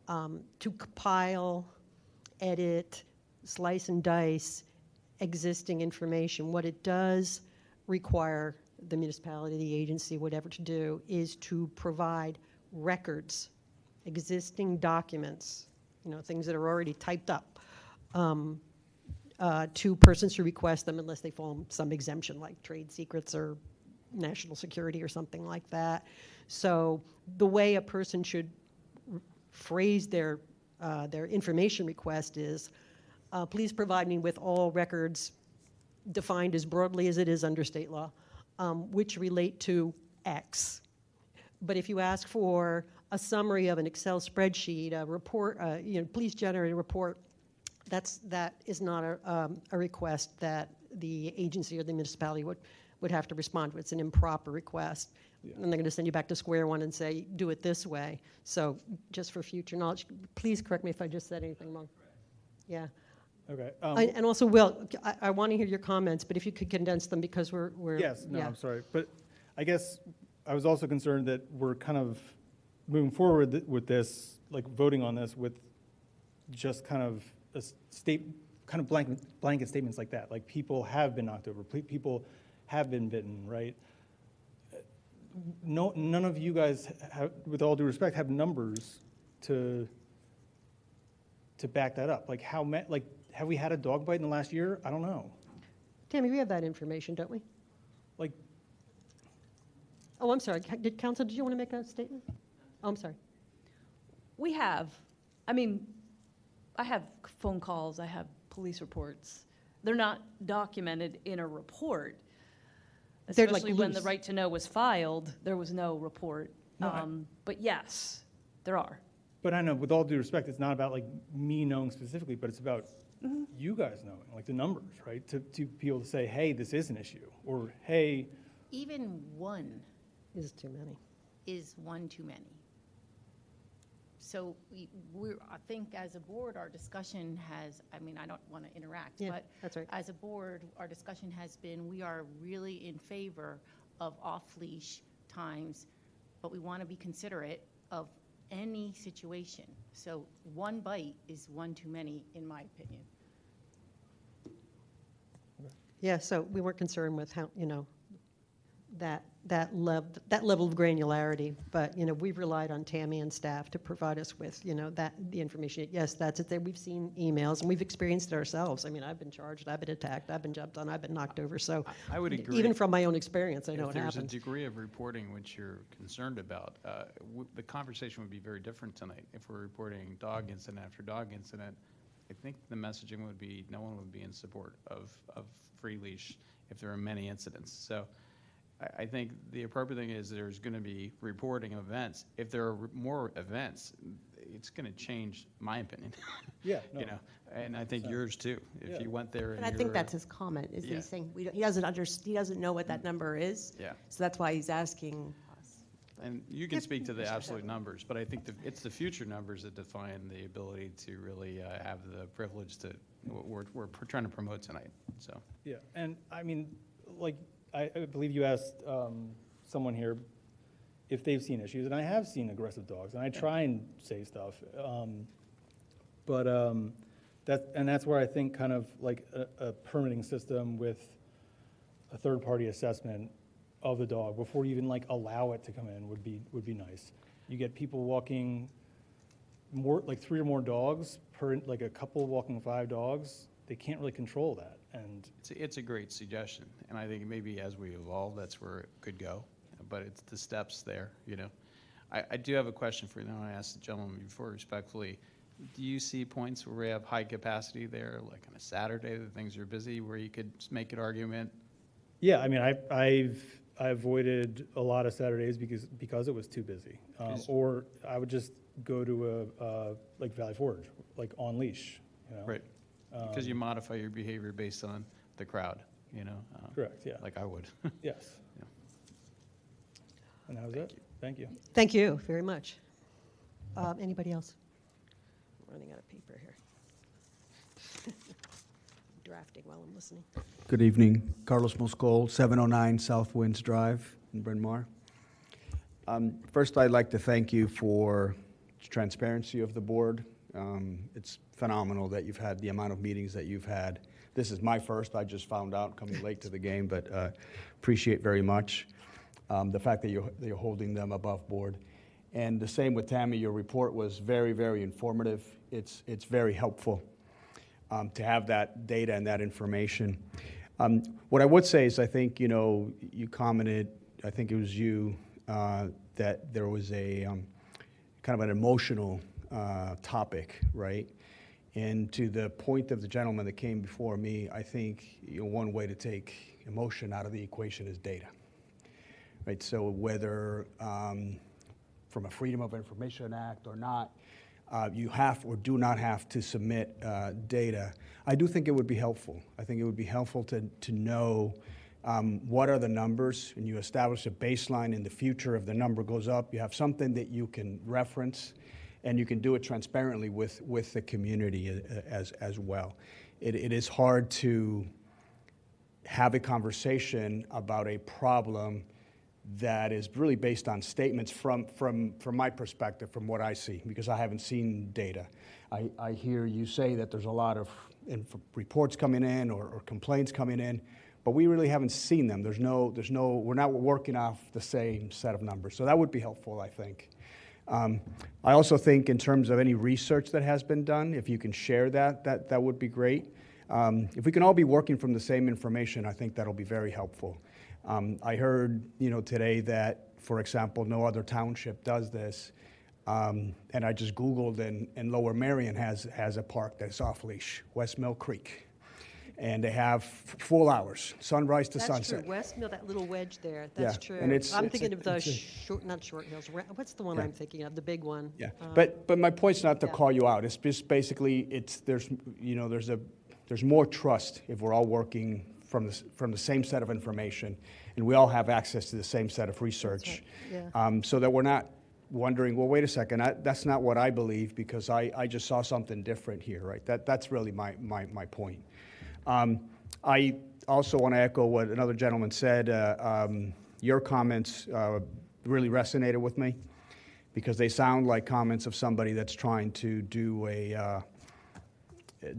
to compile, edit, slice and dice existing information. What it does require the municipality, the agency, whatever to do is to provide records, existing documents, things that are already typed up, to persons who request them unless they fall some exemption like trade secrets or national security or something like that. So the way a person should phrase their information request is, please provide me with all records defined as broadly as it is under state law, which relate to X. But if you ask for a summary of an Excel spreadsheet, a report, please generate a report, that is not a request that the agency or the municipality would have to respond to. It's an improper request. Yeah. And they're going to send you back to square one and say, do it this way. So just for future knowledge, please correct me if I just said anything wrong. Yeah. Okay. And also, Will, I want to hear your comments, but if you could condense them because we're yes, no, yeah. I'm sorry. But I guess I was also concerned that we're kind of moving forward with this, like voting on this with just kind of blanket statements like that. Like people have been knocked over, people have been bitten, right? No, none of you guys, with all due respect, have numbers to back that up. Like have we had a dog bite in the last year? I don't know. Tammy, we have that information, don't we? Like, oh, I'm sorry. Counsel, did you want to make a statement? Oh, I'm sorry. We have. I mean, I have phone calls, I have police reports. They're not documented in a report. They're like Especially when the loose. right to know was filed, there was no report. No, but yes, there are. but I know, with all due respect, it's not about like me knowing specifically, but it's about you guys knowing, like the numbers, right? To be able to say, hey, this is an issue, or hey. Even one Is too many. is one too many. So I think as a board, our discussion has, I mean, I don't want to interact, Yeah, but that's right. as a board, our discussion has been, we are really in favor of off-leash times, but we want to be considerate of any situation. So one bite is one too many, in my opinion. Yeah, so we weren't concerned with how, that level of granularity, but, we've relied on Tammy and staff to provide us with, the information. Yes, that's it. We've seen emails, and we've experienced it ourselves. I mean, I've been charged, I've been attacked, I've been jumped on, I've been knocked over, so. I would agree. Even from my own experience, I know If it there's a happens. degree of reporting which you're concerned about, the conversation would be very different tonight. If we're reporting dog incident after dog incident, I think the messaging would be, no one would be in support of free leash if there are many incidents. So I think the appropriate thing is there's going to be reporting of events. If there are more events, it's going to change my opinion. Yeah, no. And I think yours too. If you went there and And I think that's his comment, is Yeah. he's saying, he doesn't know what that number is. Yeah. So that's why he's asking us. And you can speak to the absolute numbers, but I think it's the future numbers that define the ability to really have the privilege to, what we're trying to promote tonight, so. Yeah, and I mean, like, I believe you asked someone here, if they've seen issues, and I have seen aggressive dogs, and I try and say stuff. That's where I think kind of like a permitting system with a third-party assessment of the dog before you even like allow it to come in would be nice. You get people walking more, like 3 or more dogs per, like a couple walking 5 dogs, they can't really control that. And It's a great suggestion, and I think maybe as we evolve, that's where it could go. But it's the steps there, you know. I do have a question for you, and I want to ask the gentleman before respectfully. Do you see points where we have high capacity there, like on a Saturday that things are busy, where you could make an argument? yeah, I mean, I avoided a lot of Saturdays because it was too busy. Or I would just go to like Valley Forge, like on leash, you know? Right, because you modify your behavior based on the crowd, you know? Correct, yeah. Like I would. Yes. Yeah. And that was it. Thank you. Thank you very much. Anybody else? I'm running out of paper here. Drafting while I'm listening. Good evening. Carlos Moscol, 709 South Winds Drive in Bryn Mawr. First, I'd like to thank you for the transparency of the board. It's phenomenal that you've had the amount of meetings that you've had. This is my first. I just found out coming late to the game, but appreciate very much the fact that you're holding them above board. And the same with Tammy. Your report was very, very informative. It's very helpful to have that data and that information. What I would say is I think, you know, you commented, I think it was you, that there was a kind of an emotional topic, right? And to the point of the gentleman that came before me, I think, you know, one way to take emotion out of the equation is data, right? So whether from a Freedom of Information Act or not, you have or do not have to submit data. I do think it would be helpful. I think it would be helpful to know what are the numbers, and you establish a baseline in the future. If the number goes up, you have something that you can reference, and you can do it transparently with the community as well. It is hard to have a conversation about a problem that is really based on statements from my perspective, from what I see, because I haven't seen data. I hear you say that there's a lot of reports coming in or complaints coming in, but we really haven't seen them. We're not working off the same set of numbers. So that would be helpful, I think. I also think in terms of any research that has been done, if you can share that would be great. If we can all be working from the same information, I think that'll be very helpful. I heard, you know, today that, for example, no other township does this, and I just Googled, and Lower Merion has a park that's off leash, West Mill Creek, and they have full hours, sunrise to sunset. That's true. West Mill, that little wedge there. That's true. And I'm thinking of the not Short Hills. What's the one Yeah. I'm thinking of? The big one. Yeah, but my point's not to yeah. call you out. It's just basically there's more trust if we're all working from the same set of information, and we all have access to the same set of research. That's right. Yeah. So that we're not wondering, well, wait a second, that's not what I believe because I just saw something different here, right? That's really my point. I also want to echo what another gentleman said. Your comments really resonated with me because they sound like comments of somebody that's trying to do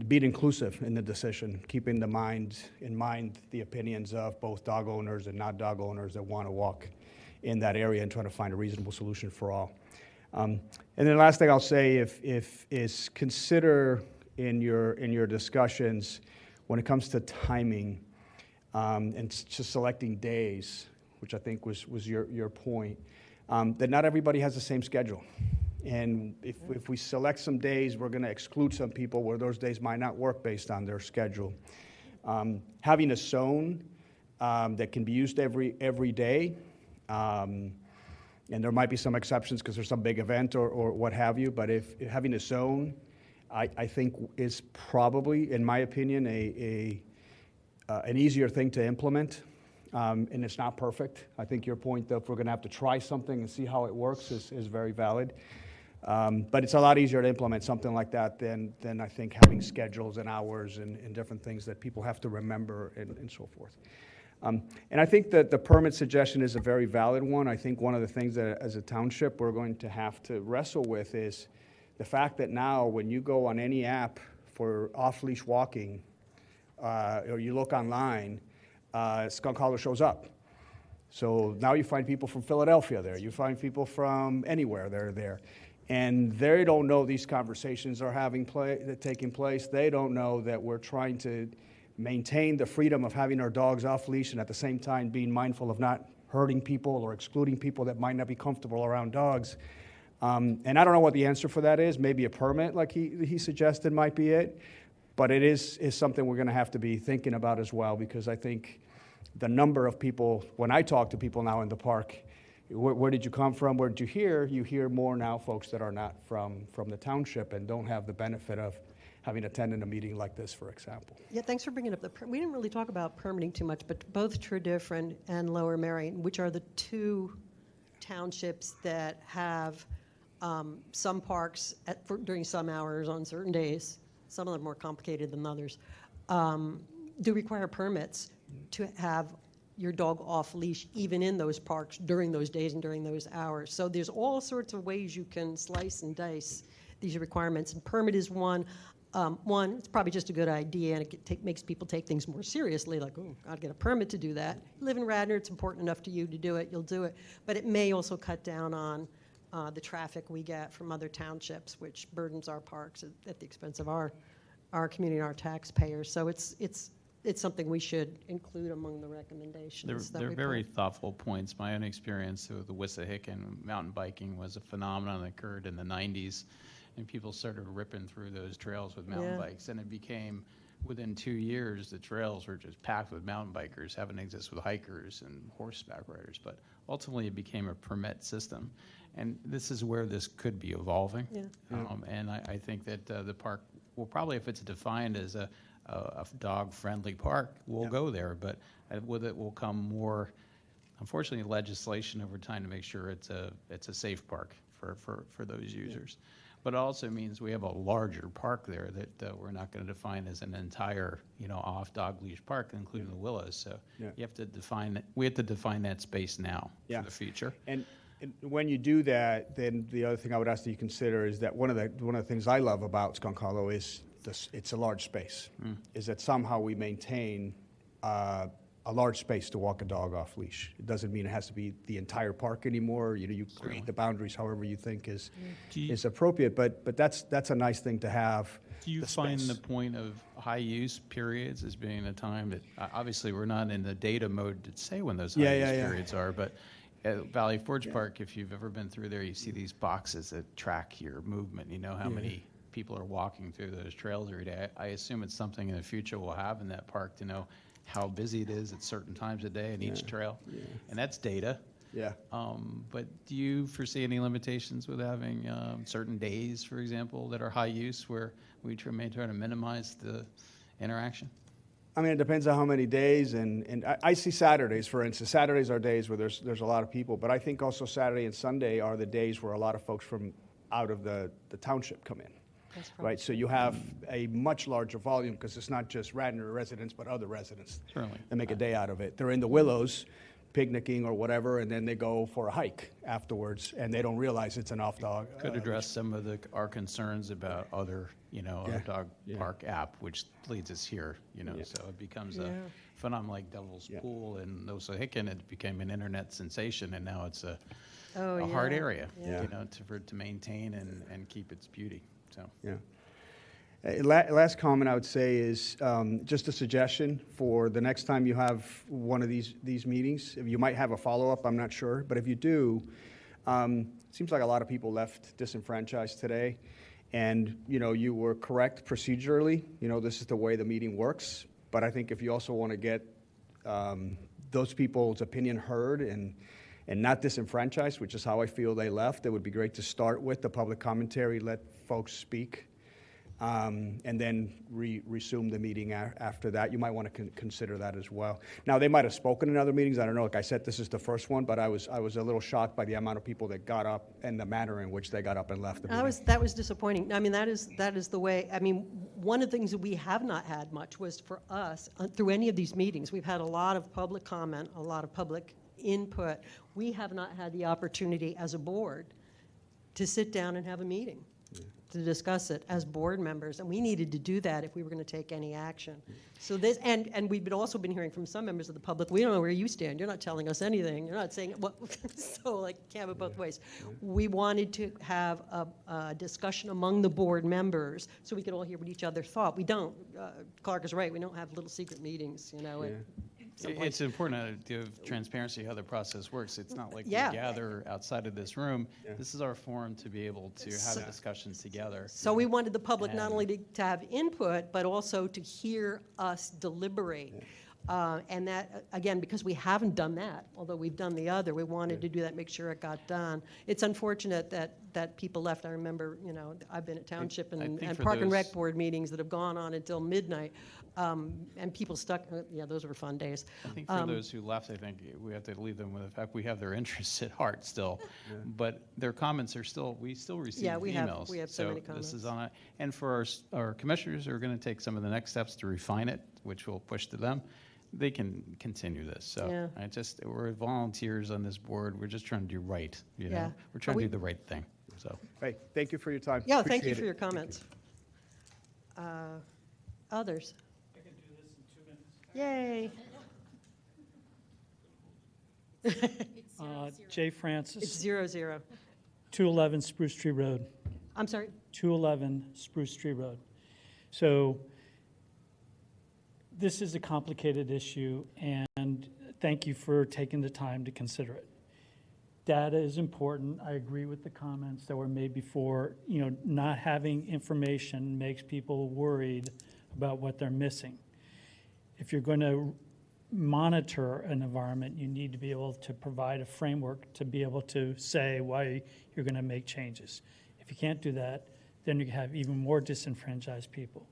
be inclusive in the decision, keeping in mind the opinions of both dog owners and not dog owners that want to walk in that area and trying to find a reasonable solution for all. And then the last thing I'll say is consider in your discussions when it comes to timing and just selecting days, which I think was your point, that not everybody has the same schedule. And if we select some days, we're going to exclude some people where those days might not work based on their schedule. Having a zone that can be used every day, and there might be some exceptions because there's some big event or what have you, but if having a zone, I think is probably, in my opinion, an easier thing to implement. And it's not perfect. I think your point that if we're going to have to try something and see how it works is very valid. But it's a lot easier to implement something like that than I think having schedules and hours and different things that people have to remember and so forth. And I think that the permit suggestion is a very valid one. I think one of the things that as a township we're going to have to wrestle with is the fact that now when you go on any app for off-leash walking, or you look online, skunk hollow shows up. So now you find people from Philadelphia there. You find people from anywhere that are there. And they don't know these conversations are taking place. They don't know that we're trying to maintain the freedom of having our dogs off leash and at the same time being mindful of not hurting people or excluding people that might not be comfortable around dogs. And I don't know what the answer for that is. Maybe a permit, like he suggested, might be it. But it is something we're going to have to be thinking about as well, because I think the number of people, when I talk to people now in the park, where did you come from? Where did you hear? You hear more now folks that are not from the township and don't have the benefit of having attended a meeting like this, for example. Yeah, thanks for bringing up we didn't really talk about permitting too much, but both Tredyffrin and Lower Merion, which are the two townships that have some parks during some hours on certain days, some of them are more complicated than others, do require permits to have your dog off leash even in those parks during those days and during those hours. So there's all sorts of ways you can slice and dice these requirements, and permit is one. It's probably just a good idea, and it makes people take things more seriously, like, oh, I'll get a permit to do that. You live in Radnor, it's important enough to you to do it, you'll do it. But it may also cut down on the traffic we get from other townships, which burdens our parks at the expense of our community and our taxpayers. So it's something we should include among the recommendations. They're very thoughtful points. My own experience with the Wissahickon mountain biking was a phenomenon that occurred in the 90s. And people started ripping through those trails with mountain bikes. And it became, within 2 years, the trails were just packed with mountain bikers, having to exist with hikers and horseback riders. But ultimately, it became a permit system. And this is where this could be evolving. Yeah. And I think that the park will probably, if it's defined as a dog-friendly park, we'll go there. But with it will come more, unfortunately, legislation over time to make sure it's a safe park for those users. But it also means we have a larger park there that we're not going to define as an entire, off dog leash park, including the Willows. So you have to define it. We have to define that space now for the future. And when you do that, then the other thing I would ask that you consider is that one of the things I love about Skunk Hollow is it's a large space. Is that somehow we maintain a large space to walk a dog off leash. It doesn't mean it has to be the entire park anymore. You create the boundaries however you think is appropriate. But that's a nice thing to have. Do you find the point of high use periods as being a time that obviously we're not in the data mode to say when those high use periods are, but at Valley Forge Park, if you've ever been through there, you see these boxes that track your movement. You know how many people are walking through those trails every day. I assume it's something in the future we'll have in that park to know how busy it is at certain times of day in each trail. And that's data. But do you foresee any limitations with having certain days, for example, that are high use where we may try to minimize the interaction? I mean, it depends on how many days, and I see Saturdays, for instance. Saturdays are days where there's a lot of people, but I think also Saturday and Sunday are the days where a lot of folks from out of the township come in. Right, so you have a much larger volume because it's not just Radnor residents, but other residents that make a day out of it. They're in the Willows, picnicking or whatever, and then they go for a hike afterwards, and they don't realize it's an off-dog. Could address some of our concerns about other, our dog park app, which leads us here, so it becomes a phenomenon like Devil's Pool and Wissahickon. It became an internet sensation, and now it's a hard area, to maintain and keep its beauty. So. Last comment I would say is just a suggestion for the next time you have one of these meetings. You might have a follow-up, I'm not sure, but if you do, it seems like a lot of people left disenfranchised today, and you were correct procedurally. This is the way the meeting works, but I think if you also want to get those people's opinion heard and not disenfranchised, which is how I feel they left, it would be great to start with the public commentary, let folks speak, and then resume the meeting after that. You might want to consider that as well. Now, they might have spoken in other meetings. I don't know. Like I said, this is the first one, but I was a little shocked by the amount of people that got up and the manner in which they got up and left the meeting. That was disappointing. I mean, that is the way, I mean, one of the things that we have not had much was for us, through any of these meetings, we've had a lot of public comment, a lot of public input. We have not had the opportunity as a board to sit down and have a meeting, to discuss it as board members, and we needed to do that if we were going to take any action. So this, and we've also been hearing from some members of the public, we don't know where you stand, you're not telling us anything, you're not saying, what, so like, can't have it both ways. We wanted to have a discussion among the board members so we could all hear what each other thought. We don't, Clark is right, we don't have little secret meetings, you know. It's important to give transparency how the process works. It's not like we Yeah. gather outside of this room. This is our forum to be able to have discussions together. So we wanted the public not And- only to have input, but also to hear us deliberate. And that, again, because we haven't done that, although we've done the other, we wanted to do that, make sure it got done. It's unfortunate that people left. I remember, you know, I've been at Township I and think for Park and Rec those- Board meetings that have gone on until midnight, and people stuck, yeah, those were fun days. I think for those who left, I think we have to leave them with the fact we have their interests at heart still. But their comments are still, we still receive Yeah, we have- emails. we have so many This is comments. on it. And for our commissioners who are going to take some of the next steps to refine it, which we'll push to them, they can continue this. So Yeah. we're volunteers on this board. We're just trying to do right, you know? Yeah. We're trying But to do the right thing, so. Hey, thank you for your time. Yeah, thank you Appreciate for it. your comments. Others? I can do this in 2 minutes. Yay. Jay It's Francis, 0-0. 211 Spruce Tree Road. I'm sorry? 211 Spruce Tree Road. So this is a complicated issue, and thank you for taking the time to consider it. Data is important. I agree with the comments that were made before. You know, not having information makes people worried about what they're missing. If you're going to monitor an environment, you need to be able to provide a framework to be able to say why you're going to make changes. If you can't do that, then you have even more disenfranchised people.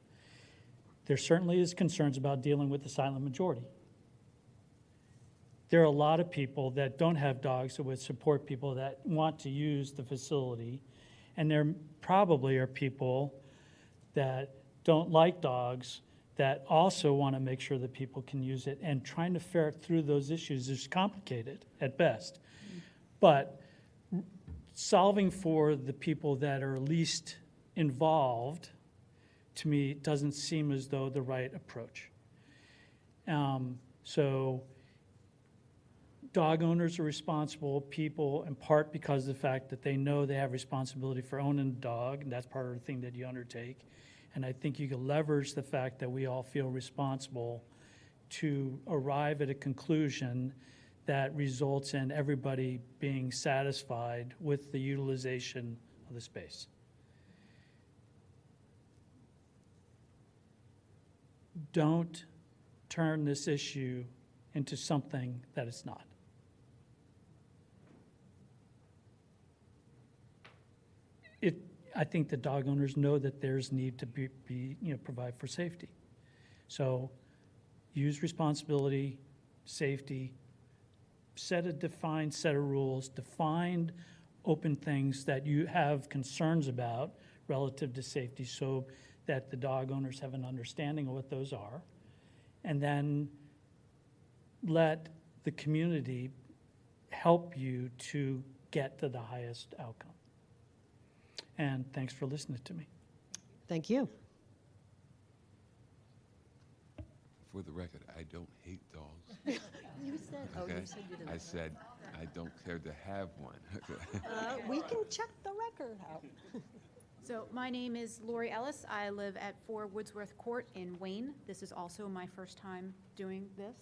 There certainly is concerns about dealing with the silent majority. There are a lot of people that don't have dogs that would support people that want to use the facility, and there probably are people that don't like dogs that also want to make sure that people can use it, and trying to ferret through those issues is complicated at best. But solving for the people that are least involved, to me, doesn't seem as though the right approach. So dog owners are responsible people in part because of the fact that they know they have responsibility for owning a dog, and that's part of the thing that you undertake. And I think you can leverage the fact that we all feel responsible to arrive at a conclusion that results in everybody being satisfied with the utilization of the space. Don't turn this issue into something that it's not. I think the dog owners know that there's need to provide for safety. So use responsibility, safety, set a defined set of rules, defined open things that you have concerns about relative to safety so that the dog owners have an understanding of what those are, and then let the community help you to get to the highest outcome. And thanks for listening to me. Thank you. For the record, I don't hate dogs. You said, oh, you Okay? said you didn't. I said I don't care to have one. We can check the record out. So my name is Lori Ellis. I live at 4 Woodsworth Court in Wayne. This is also my first time doing this,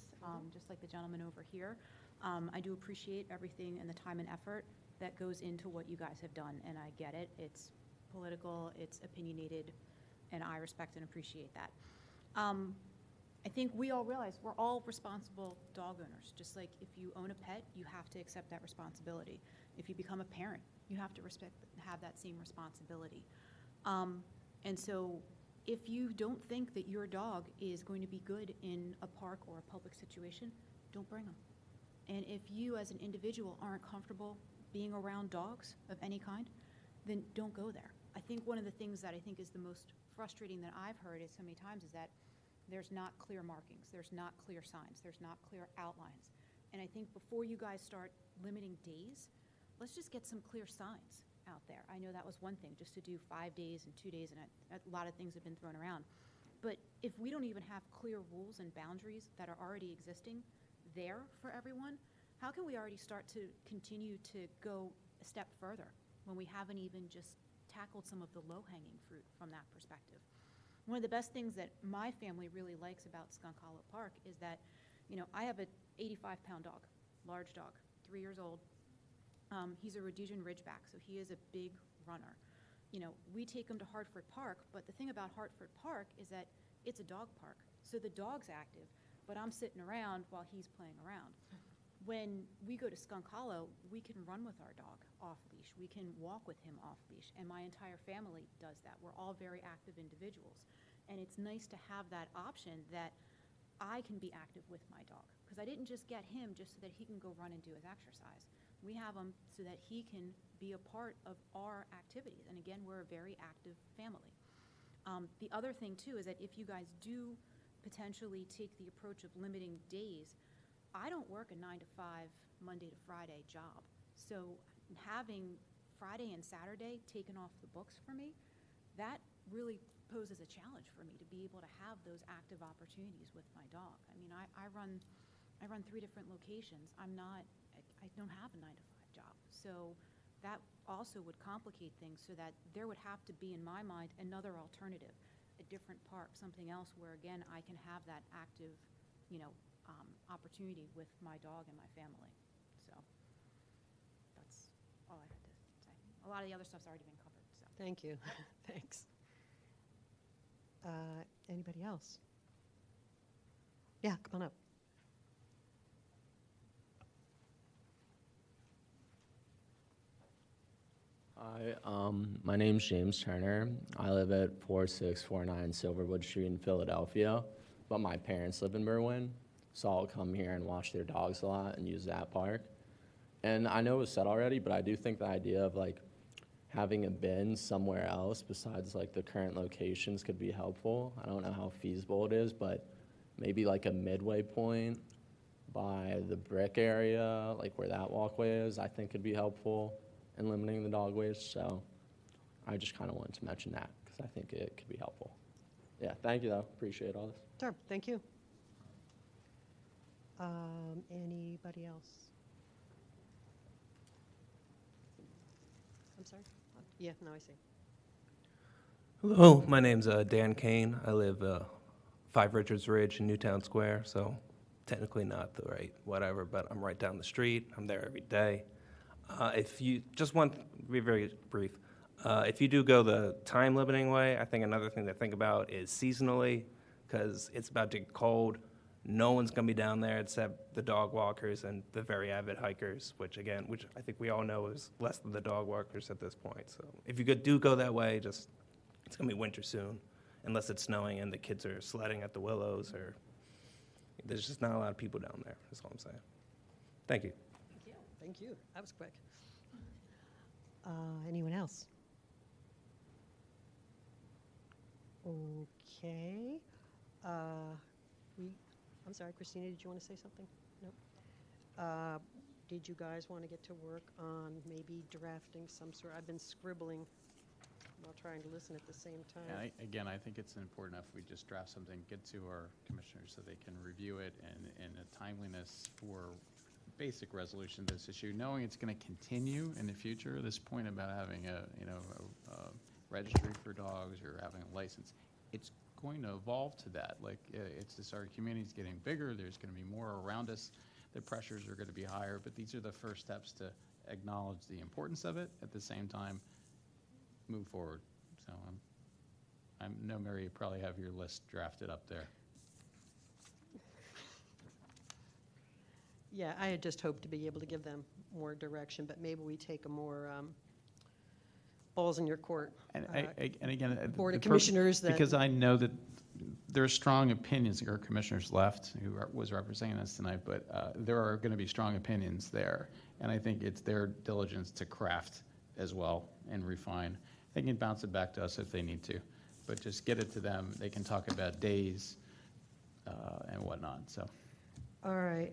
just like the gentleman over here. I do appreciate everything and the time and effort that goes into what you guys have done, and I get it. It's political, it's opinionated, and I respect and appreciate that. I think we all realize we're all responsible dog owners. Just like if you own a pet, you have to accept that responsibility. If you become a parent, you have to have that same responsibility. And so if you don't think that your dog is going to be good in a park or a public situation, don't bring them. And if you as an individual aren't comfortable being around dogs of any kind, then don't go there. I think one of the things that I think is the most frustrating that I've heard is so many times is that there's not clear markings, there's not clear signs, there's not clear outlines. And I think before you guys start limiting days, let's just get some clear signs out there. I know that was one thing, just to do 5 days and 2 days, and a lot of things have been thrown around. But if we don't even have clear rules and boundaries that are already existing there for everyone, how can we already start to continue to go a step further when we haven't even just tackled some of the low-hanging fruit from that perspective? One of the best things that my family really likes about Skunk Hollow Park is that, you know, I have an 85-pound dog, large dog, 3 years old. He's a Rhodesian Ridgeback, so he is a big runner. You know, we take him to Hartford Park, but the thing about Hartford Park is that it's a dog park. So the dog's active, but I'm sitting around while he's playing around. When we go to Skunk Hollow, we can run with our dog off leash. We can walk with him off leash, and my entire family does that. We're all very active individuals, and it's nice to have that option that I can be active with my dog, because I didn't just get him just so that he can go run and do his exercise. We have him so that he can be a part of our activities, and again, we're a very active family. The other thing, too, is that if you guys do potentially take the approach of limiting days, I don't work a 9 to 5, Monday to Friday job. So having Friday and Saturday taken off the books for me, that really poses a challenge for me to be able to have those active opportunities with my dog. I mean, I run 3 different locations. I don't have a 9 to 5 job. So that also would complicate things, so that there would have to be, in my mind, another alternative, a different park, something else where, again, I can have that active, you know, opportunity with my dog and my family. So that's all I had to say. A lot of the other stuff's already been covered, so. Thank you. Thanks. Anybody else? Yeah, come on up. Hi, my name's James Turner. I live at 4649 Silverwood Street in Philadelphia, but my parents live in Berwyn, so I'll come here and watch their dogs a lot and use that park. And I know it was said already, but I do think the idea of like having a bin somewhere else besides like the current locations could be helpful. I don't know how feasible it is, but maybe like a midway point by the brick area, like where that walkway is, I think could be helpful in limiting the dog waste. So I just kind of wanted to mention that because I think it could be helpful. Yeah, thank you though. Appreciate all this. Sure, thank you. Anybody else? I'm sorry? Yeah, no, I see. Hello, my name's Dan Kane. I live 5 Richards Ridge in Newtown Square, so technically not the right whatever, but I'm right down the street. I'm there every day. If you just want to be very brief, if you do go the time limiting way, I think another thing to think about is seasonally, because it's about to get cold. No one's going to be down there except the dog walkers and the very avid hikers, which I think we all know is less than the dog walkers at this point. So if you do go that way, it's going to be winter soon, unless it's snowing and the kids are sledding at the Willows, or there's just not a lot of people down there, is all I'm saying. Thank you. Thank you. Thank you. That was quick. Anyone else? Okay. I'm sorry, Christina, did you want to say something? No? Did you guys want to get to work on maybe drafting some sort? I've been scribbling while trying to listen at the same time. Again, I think it's important enough we just draft something, get to our commissioners so they can review it, and a timeliness for basic resolution of this issue, knowing it's going to continue in the future. This point about having a registry for dogs or having a license, it's going to evolve to that. Like, it's just our community's getting bigger. There's going to be more around us. The pressures are going to be higher, but these are the first steps to acknowledge the importance of it. At the same time, move forward. So I know, Mary, you probably have your list drafted up there. Yeah, I had just hoped to be able to give them more direction, but maybe we take a more ball's in your court. And again, Board of the Commissioners that- because I know that there are strong opinions. There are commissioners left who was representing us tonight, but there are going to be strong opinions there. And I think it's their diligence to craft as well and refine. They can bounce it back to us if they need to, but just get it to them. They can talk about days and whatnot, so. All right,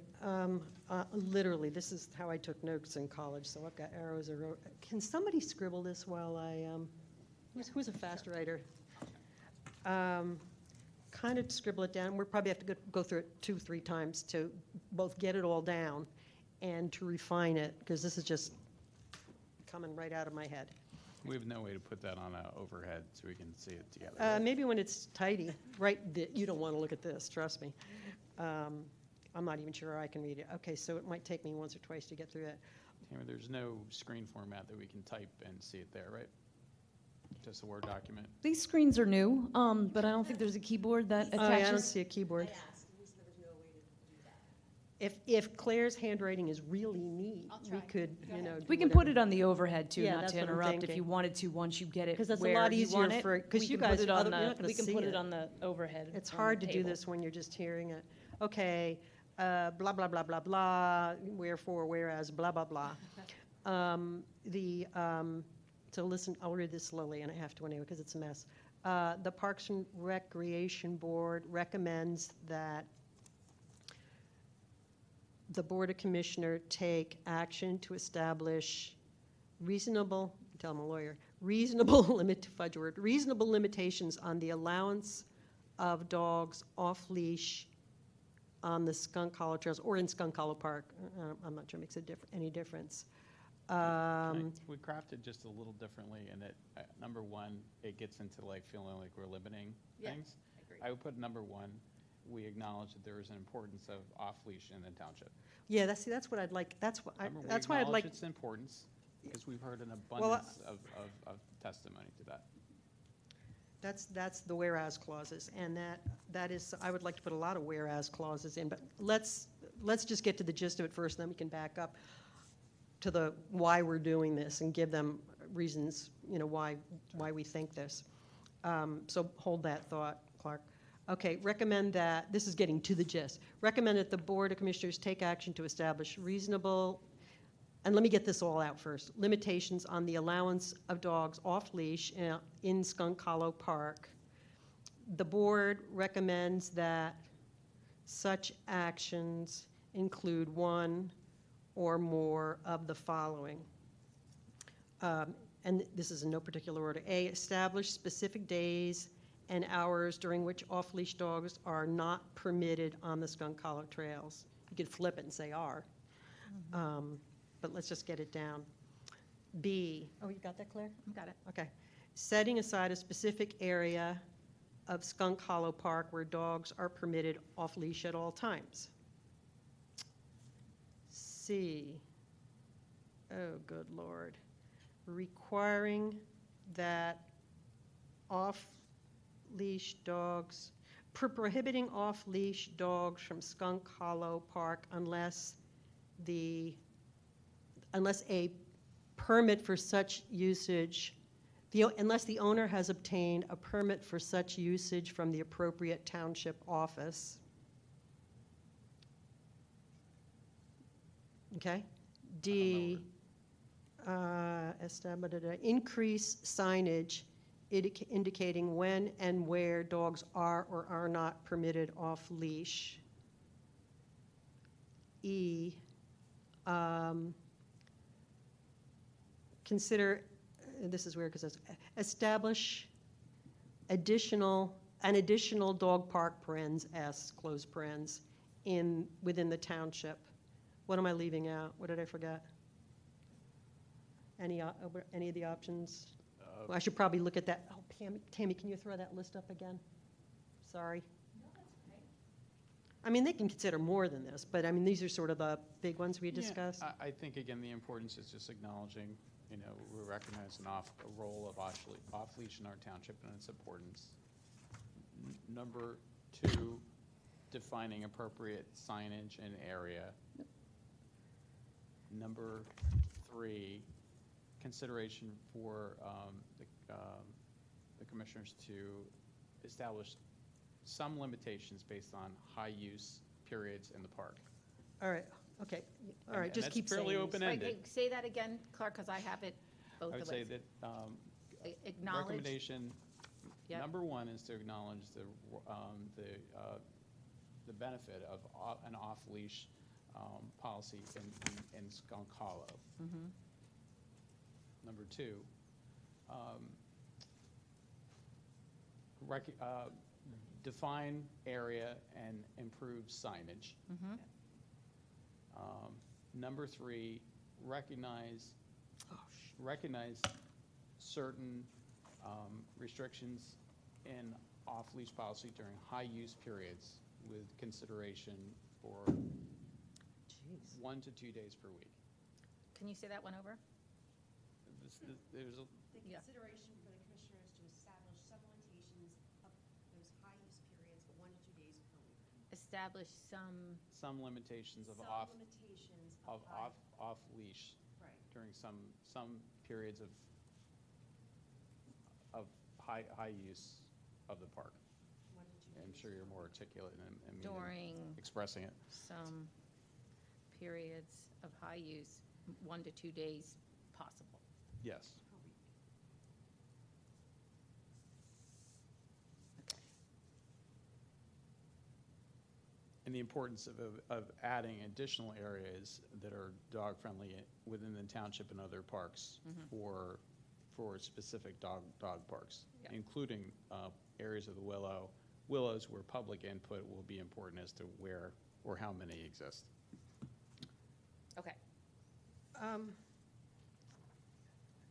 literally, this is how I took notes in college, so I've got arrows. Can somebody scribble this while I, who's a fast writer? Kind of scribble it down. We'll probably have to go through it 2-3 times to both get it all down and to refine it, because this is just coming right out of my head. We have no way to put that on an overhead so we can see it together. Right? Maybe when it's tidy, right? You don't want to look at this, trust me. I'm not even sure I can read it. Okay, so it might take me once or twice to get through that. Tamara, there's no screen format that we can type and see it there, right? Just a Word document. These screens are new, but I don't think there's a keyboard that Oh, yeah, I don't attaches. see a keyboard. If Claire's handwriting is really neat, we could, We can put it on the overhead too, Yeah, not that's to what I'm interrupt if thinking. you wanted to, once you get it 'Cause that's a where lot you easier want it, for- 'cause we you can put guys- it on you're not gonna we can see put it. it on the overhead. It's on hard the to do table. this when you're just hearing it. Okay, blah, blah, blah, blah, blah, wherefore, whereas, blah, blah, blah. So listen, I'll read this slowly, and I have to anyway, because it's a mess. The Parks and Recreation Board recommends that the Board of Commissioner take action to establish reasonable, tell I'm a lawyer, reasonable limitations on the allowance of dogs off-leash on the Skunk Hollow trails or in Skunk Hollow Park. I'm not sure it makes any difference. We crafted just a little differently in that, number one, it gets into like feeling like we're limiting things. I would put number one, we acknowledge that there is an importance of off-leash in the township. Yeah, that's what I'd like, that's why I'd like. We acknowledge its importance, because we've heard an abundance of testimony to that. That's the whereas clauses, and that is, I would like to put a lot of whereas clauses in, but let's just get to the gist of it first, and then we can back up to the why we're doing this and give them reasons, why we think this. So hold that thought, Clark. Okay, recommend that, this is getting to the gist, recommend that the Board of Commissioners take action to establish reasonable, and let me get this all out first, limitations on the allowance of dogs off-leash in Skunk Hollow Park. The board recommends that such actions include one or more of the following. And this is in no particular order. A, establish specific days and hours during which off-leash dogs are not permitted on the Skunk Hollow trails. You could flip it and say are. But let's just get it down. B, oh, you got that, Claire? Got it. Okay. Setting aside a specific area of Skunk Hollow Park where dogs are permitted off-leash at all times. C, oh, good Lord. Requiring that off-leash dogs, prohibiting off-leash dogs from Skunk Hollow Park unless a permit for such usage, unless the owner has obtained a permit for such usage from the appropriate township office. Okay? D, increase signage indicating when and where dogs are or are not permitted off-leash. E, consider, this is weird because it's establish an additional dog park, S, close parens, within the township. What am I leaving out? What did I forget? Any of the options? Well, I should probably look at that. Oh, Tammy, can you throw that list up again? Sorry. I mean, they can consider more than this, but I mean, these are sort of the big ones we discussed. Yeah, I think, again, the importance is just acknowledging, we recognize a role of off-leash in our township and its importance. Number two, defining appropriate signage and area. Number three, consideration for the commissioners to establish some limitations based on high use periods in the park. All right, okay, all And- right, and just that's keep saying fairly these. open-ended. Okay, say that again, Clark, because I have it both I would ways. say that Acknowledge. recommendation, Yep. number one is to acknowledge the benefit of an off-leash policy in Skunk Hollow. Mhm. Number two, define area and improve signage. Mhm. Number three, recognize certain restrictions in off-leash policy during high-use periods with consideration for Jeez. 1 to 2 days per week. Can you say that one over? There's a, The Yeah. consideration for the commissioners to establish some limitations of those high-use periods of 1 to 2 days per week. Establish some limitations of Some off, limitations of high- off-leash Right. during some periods of high use of the park. 1 to 2 I'm days. sure you're more articulate in me than during expressing it. some periods of high use, 1 to 2 days possible. Yes. Per week. And the importance of adding additional areas that are dog-friendly within the township and other parks for specific dog parks, Yeah. including areas of the willows where public input will be important as to where or how many exist. Okay.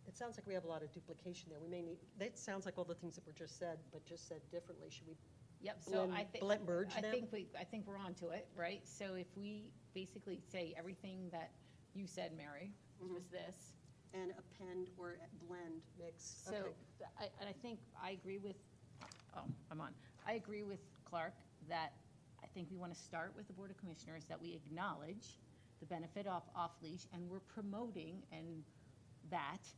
It sounds like we have a lot of duplication there. We may need, that sounds like all the things that were just said, but just said differently. Should we Yep, so I think, merge them? I think we're on to it, right? So if we basically say everything that you said, Mary, which was this, And append or blend, mix, so, okay. and I think I agree with, I'm on. I agree with Clark that I think we want to start with the Board of Commissioners, that we acknowledge the benefit of off-leash, and we're promoting and that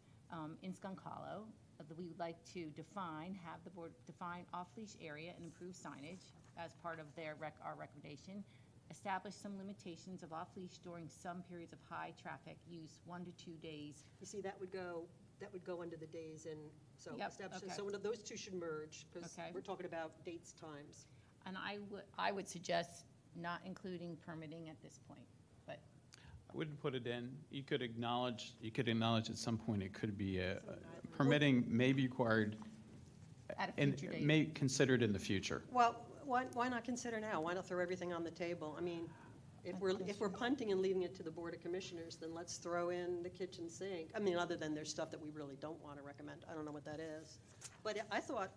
in Skunk Hollow, that we would like to have the board define off-leash area and improve signage as part of our recommendation. Establish some limitations of off-leash during some periods of high traffic use, 1 to 2 days. You see, that would go under the days and, so Yep, establish, okay. so those two should merge, because Okay. we're talking about dates, times. And I would suggest not including permitting at this point, but I wouldn't put it in. You could acknowledge at some point it could be permitting may be required at a and future date. may considered in the future. Well, why not consider now? Why not throw everything on the table? I mean, if we're punting and leaving it to the Board of Commissioners, then let's throw in the kitchen sink. I mean, other than there's stuff that we really don't want to recommend. I don't know what that is. But I thought,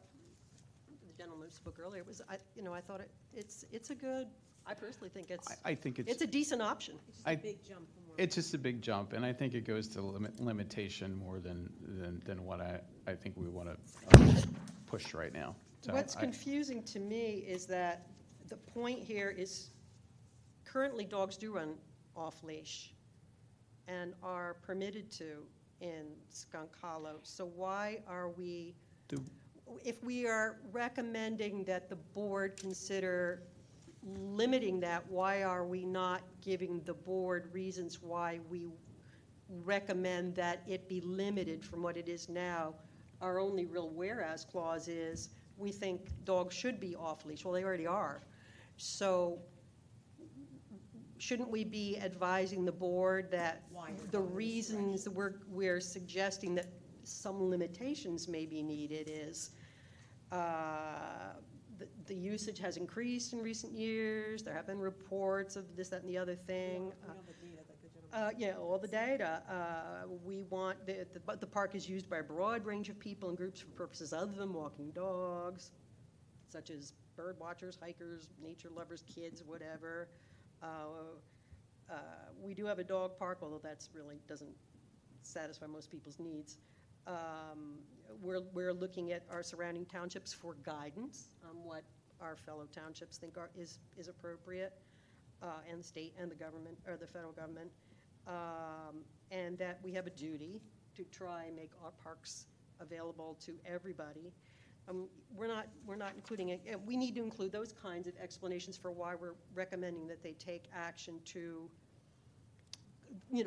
the gentleman who spoke earlier, I thought it's a good, I personally think I think it's a decent option. I- Big jump from where. It's just a big jump, and I think it goes to limitation more than what I think we want to push right now. So What's I- confusing to me is that the point here is currently dogs do run off-leash and are permitted to in Skunk Hollow. So why are we, Do- if we are recommending that the board consider limiting that, why are we not giving the board reasons why we recommend that it be limited from what it is now? Our only real whereas clause is, we think dogs should be off-leash. Well, they already are. So shouldn't we be advising the board that the reasons we're suggesting that some limitations may be needed is the usage has increased in recent years, there have been reports of this, that, and the other thing. Yeah, all the data. We want, the park is used by a broad range of people and groups for purposes other than walking dogs, such as bird watchers, hikers, nature lovers, kids, whatever. We do have a dog park, although that's really doesn't satisfy most people's needs. We're looking at our surrounding townships for guidance on what our fellow townships think is appropriate, and the state and the government, or the federal government, and that we have a duty to try and make our parks available to everybody. We're not including it, we need to include those kinds of explanations for why we're recommending that they take action to,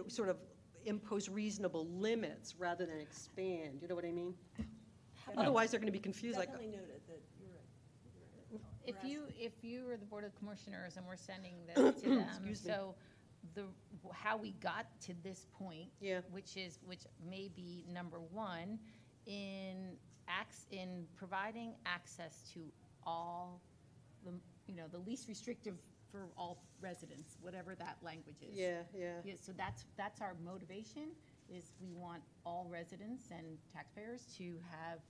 sort of impose reasonable limits rather than expand, you know what I mean? Otherwise, they're gonna be confused, like, Definitely noted that you're right. If you are the Board of Commissioners and we're sending this to them, Excuse me. so how we got to this point, Yeah. which may be number one, in providing access to all the least restrictive for all residents, whatever that language is. yeah. So that's our motivation, is we want all residents and taxpayers to have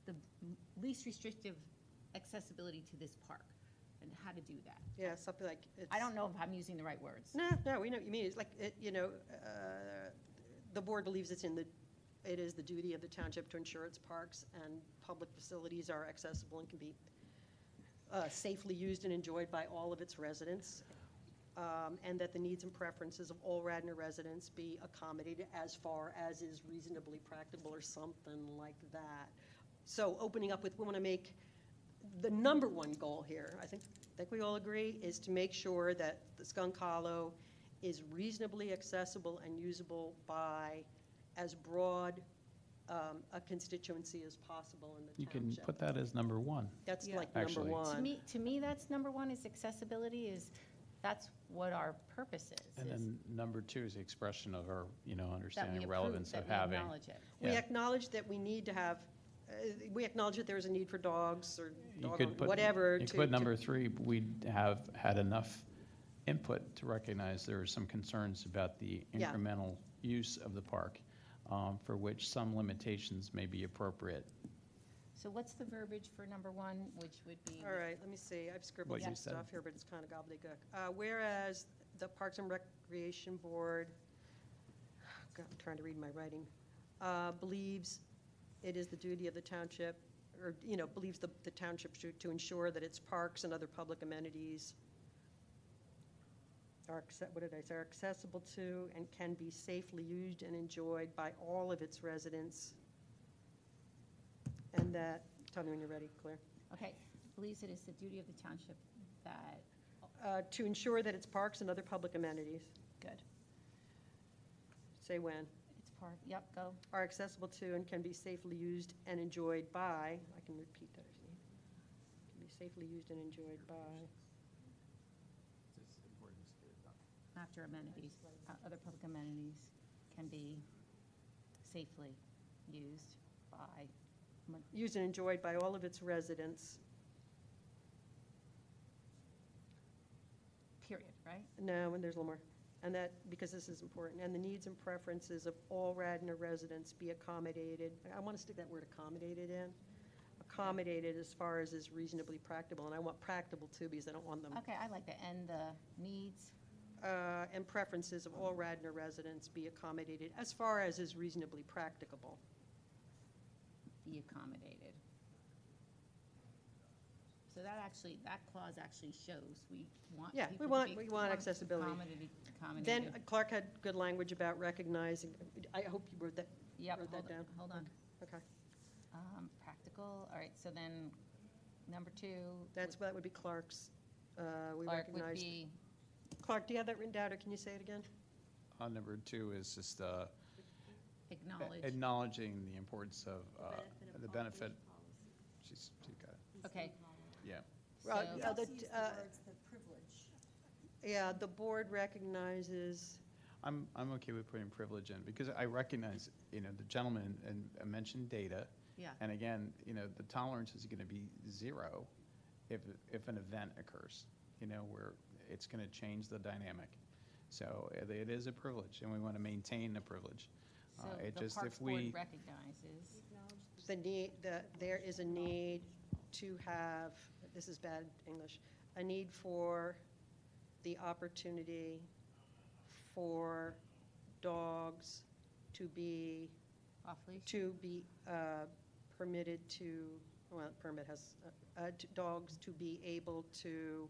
the least restrictive accessibility to this park, and how to do that. Yeah, something like. I don't know if I'm using the right words. No, we know what you mean. It's like, the board believes it is the duty of the township to ensure its parks and public facilities are accessible and can be safely used and enjoyed by all of its residents, and that the needs and preferences of all Radnor residents be accommodated as far as is reasonably practicable, or something like that. So opening up with, we want to make the number one goal here, I think we all agree, is to make sure that the Skunk Hollow is reasonably accessible and usable by as broad a constituency as possible in the You township. can put that as number one. That's Yeah. like number Actually. one. To me, that's number one, is accessibility, that's what our purpose is. And is then number two is the expression of our, that we understanding approve, relevance that of we having. acknowledge it. We Yeah. acknowledge that we need to have, we acknowledge that there is a need for dogs or You dog, could put, whatever. you could put number three, we have had enough input to recognize there are some concerns about the Yeah. incremental use of the park, for which some limitations may be appropriate. So what's the verbiage for number one, which would be? All right, let me see, I've scribbled What some you said. stuff here, but it's kind of gobbledygook. Whereas the Parks and Recreation Board, God, I'm trying to read my writing, believes it is the duty of the township, or, believes the township to ensure that its parks and other public amenities are, are accessible to and can be safely used and enjoyed by all of its residents. And that, tell me when you're ready, Claire. Okay, believes it is the duty of the township that, To ensure that its parks and other public amenities, good, say when, it's part, yep, go. are accessible to and can be safely used and enjoyed by, I can repeat that, if you need. Can be safely used and enjoyed by, After amenities, other public amenities can be safely used by, used and enjoyed by all of its residents. period, right? No, and there's a little more. And that, because this is important, and the needs and preferences of all Radnor residents be accommodated. I want to stick that word accommodated in. Accommodated as far as is reasonably practicable, and I want practicable too, because I don't want them. Okay, I like that, and the needs, And preferences of all Radnor residents be accommodated as far as is reasonably practicable. be accommodated. So that clause actually shows we want Yeah, people we to be. want accessibility. Accommodated. Then Clark had good language about recognizing, I hope you wrote that, Yep, wrote that down. hold on. Okay, Practical, all right, so then, number two. that would be Clark's. We Clark would recognize. be, Clark, do you have that written down, or can you say it again? Number two is just acknowledge, acknowledging the importance of the benefit. She's got it, okay. yeah. Well, So- Yeah, the board recognizes, I'm okay with putting privilege in, because I recognize, the gentleman mentioned data. Yeah. And again, the tolerance is going to be zero if an event occurs, where it's going to change the dynamic. So it is a privilege, and we want to maintain the privilege. So It the just, Parks if we, Board recognizes, there is a need to have, this is bad English, a need for the opportunity for dogs to be off-leash, permitted to, well, permit has, dogs to be able to,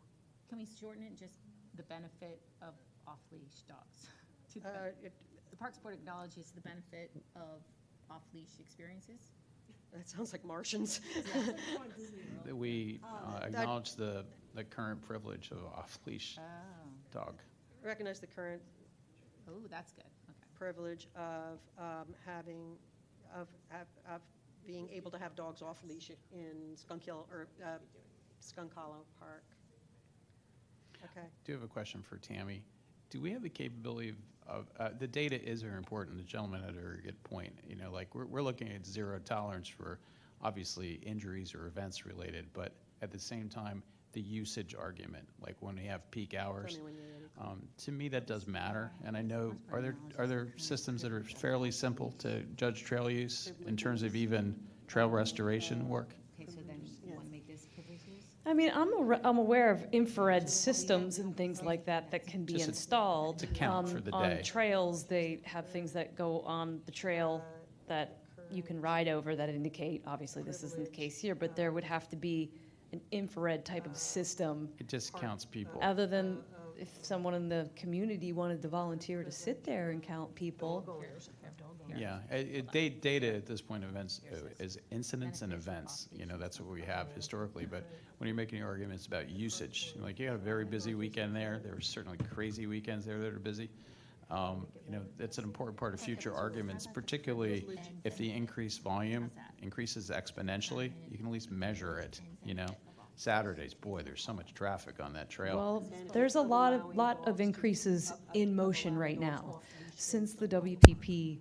can we shorten it, just the benefit of off-leash dogs? The Parks Board acknowledges the benefit of off-leash experiences. That sounds like Martians. That we that- acknowledge the current privilege of off-leash dog. Recognize the current Oh, that's good, okay. privilege of being able to have dogs off leash in Skunk Hill, or Skunk Hollow Park. Okay. I do have a question for Tammy. Do we have the capability of the data is very important. The gentleman had a very good point. You know, like we're looking at zero tolerance for obviously injuries or events related, but at the same time, the usage argument, like when we have peak hours, Tell me when you're ready. to me that does matter. And I know, are there systems that are fairly simple to judge trail use in terms of even trail restoration work? Okay, so then you want to make this privilege use? I mean, I'm aware of infrared systems and things like that that can be Just installed. to count for the On day. trails, they have things that go on the trail that you can ride over that indicate, obviously this isn't the case here, but there would have to be an infrared type of system, It just counts people. other than if someone in the community wanted to volunteer to sit there and count people. Yeah, data at this point events is incidents and events. You know, that's what we have historically. But when you're making arguments about usage, like you had a very busy weekend there. There were certainly crazy weekends there that are busy. You know, that's an important part of future arguments, particularly if the increased volume increases exponentially. You can at least measure it. You know, Saturdays, boy, there's so much traffic on that trail. Well, there's a lot of increases in motion right now. Since the WPP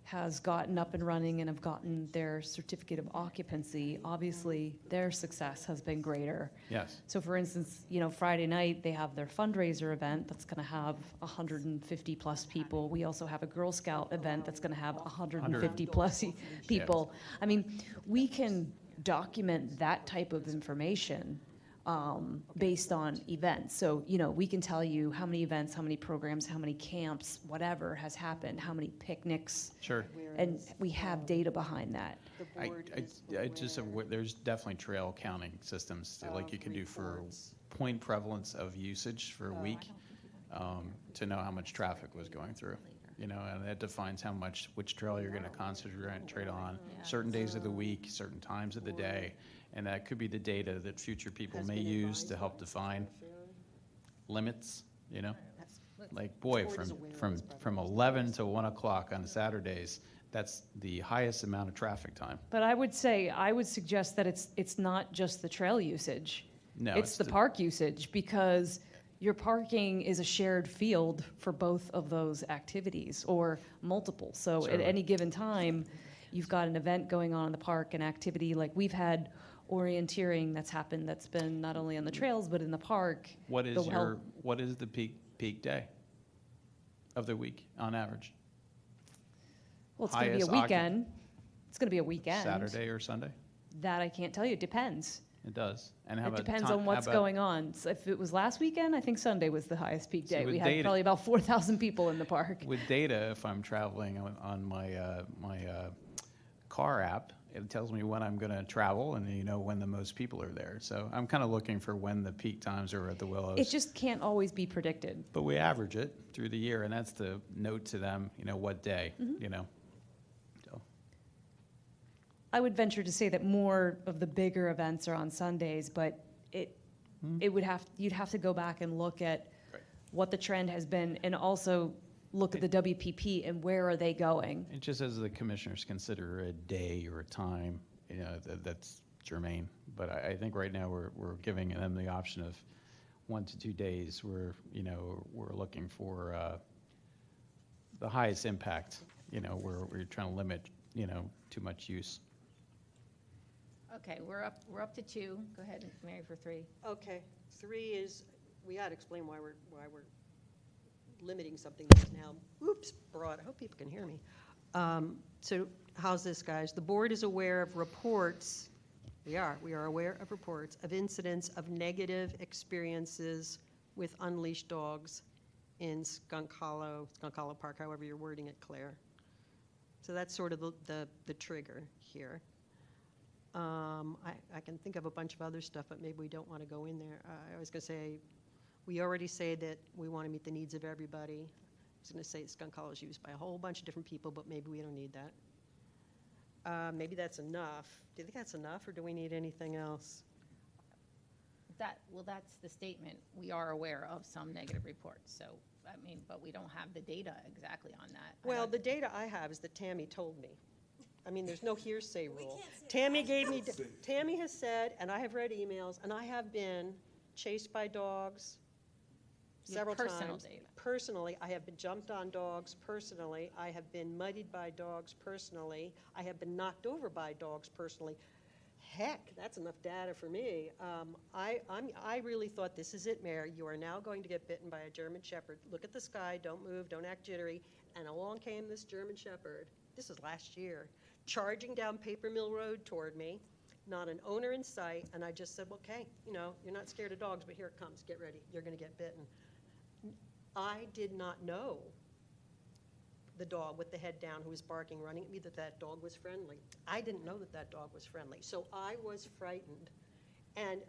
has gotten up and running and have gotten their certificate of occupancy, obviously their success has been greater. Yes. So for instance, you know, Friday night, they have their fundraiser event that's gonna have 150 plus people. We also have a Girl Scout event that's gonna have 150 plus people. I mean, we can document that type of information based on events. So, you know, we can tell you how many events, how many programs, how many camps, whatever has happened, how many picnics. Sure. And we have data behind that. I just, there's definitely trail counting systems like you can do for point prevalence of usage for a week to know how much traffic was going through. You know, and that defines which trail you're going to concentrate on, certain days of the week, certain times of the day. And that could be the data that future people may use to help define limits, you know? Like, boy, from 11 to 1 o'clock on Saturdays, that's the highest amount of traffic time. But I would suggest that it's not just the trail usage. No, It's the park usage, because your parking is a shared field for both of those activities, or multiple. So at Certainly. any given time, you've got an event going on in the park, an activity, like we've had orienteering that's happened that's been not only on the trails, but in the park. What is the peak day of the week on average? Well, it's gonna be a Highest occup- weekend. It's gonna be a weekend. Saturday or Sunday? That I can't tell you, it depends. It does. And how It about depends time- on how what's about- going on. So if it was last weekend, I think Sunday was the highest peak See, day. with We had data- probably about 4,000 people in the park. With data, if I'm traveling on my car app, it tells me when I'm going to travel and you know when the most people are there. So I'm kind of looking for when the peak times are at the Willows. It just can't always be predicted. But we average it through the year, and that's the note to them, you know, what day, you know. So, I would venture to say that more of the bigger events are on Sundays, but you'd have to go back and look at what the trend has been, and also look at the WPP and where are they going. it just as the commissioners consider a day or a time, you know, that's germane. But I think right now we're giving them the option of 1 to 2 days where, you know, we're looking for the highest impact, you know, where we're trying to limit, you know, too much use. Okay, we're up to 2. Go ahead, Mary, for 3. Okay, 3 is, we ought to explain why we're limiting something that's now, broad. I hope people can hear me. So how's this, guys? The board is aware of reports, we are aware of reports of incidents of negative experiences with unleashed dogs in Skunk Hollow Park, however you're wording it, Claire. So that's sort of the trigger here. I can think of a bunch of other stuff, but maybe we don't want to go in there. I was going to say, we already say that we want to meet the needs of everybody. was going to say skunk collar is used by a whole bunch of different people, but maybe we don't need that. Maybe that's enough. Do you think that's enough, or do we need anything else? Well, that's the statement. We are aware of some negative reports, so, I mean, but we don't have the data exactly on that. Well, the data I have is that Tammy told me. I mean, there's no hearsay rule. Tammy gave me, Tammy has said, and I have read emails, and I have been chased by dogs You have several times. personal data. Personally, I have been jumped on dogs personally. I have been muddied by dogs personally. I have been knocked over by dogs personally. Heck, that's enough data for me. I really thought, this is it, Mayor. You are now going to get bitten by a German Shepherd. Look at the sky, don't move, don't act jittery. And along came this German Shepherd, this was last year, charging down Paper Mill Road toward me, not an owner in sight, and I just said, okay, you know, you're not scared of dogs, but here it comes, get ready, you're gonna get bitten. I did not know the dog with the head down who was barking, running at me, that dog was friendly. I didn't know that dog was friendly, so I was frightened. And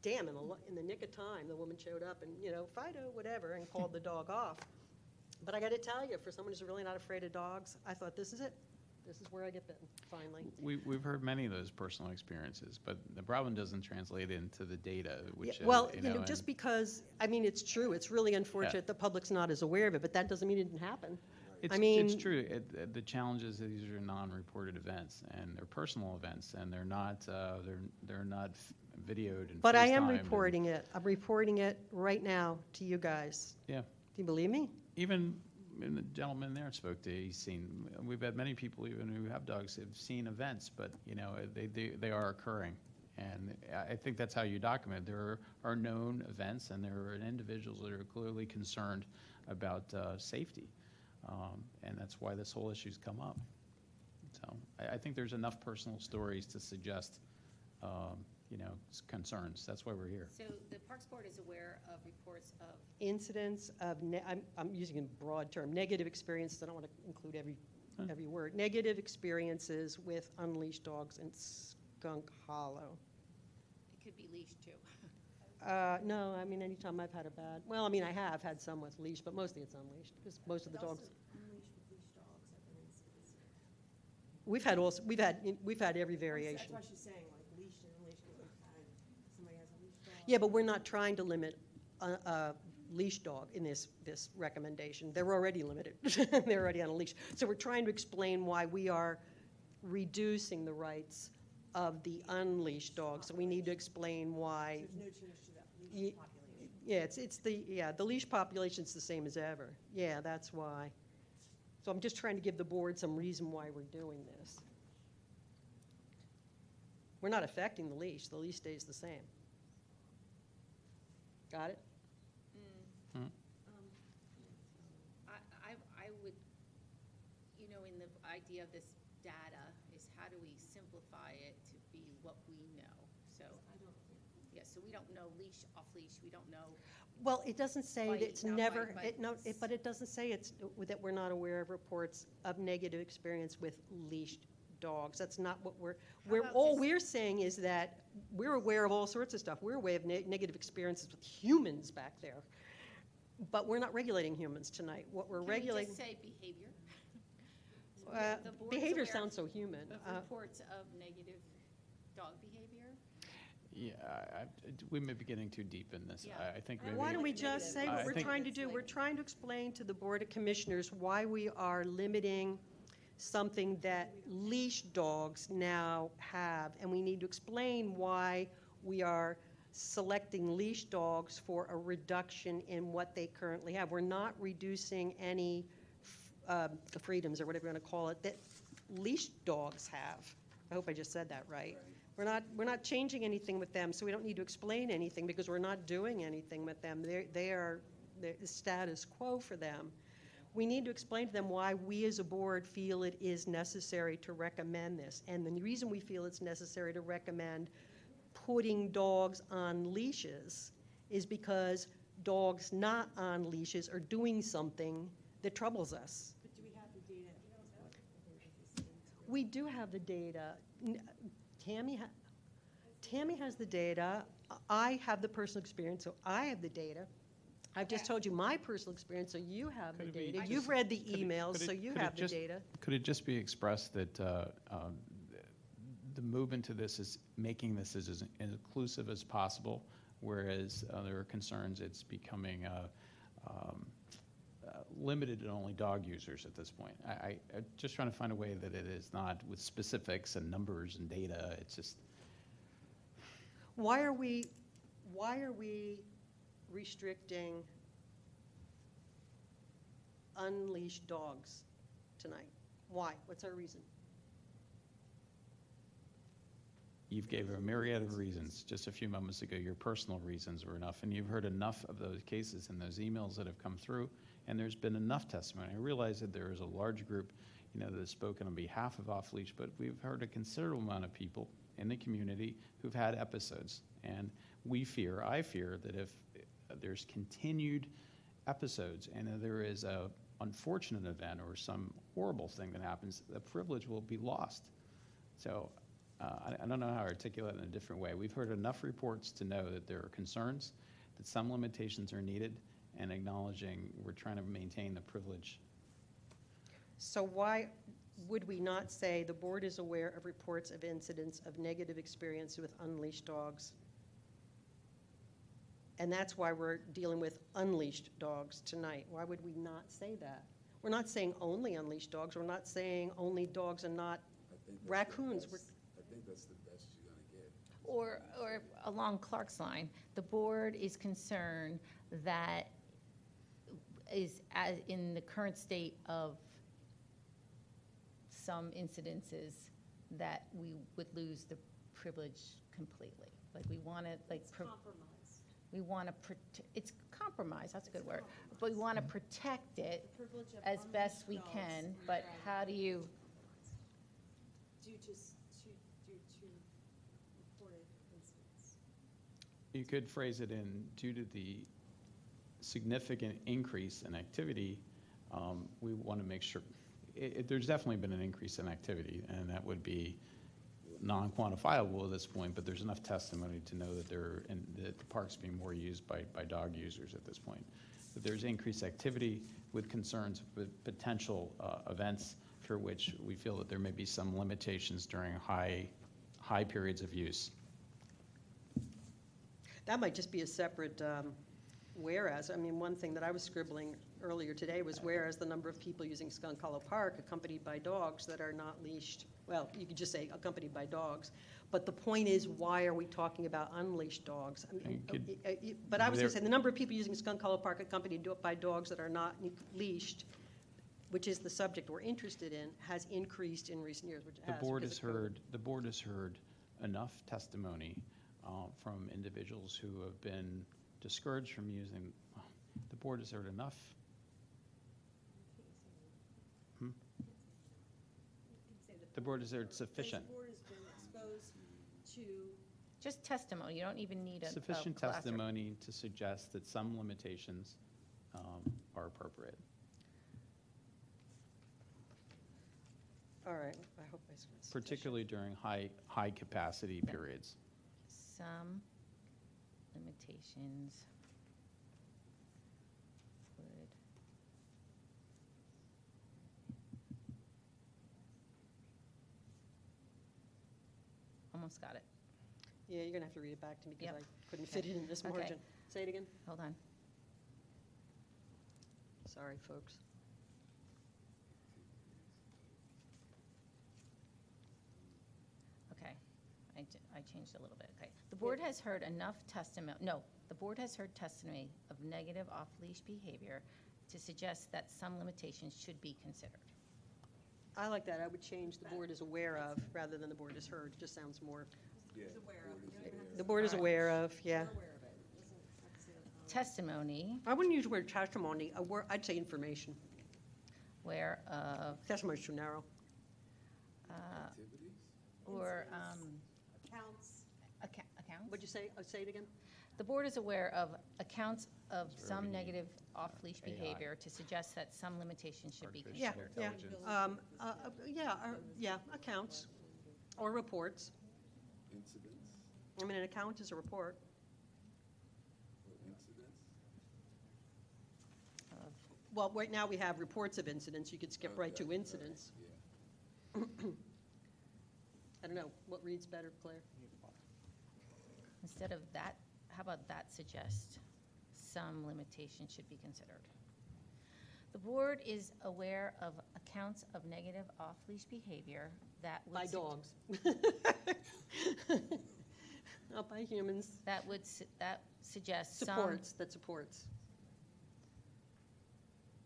damn, in the nick of time, the woman showed up and, you know, Fido, whatever, and called the dog off. But I gotta tell you, for someone who's really not afraid of dogs, I thought, this is it. This is where I get bitten, finally. We've heard many of those personal experiences, but the problem doesn't translate into the data, which, Well, you you know, know, just and- because, I mean, it's true, it's really unfortunate the public's not as aware of it, but that doesn't mean it didn't happen. It's, I mean, it's true. The challenge is that these are non-reported events, and they're personal events, and they're not videoed and but I am FaceTimed and- reporting it. I'm reporting it right now to you guys. Yeah. Do you believe me? Even the gentleman there spoke to, he's seen, we've had many people even who have dogs have seen events, but, you know, they are occurring. And I think that's how you document. There are known events, and there are individuals that are clearly concerned about safety. And that's why this whole issue's come up. So I think there's enough personal stories to suggest, you know, concerns. That's why we're here. So the Parks Board is aware of reports of Incidents of, I'm using a broad term, negative experiences. I don't want to include every word. Negative experiences with unleashed dogs in Skunk Hollow. it could be leashed too. No, I mean, anytime I've had a bad, well, I mean, I have had some with leash, but mostly it's unleashed, because most of the dogs. We've had every variation. That's why she's saying, like, leashed and unleashed, because we've had, somebody has a leash dog. Yeah, but we're not trying to limit a leash dog in this recommendation. They're already limited. They're already on a leash. So we're trying to explain why we are reducing the rights of the unleashed dog. So we need to explain why. There's no change to that leash population. Yeah, the leash population's the same as ever. Yeah, that's why. So I'm just trying to give the board some reason why we're doing this. We're not affecting the leash. The leash stays the same. Got it? I would, you know, in the idea of this data is how do we simplify it to be what we know? So, yeah, so we don't know leash, off leash, we don't know. Well, it doesn't say that Bite, it's not never, bite, but but it doesn't say that we're not aware of reports of negative experience with leashed dogs. That's not what about all just- we're saying is that we're aware of all sorts of stuff. We're aware of negative experiences with humans back there. But we're not regulating humans tonight. What we're regulating. Can we just say behavior? The board is Behavior aware sounds so human. Of reports of negative dog behavior? Yeah, we may be getting too deep in this. Yeah. I think maybe. Why don't we just say I what we're think- trying to do? We're trying to explain to the Board of Commissioners why we are limiting something that leash dogs now have, and we need to explain why we are selecting leash dogs for a reduction in what they currently have. We're not reducing any freedoms, or whatever you want to call it, that leash dogs have. I hope I just said that right. We're not changing anything with them, so we don't need to explain anything because we're not doing anything with them. They are the status quo for them. We need to explain to them why we as a board feel it is necessary to recommend this. And the reason we feel it's necessary to recommend putting dogs on leashes is because dogs not on leashes are doing something that troubles us. But do we have the data? We do have the data. Tammy has the data. I have the personal experience, so I have the data. I've just told you my personal experience, so you have the Could it be data. just- You've read the could it- emails, could it- so you could it have the just- data. Could it just be expressed that the move into this is making this as inclusive as possible, whereas there are concerns it's becoming limited to only dog users at this point? I'm just trying to find a way that it is not with specifics and numbers and data. It's just, Why are we restricting unleashed dogs tonight? Why? What's our reason? you've gave a myriad of reasons just a few moments ago. Your personal reasons were enough, and you've heard enough of those cases and those emails that have come through, and there's been enough testimony. I realize that there is a large group, that has spoken on behalf of off-leash, but we've heard a considerable amount of people in the community who've had episodes, and I fear that if there's continued episodes and if there is a unfortunate event or some horrible thing that happens, the privilege will be lost. So I don't know how to articulate it in a different way. We've heard enough reports to know that there are concerns, that some limitations are needed, and acknowledging we're trying to maintain the privilege. So why would we not say the board is aware of reports of incidents of negative experience with unleashed dogs? And that's why we're dealing with unleashed dogs tonight. Why would we not say that? We're not saying only unleashed dogs. We're not saying only dogs and not raccoons. I think that's the best you're gonna get. Or along Clark's line, the board is concerned that as in the current state of some incidences, that we would lose the privilege completely. Like, we want to, Compromise. we want to, it's compromise, that's a good word, but we want to protect it Privilege of as best we unleashed can, dogs. but how do you, Due to reported incidents. You could phrase it in, due to the significant increase in activity, we want to make sure, there's definitely been an increase in activity, and that would be non-quantifiable at this point, but there's enough testimony to know that that the park's being more used by dog users at this point. But there's increased activity with concerns with potential events for which we feel that there may be some limitations during high periods of use. That might just be a separate whereas. I mean, one thing that I was scribbling earlier today was whereas the number of people using Skunk Hollow Park accompanied by dogs that are not leashed, well, you could just say accompanied by dogs. But the point is, why are we talking about unleashed dogs? I mean, but I was going to say, the number of people using Skunk Hollow Park accompanied by dogs that are not leashed, which is the subject we're interested in, has increased in recent years, which it has. The board has heard enough testimony from individuals who have been discouraged from using. The board has heard enough. The board has heard sufficient. The board has been exposed to. just testimony, you don't even need a Sufficient classroom. testimony to suggest that some limitations are appropriate. All right, I hope I said sufficient. Particularly during high capacity periods. Some limitations would almost got it. Yeah, you're going to have to read it back to me because Yep. I couldn't fit it in this Okay. margin. Say it again. Hold on. Sorry, folks. Okay, I changed a little bit, okay. The board has heard enough testimony, no, the board has heard testimony of negative off-leash behavior to suggest that some limitations should be considered. I like that. I would change the board is aware of rather than the board is heard. It just sounds more, Is aware of. You don't even have to the board is aware of, yeah. be aware of it. It doesn't have to say that. Testimony I wouldn't use the word testimony. I'd say information. whereof, Testimony is too narrow. or Accounts. accounts? What'd you say? Say it again? The board is aware of accounts of That's where some we need negative off-leash AI. behavior to suggest that some limitations should be Artificial considered. intelligence. Yeah, accounts or reports. Incidents I mean, an account is a report. or incidents? well, right now we have reports of incidents. You could skip right to incidents. I don't know, what reads better, Claire? Instead of that, how about that suggest some limitation should be considered? The board is aware of accounts of negative off-leash behavior that would. By dogs. Not by humans. That would, that suggests some. Supports, that supports.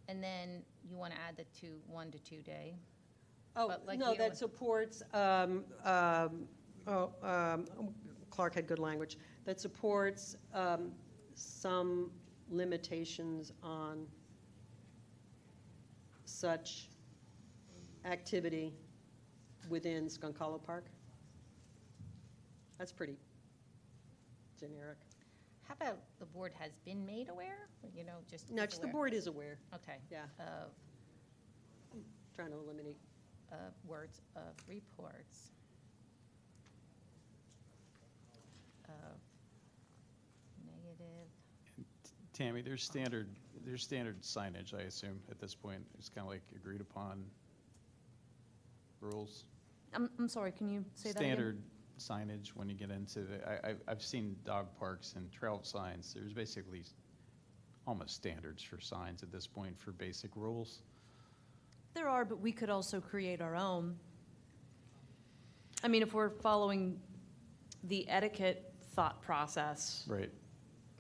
And then you want to add the 1 to 2 day. Oh, But like no, we that don't- supports, Clark had good language, that supports some limitations on such activity within Skunk Hollow Park. That's pretty generic. How about the board has been made aware, or, you know, just. No, is just the aware? board is aware, Okay. yeah. Of Trying to eliminate. words of reports of negative. Tammy, there's standard signage, I assume, at this point. It's kind of like agreed upon rules. I'm sorry, can you say that again? Standard signage when you get into I've seen dog parks and trail signs. There's basically almost standards for signs at this point for basic rules. There are, but we could also create our own. I mean, if we're following the etiquette thought process. Right.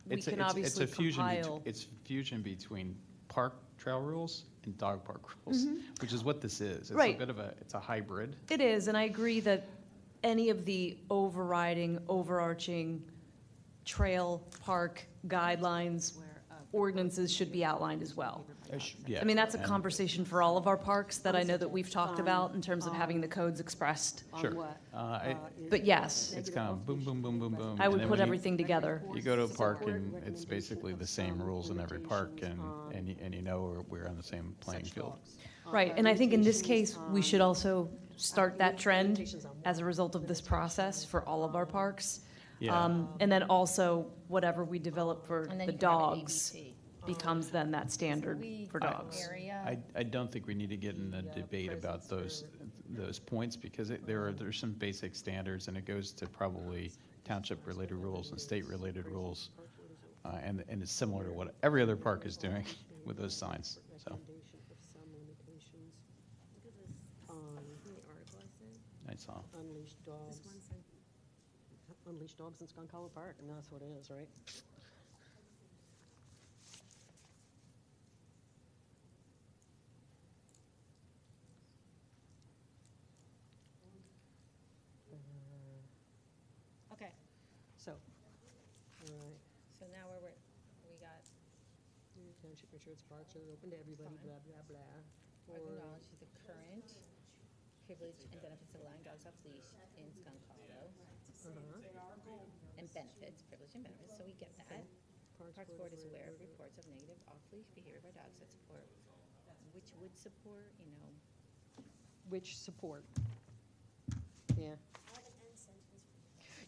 We can obviously compile. It's fusion between park trail rules and dog park rules, which is what this is. It's Right. a bit of it's a hybrid. It is, and I agree that any of the overarching trail park guidelines, ordinances should be outlined as well. Yeah. I mean, that's a and- conversation for all of our parks that I know that we've talked about in terms of having the codes expressed. Sure. But yes, It's kind of boom, boom, boom, boom, boom. I and would then put when you- everything together. You go to a park and it's basically the same rules in every park, and you know we're on the same playing field. Right, and I think in this case, we should also start that trend as a result of this process for all of our parks. Yeah. And then also, whatever we develop for And then the you can have an dogs ABC. becomes then that standard for dogs. Area. I don't think we need to get in a debate about those points because there's some basic standards and it goes to probably township-related rules and state-related rules. And it's similar to what every other park is doing with those signs, so. I saw. Unleashed dogs. Unleashed dogs in Skunk Hollow Park, I mean, that's what it is, right? Okay, So, all right. so now we got Township insurance parks are open to everybody, blah, blah, blah. acknowledge the current privilege and benefits of allowing dogs off leash in Skunk Hollow. And benefits, privilege and benefits, so we get that. Parks Board is aware of reports of negative off-leash behavior by dogs that support, which would support, you know. Which support. Yeah.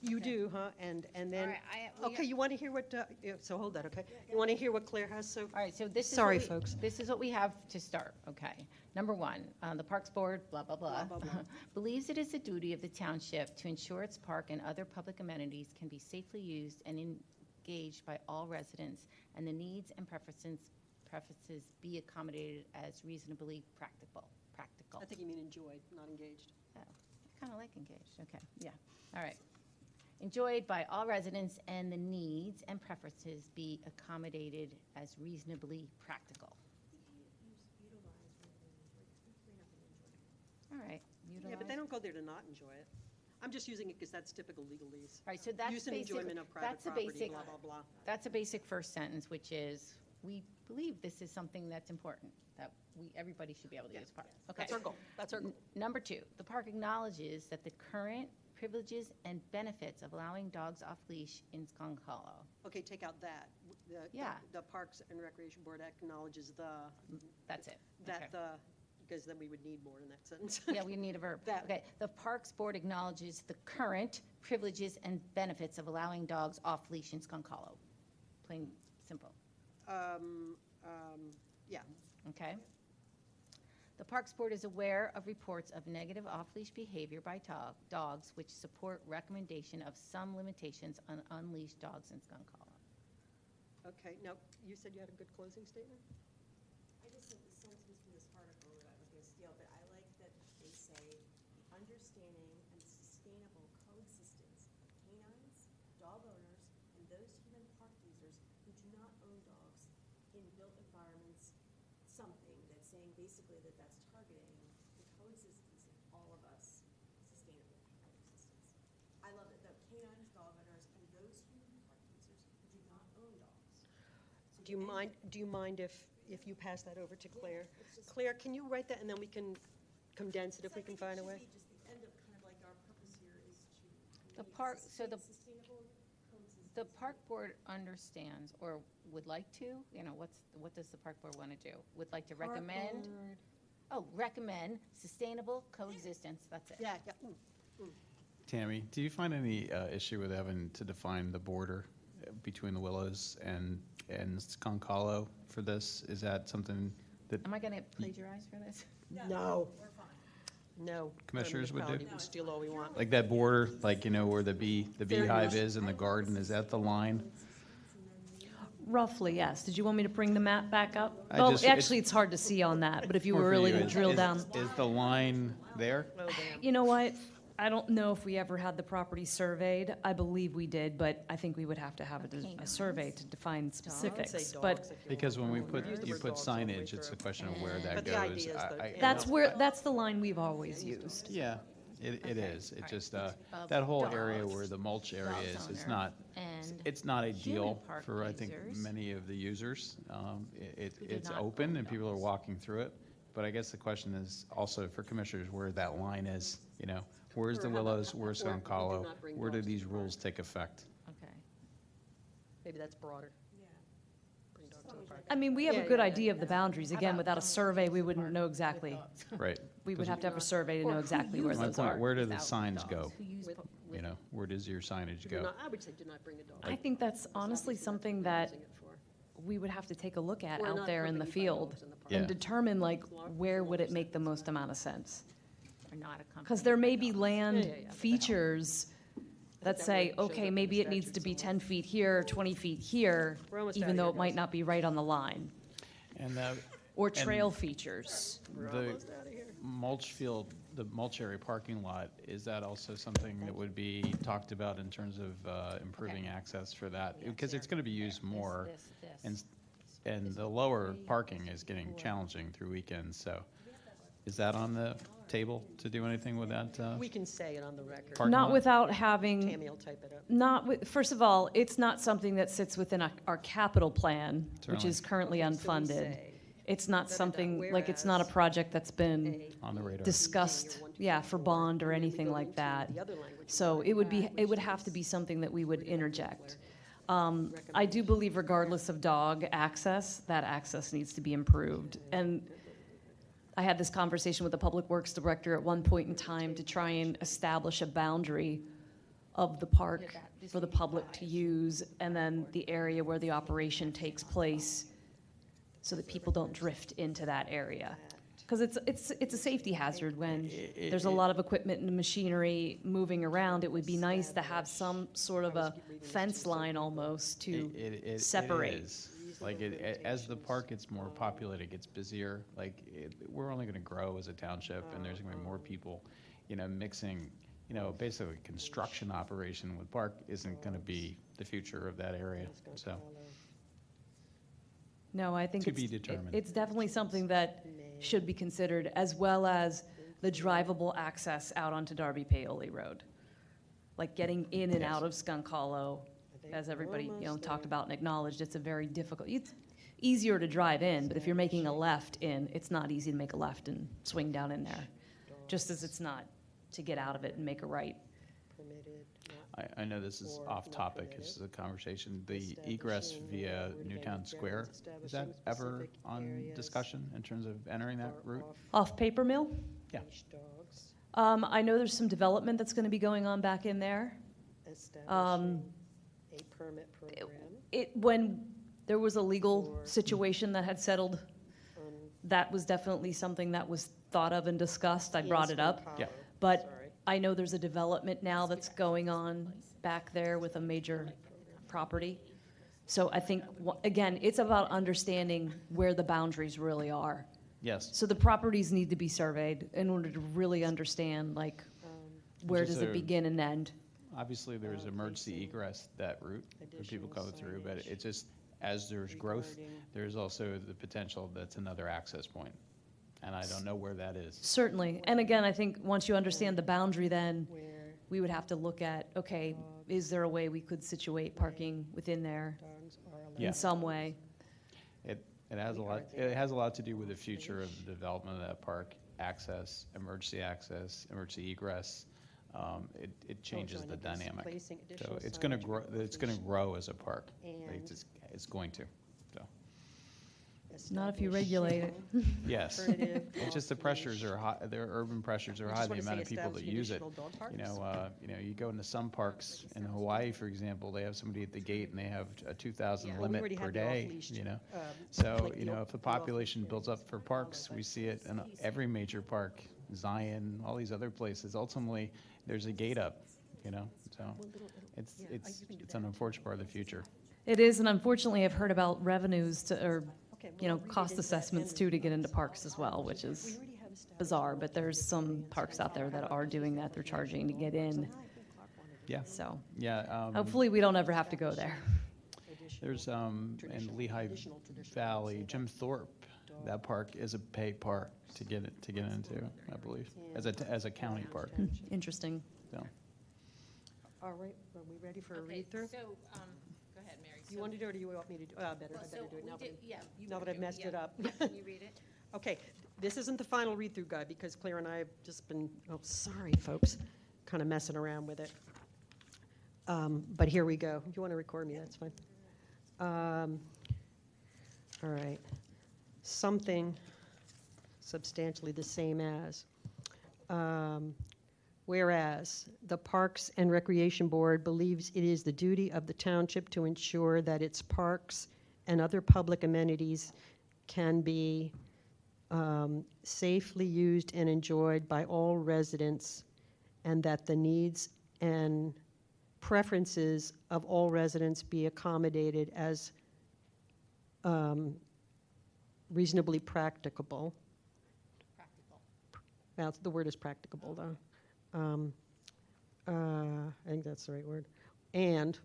You do, huh? And then, All right, we okay, you want to hear what, yeah, so hold that, okay? You want to hear what Claire has, so? All right, so this is. Sorry, what we- folks. This is what we have to start, okay? Number one, the Parks Board, blah, blah, blah, Blah, blah, blah. believes it is the duty of the township to ensure its park and other public amenities can be safely used and engaged by all residents, and the needs and preferences be accommodated as reasonably practical. I think you mean enjoyed, not engaged. Oh, I kind of like engaged, okay, yeah, all right. Enjoyed by all residents and the needs and preferences be accommodated as reasonably practical. All right. Yeah, but they don't go there to not enjoy it. I'm just using it because that's typical legalese. All right, so that's Use and basic, enjoyment of private that's a property, basic, blah, blah, blah. that's a basic first sentence, which is, we believe this is something that's important, that everybody should be able to use parks. Okay. That's our goal, that's our goal. Number two, the park acknowledges that the current privileges and benefits of allowing dogs off leash in Skunk Hollow. Okay, take out that. Yeah. The Parks and Recreation Board acknowledges That's it. that Okay. because then we would need more in that sentence. Yeah, we need a verb. That. Okay, the Parks Board acknowledges the current privileges and benefits of allowing dogs off leash in Skunk Hollow. Plain, simple. Yeah, Okay. The Parks Board is aware of reports of negative off-leash behavior by dogs, which support recommendation of some limitations on unleashed dogs in Skunk Hollow. Okay, now, you said you had a good closing statement? I just think the sentence from this article that I was going to steal, but I like that they say, the understanding and sustainable coexistence of canines, dog owners, and those human park users who do not own dogs in built environments, something that's saying basically that that's targeting the coexistence of all of us, sustainable coexistence. I love it, though, canines, dog owners, and those human park users who do not own dogs. So Do you mind if you pass that over to Claire? Claire, can you write that, and then we can condense it if we can find a way? Just the end of kind of like our purpose here is to. The park, so the Sustainable coexistence. The Park Board understands, or would like to, what does the Park Board want to do? Would like to recommend? Oh, recommend sustainable coexistence, that's it. Yeah. Tammy, do you find any issue with having to define the border between the Willows and Skunk Hollow for this? Is that something that Am I going to plagiarize for this? No. No. Commissioners would do? We can steal all we want. like that border, like, where the beehive is in the garden, is that the line? Roughly, yes. Did you want me to bring the map back up? I Well, just- actually, it's hard to see on that, but if you More were for really you. to drill down. Is the line there? Oh, damn. You know what? I don't know if we ever had the property surveyed. I believe we did, but I think we would have to have a survey to define specifics. But Because when you put dogs all the way signage, it's a through. question of where that But the goes. idea is that, yeah. that's the line we've always used. Yeah, it is. It Alright. just, Of that whole area dogs, where the mulch area dogs is owner, not, and it's not ideal park for, I think, users many of the users. who do It's not open own and people are dogs. walking through it. But I guess the question is also for commissioners where that line is, where's the Or how about- Willows, where's or Skunk we do Hollow? not bring Where do dogs to these the rules park. take effect? Okay. Maybe that's broader. Yeah. Bring dogs to the park. I mean, we have a Yeah, good yeah, idea of the boundaries. Again, without a survey, we wouldn't know exactly. Right. We would 'Cause have to have a survey to Or know who exactly where uses My those point, are. where do the without signs dogs? go? Who use With- pu- with- Where does your signage Do go? not- I would say do not bring a dog. I think that's honestly Obviously, something what we're that using it for. we would have to take a look at We're out not there in the prohibiting field dogs in the park. Yeah. and determine like where would it make the most amount of sense. Are not accompanied Because there may by be dogs. land Yeah, yeah, yeah. features that that say, would show up okay, in maybe the it needs to statute be somewhere. 10 feet here, 20 feet here, We're almost even outta though here, it might guys. not be right on the line. And Or trail features. We're the almost outta here. mulch field, the mulch area parking lot, is that also something that would be talked about in terms of improving access for that? Because it's going to be used more, This. and the lower parking is getting challenging through weekends, so is that on the table to do anything with that? We can say it on the record. Parking Not lot? without having, Tammy will type it up. not with, first of all, it's not something that sits within our capital plan, which is Certainly. currently Okay, so we unfunded. say It's not da-da-da, something, like, it's not a whereas project that's been A, On the radar. discussed, yeah, for bond or and then we anything go like into that. the other language So we it would be, have, it would which have to is- be something that we would Where did that go, interject. Claire? I do believe regardless of dog access, that access needs to be improved. And I had this conversation with the Public Works Director at one point in time to try and establish a boundary of the park for the public to use, and then the area where the operation takes place, so that people don't drift into that area. Because it's a safety hazard when there's a lot of equipment and machinery moving around. It would be nice to have some sort of a fence line almost to It separate. is. Like, as the park gets more populated, gets busier, like, we're only going to grow as a township, and there's going to be more people, mixing, basically construction operation with park isn't going to be the future of that area, so. No, I think To it's, be determined. it's definitely something that should be considered, as well as the drivable access out onto Darby Paoli Road. Like getting in and out of Skunk Hollow, as everybody, talked about and acknowledged, it's a very difficult, it's easier to drive in, but if you're making a left in, it's not easy to make a left and swing down in there. Just as it's not to get out of it and make a right. Permitted, not I know this is Or off not topic, permitted. this is a conversation, the egress via Newtown Square, is that ever on discussion in terms of entering that far route? off Off Paper Mill, Yeah. leash dogs, I know there's some development that's gonna be going on back in there. establishing a permit program When there was a legal For- situation that had settled on that was definitely something that was thought of and discussed. I brought it up. Yeah. But I know there's a development now that's going on back there with a major property. So I think, again, it's about understanding where the boundaries really are. Yes. So the properties need to be surveyed in order to really understand, like, where Just does it a- begin and end? Obviously, there's emergency egress that route for people coming through, but it just, as there's growth, there's also the potential that's another access point. And I don't know where that is. Certainly. And again, I think once you understand the boundary, then we would have to look at, okay, is there a way we could situate parking within there Yeah. in some way? It has a lot to do with the future of the development of that park, access, emergency egress. It changes the dynamic. So it's going to grow as a park. It's going to, so. Not if you regulate it. Yes. It's just the pressures are high, their urban pressures are high, the amount of people that use it. You go into some parks in Hawaii, for example, they have somebody at the gate and they have a 2,000 limit per day, So, if the population builds up for parks, we see it in every major park, Zion, all these other places. Ultimately, there's a gate up, so it's an unfortunate part of the future. It is, and unfortunately, I've heard about revenues or cost assessments too to get into parks as well, which is bizarre, but there's some parks out there that are doing that. They're charging to get in. Yeah. So Yeah. hopefully we don't ever have to go there. There's, in Lehigh Valley, Jim Thorpe, that park is a paid park to get into, I believe, as a county park. Interesting. So. All right, are we ready for a read-through? So, go ahead, Mary. Do you want to do it, or do you want me to do it? I better do it now. Now that I've messed it up. Can you read it? Okay, this isn't the final read-through guide, because Claire and I have just been, sorry, folks, kind of messing around with it. But here we go. If you want to record me, that's fine. All right. Something substantially the same as. Whereas the Parks and Recreation Board believes it is the duty of the township to ensure that its parks and other public amenities can be safely used and enjoyed by all residents, and that the needs and preferences of all residents be accommodated as reasonably practicable. Well, the word is practicable, though. I think that's the right word. And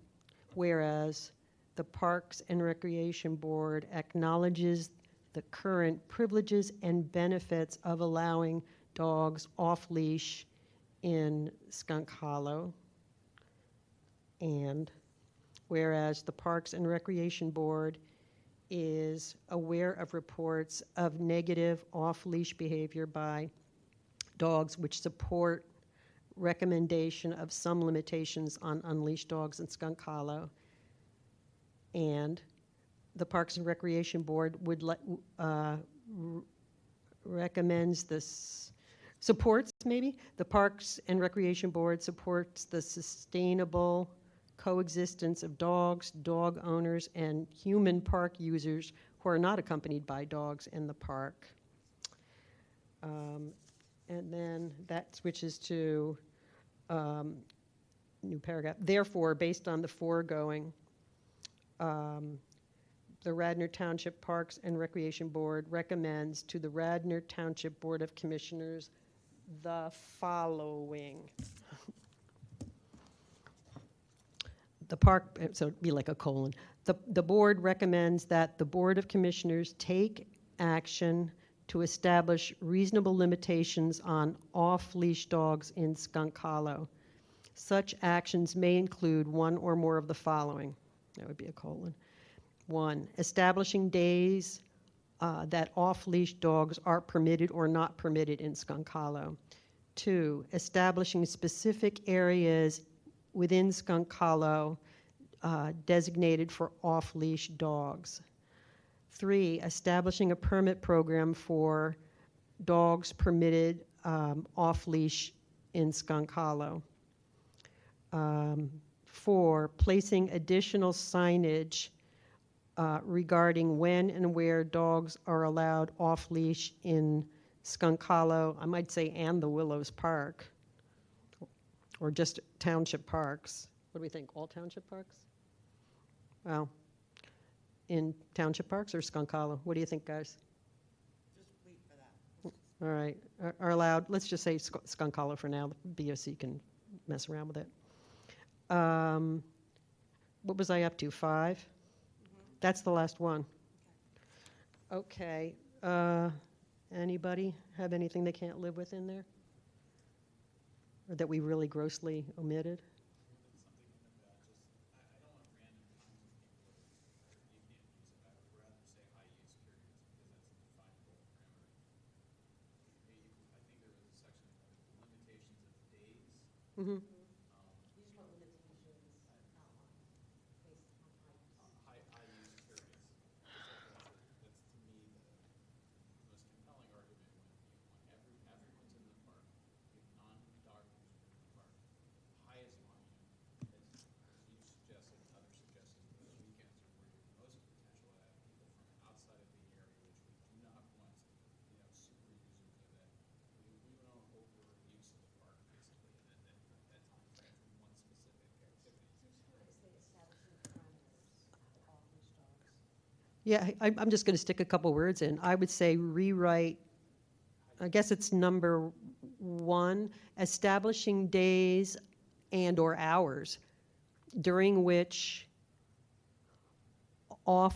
whereas the Parks and Recreation Board acknowledges the current privileges and benefits of allowing dogs off-leash in Skunk Hollow. And whereas the Parks and Recreation Board is aware of reports of negative off-leash behavior by dogs which support recommendation of some limitations on unleashed dogs in Skunk Hollow. And the Parks and Recreation Board would recommends this, supports maybe, the Parks and Recreation Board supports the sustainable coexistence of dogs, dog owners, and human park users who are not accompanied by dogs in the park. And then that switches to new paragraph. Therefore, based on the foregoing, the Radnor Township Parks and Recreation Board recommends to the Radnor Township Board of Commissioners the following. The park, so it'd be like a colon. The board recommends that the Board of Commissioners take action to establish reasonable limitations on off-leash dogs in Skunk Hollow. Such actions may include one or more of the following. That would be a colon. 1, establishing days that off-leash dogs are permitted or not permitted in Skunk Hollow. 2, establishing specific areas within Skunk Hollow designated for off-leash dogs. 3, establishing a permit program for dogs permitted off-leash in Skunk Hollow. 4, placing additional signage regarding when and where dogs are allowed off-leash in Skunk Hollow, I might say, and the Willows Park, or just township parks. What do we think, all township parks? Well, in township parks or Skunk Hollow? What do you think, guys? Just wait for that. All right, are allowed, let's just say Skunk Hollow for now, the BOC can mess around with it. What was I up to, 5? That's the last one. Okay, anybody have anything they can't live with in there? Or that we really grossly omitted? Mm-hmm. Yeah, I'm just going to stick a couple words in. I would say rewrite, I guess it's number 1, establishing days and or hours during which oh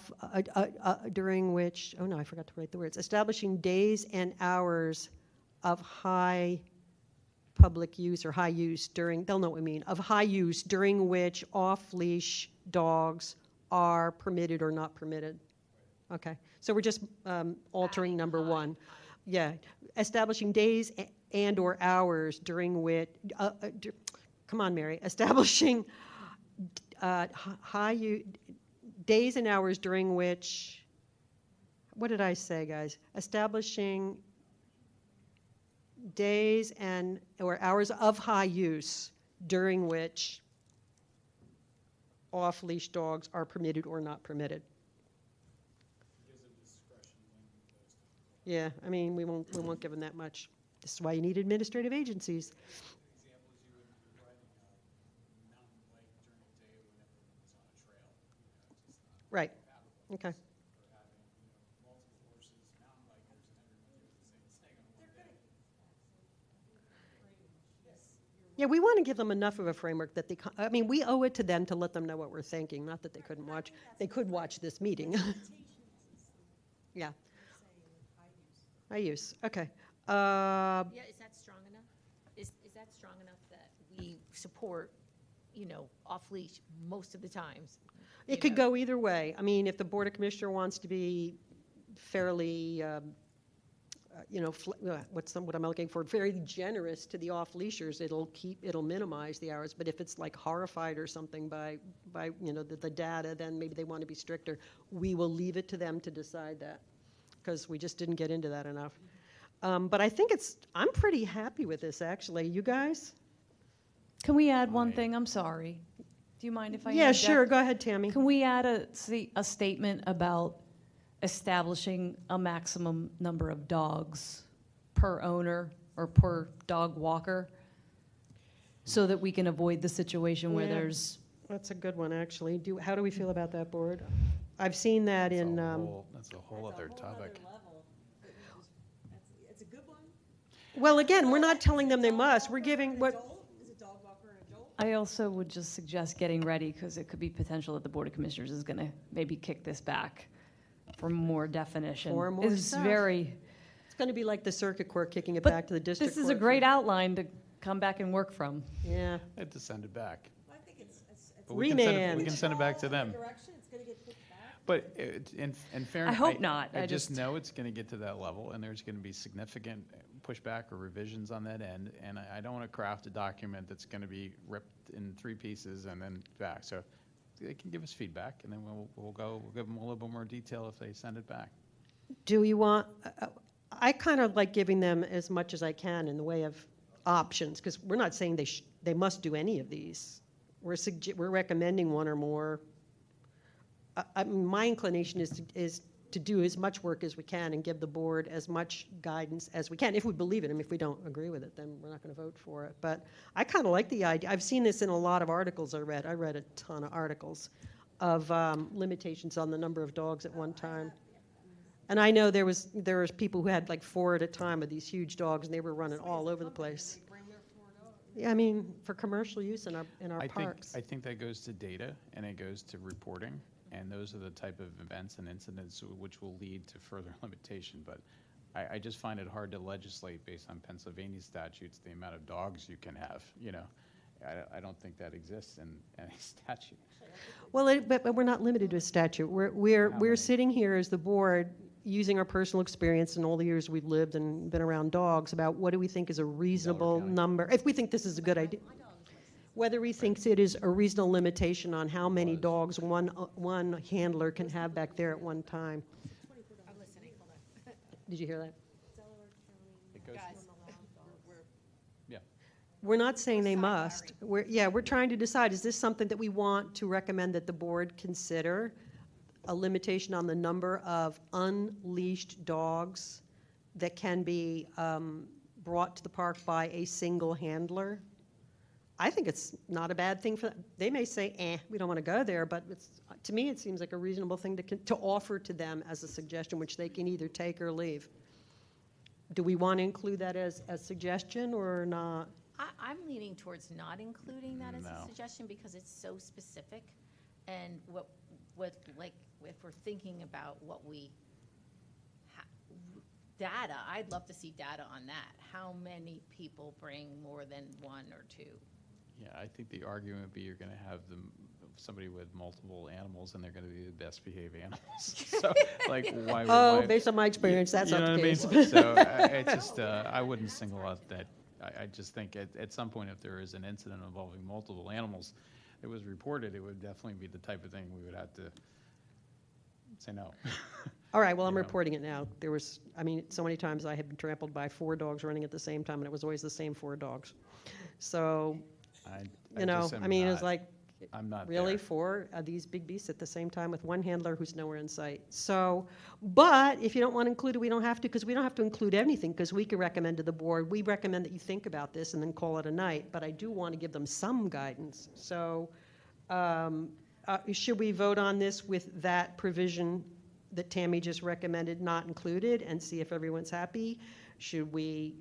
no, I forgot to write the words. Establishing days and hours of high public use or high use during, they'll know what I mean, of high use during which off-leash dogs are permitted or not permitted. Okay, so we're just altering number 1. Yeah, establishing days and or hours during which, come on, Mary, establishing days and hours during which, what did I say, guys? Establishing days and or hours of high use during which off-leash dogs are permitted or not permitted. Yeah, I mean, we won't give them that much. This is why you need administrative agencies. Right, okay. Yeah, we want to give them enough of a framework that I mean, we owe it to them to let them know what we're thinking, not that they couldn't watch. They could watch this meeting. Yeah. High use, okay. Yeah, is that strong enough? Is that strong enough that we support, off-leash most of the times? It could go either way. I mean, if the Board of Commissioner wants to be fairly, what am I looking for? Very generous to the off-leashers, it'll minimize the hours. But if it's like horrified or something by the data, then maybe they want to be stricter. We will leave it to them to decide that, because we just didn't get into that enough. But I think I'm pretty happy with this, actually. You guys? Can we add one thing? I'm sorry. Do you mind if I Yeah, interject? sure. Go ahead, Tammy. Can we add a statement about establishing a maximum number of dogs per owner or per dog walker so that we can avoid the situation where Yeah, there's... That's a good one, actually. How do we feel about that, board? I've seen that in... That's a whole other topic. It's a good one. Well, again, we're not telling them they must. We're giving what... Is a dog walker an adult? I also would just suggest getting ready, because it could be potential that the Board of Commissioners is going to maybe kick this back for more definition. For more It's stuff. It's going to be like the circuit court kicking it But back to the district this court. is a great outline to come back and work from. Yeah. I had to send it back. I think it's But we can send it- Remand. We can send it back to them. direction, it's gonna get picked back. But in fairness, I hope not. I I just just- know it's going to get to that level, and there's going to be significant pushback or revisions on that end. And I don't want to craft a document that's going to be ripped in 3 pieces and then back. So they can give us feedback, and then we'll give them a little bit more detail if they send it back. Do you want... I kind of like giving them as much as I can in the way of options, because we're not saying they must do any of these. We're recommending one or more. my inclination is to do as much work as we can and give the board as much guidance as we can, if we believe it. I mean, if we don't agree with it, then we're not going to vote for it. But I kind of like the idea. I've seen this in a lot of articles I read. I read a ton of articles of limitations on the number of dogs at one time. And I know there was people who had like 4 at a time of these huge dogs, and they were running all over the place. Yeah, I mean, for commercial use in our parks. I think that goes to data, and it goes to reporting, and those are the type of events and incidents which will lead to further limitation. But I just find it hard to legislate based on Pennsylvania statutes, the amount of dogs you can have, you know. I don't think that exists in any statute. Well, but we're not limited to a statute. We're many? sitting here as the board, using our personal experience in all the years we've lived and been around dogs, about what do we think is a reasonable number, if we think this is a good idea. Whether we think it is a reasonable limitation on how many dogs one handler can have back there at one time. I'm listening, hold on. Did you hear that? It goes, yeah. We're not saying they must. We're trying to decide, is this something that we want to recommend that the board consider? A limitation on the number of unleashed dogs that can be brought to the park by a single handler? I think it's not a bad thing for them. They may say, we don't want to go there, but to me it seems like a reasonable thing to offer to them as a suggestion, which they can either take or leave. Do we want to include that as a suggestion or not? I'm leaning towards not including that as a No. suggestion because it's so specific. And what like, if we're thinking about what we, data, I'd love to see data on that. How many people bring more than 1 or 2? Yeah, I think the argument would be you're going to have somebody with multiple animals, and they're going to be the best behaved animals. So, like, why? Oh, based on my experience, that's you not know the what case. I mean? So I just, I wouldn't single out that. I just think at some point, if there is an incident involving multiple animals that was reported, it would definitely be the type of thing we would have to say no. All right, well, I'm You know. reporting it now. There was, I mean, so many times I have been trampled by 4 dogs running at the same time, and it was always the same 4 dogs. So, you know, just am I mean, it's not- like, I'm not really there. 4 of these big beasts at the same time with one handler who's nowhere in sight. So, but if you don't want to include it, we don't have to, because we don't have to include everything, because we can recommend to the board, we recommend that you think about this and then call it a night. But I do want to give them some guidance. So, should we vote on this with that provision that Tammy just recommended not included and see if everyone's happy? Should we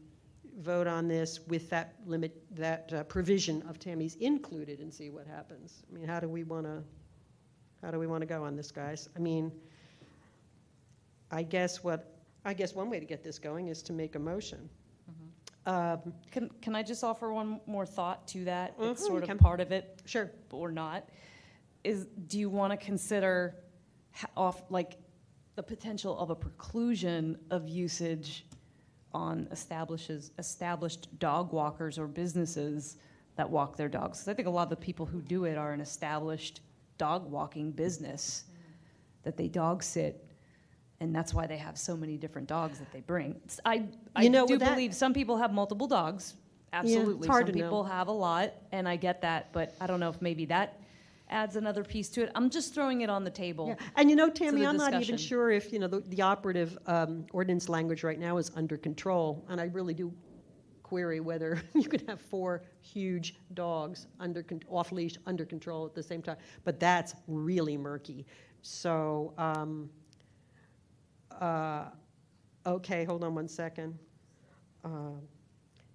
vote on this with that provision of Tammy's included and see what happens? I mean, how do we want to go on this, guys? I mean, I guess one way to get this going is to make a motion. Can I just offer one more thought to that? It's Mhm, sort you of can. part of it, Sure. or not. Do you want to consider like the potential of a preclusion of usage on established dog walkers or businesses that walk their dogs? 'Cause I think a lot of the people who do it are an established dog walking business that they dog sit, and that's why they have so many different dogs that they bring. I know, do with that- believe some people have multiple dogs. Absolutely. hard Some to know. people have a lot, and I get that, but I don't know if maybe that adds another piece to it. I'm just throwing it on the table. Yeah. And you know, to Tammy, the I'm not even discussion. sure if, the operative ordinance language right now is under control. And I really do query whether you could have 4 huge dogs off leash, under control at the same time. But that's really murky. So, okay, hold on one second.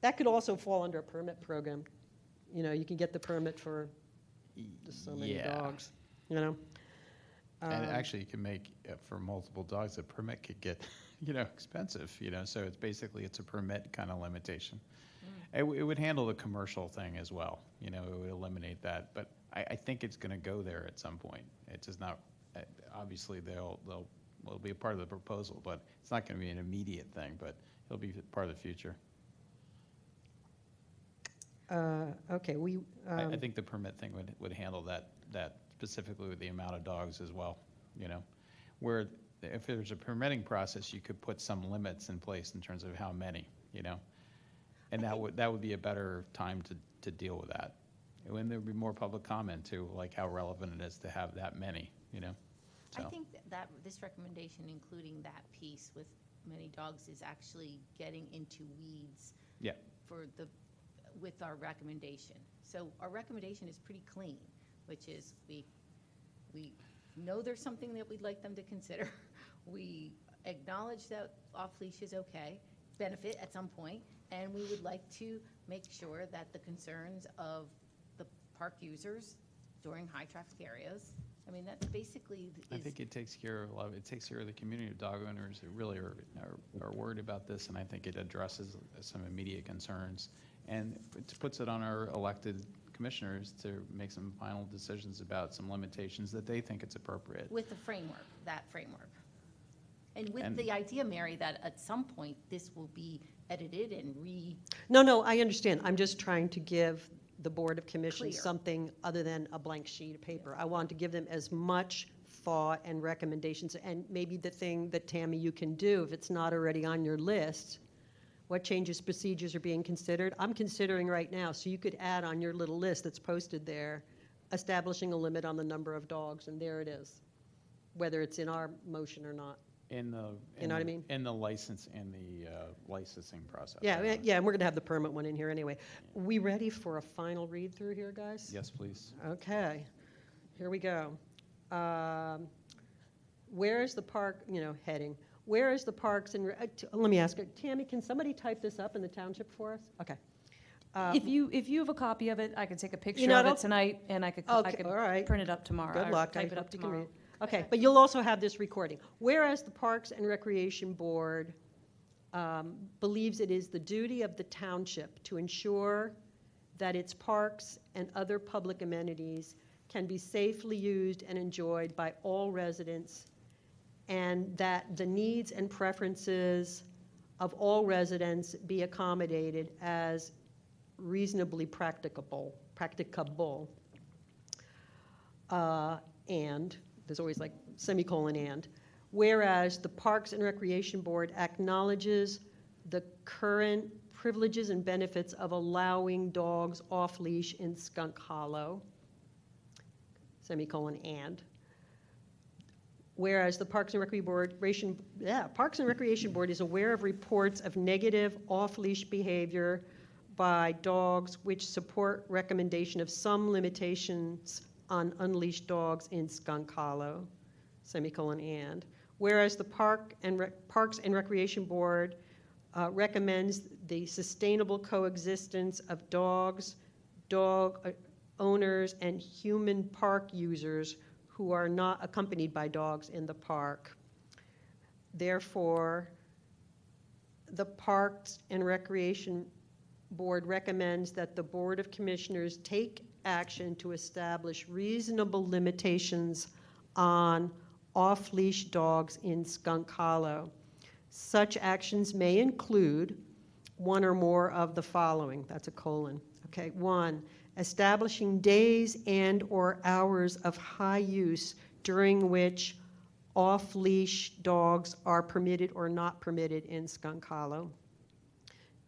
That could also fall under a permit program. You can get the permit for just so many Yeah. dogs, And actually, you can make, for multiple dogs, a permit could get, expensive, so it's a permit kind of limitation. It would handle the commercial thing as well, it would eliminate that, but I think it's going to go there at some point. It's just not, obviously, it'll be a part of the proposal, but it's not going to be an immediate thing, but it'll be part of the future. Okay, I think the permit thing would handle that specifically with the amount of dogs as well, where if there's a permitting process, you could put some limits in place in terms of how many, and that would be a better time to deal with that. When there would be more public comment too, like how relevant it is to have that many, I So- think that this recommendation, including that piece with many dogs, is actually getting into weeds Yeah. with our recommendation. So our recommendation is pretty clean, which is we know there's something that we'd like them to consider. We acknowledge that off-leash is okay, benefit at some point, and we would like to make sure that the concerns of the park users during high-traffic areas, I mean, that's basically I think it takes care of a lot of, it takes care of the community of dog owners who really are worried about this, and I think it addresses some immediate concerns. And it puts it on our elected commissioners to make some final decisions about some limitations that they think it's appropriate. with the framework, that framework. And with And- the idea, Mary, that at some point, this will be edited and No, I understand. I'm just trying to give the Board of Commissioners Clear. something other than a blank sheet of paper. I want to give them as much thought and recommendations, and maybe the thing that, Tammy, you can do, if it's not already on your list, what changes, procedures are being considered? I'm considering right now, so you could add on your little list that's posted there, establishing a limit on the number of dogs, and there it is, whether it's in our motion or not. In the. You know what I mean? In the license, in the licensing process. Yeah, and we're going to have the permit one in here anyway. We ready for a final read-through here, guys? Yes, please. Okay, here we go. Where is the park, heading? Where is the parks and, let me ask, Tammy, can somebody type this up in the township for us? Okay. If you have a copy of it, I could take a picture know, of I it don't- tonight, and I could Okay, all right. print it up tomorrow. Good or luck. I Type it up hope you can tomorrow. read. Okay, but you'll also have this recording. Whereas the Parks and Recreation Board believes it is the duty of the township to ensure that its parks and other public amenities can be safely used and enjoyed by all residents, and that the needs and preferences of all residents be accommodated as reasonably practicable. And, there's always like semicolon and, whereas the Parks and Recreation Board acknowledges the current privileges and benefits of allowing dogs off-leash in Skunk Hollow, semicolon and, whereas the Parks and Recreation Board is aware of reports of negative off-leash behavior by dogs which support recommendation of some limitations on unleashed dogs in Skunk Hollow, semicolon and. Whereas the Parks and Recreation Board recommends the sustainable coexistence of dogs, dog owners, and human park users who are not accompanied by dogs in the park. Therefore, the Parks and Recreation Board recommends that the Board of Commissioners take action to establish reasonable limitations on off-leash dogs in Skunk Hollow. Such actions may include one or more of the following. That's a colon. Okay, 1, establishing days and/or hours of high use during which off-leash dogs are permitted or not permitted in Skunk Hollow.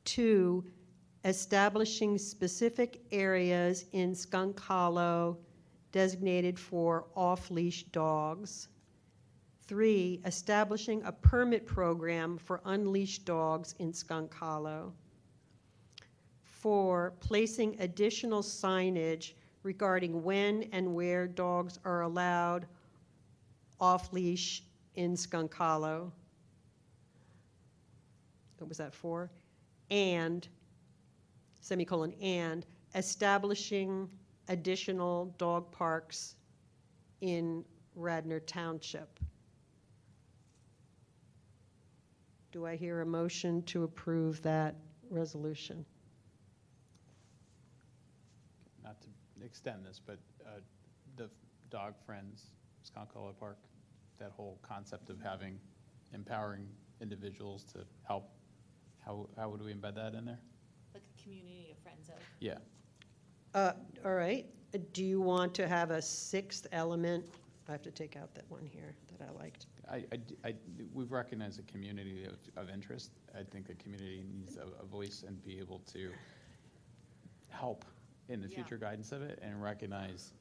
2, establishing specific areas in Skunk Hollow designated for off-leash dogs. 3, establishing a permit program for unleashed dogs in Skunk Hollow. 4, placing additional signage regarding when and where dogs are allowed off-leash in Skunk Hollow. What was that, 4? And, semicolon, and establishing additional dog parks in Radnor Township. Do I hear a motion to approve that resolution? Not to extend this, but the dog friends, Skunk Hollow Park, that whole concept of empowering individuals to help, how would we embed that in there? like a community of friends of. Yeah. All right. Do you want to have a 6th element? I have to take out that one here that I liked. We've recognized a community of interest. I think the community needs a voice and be able to help in the future guidance of it and recognize,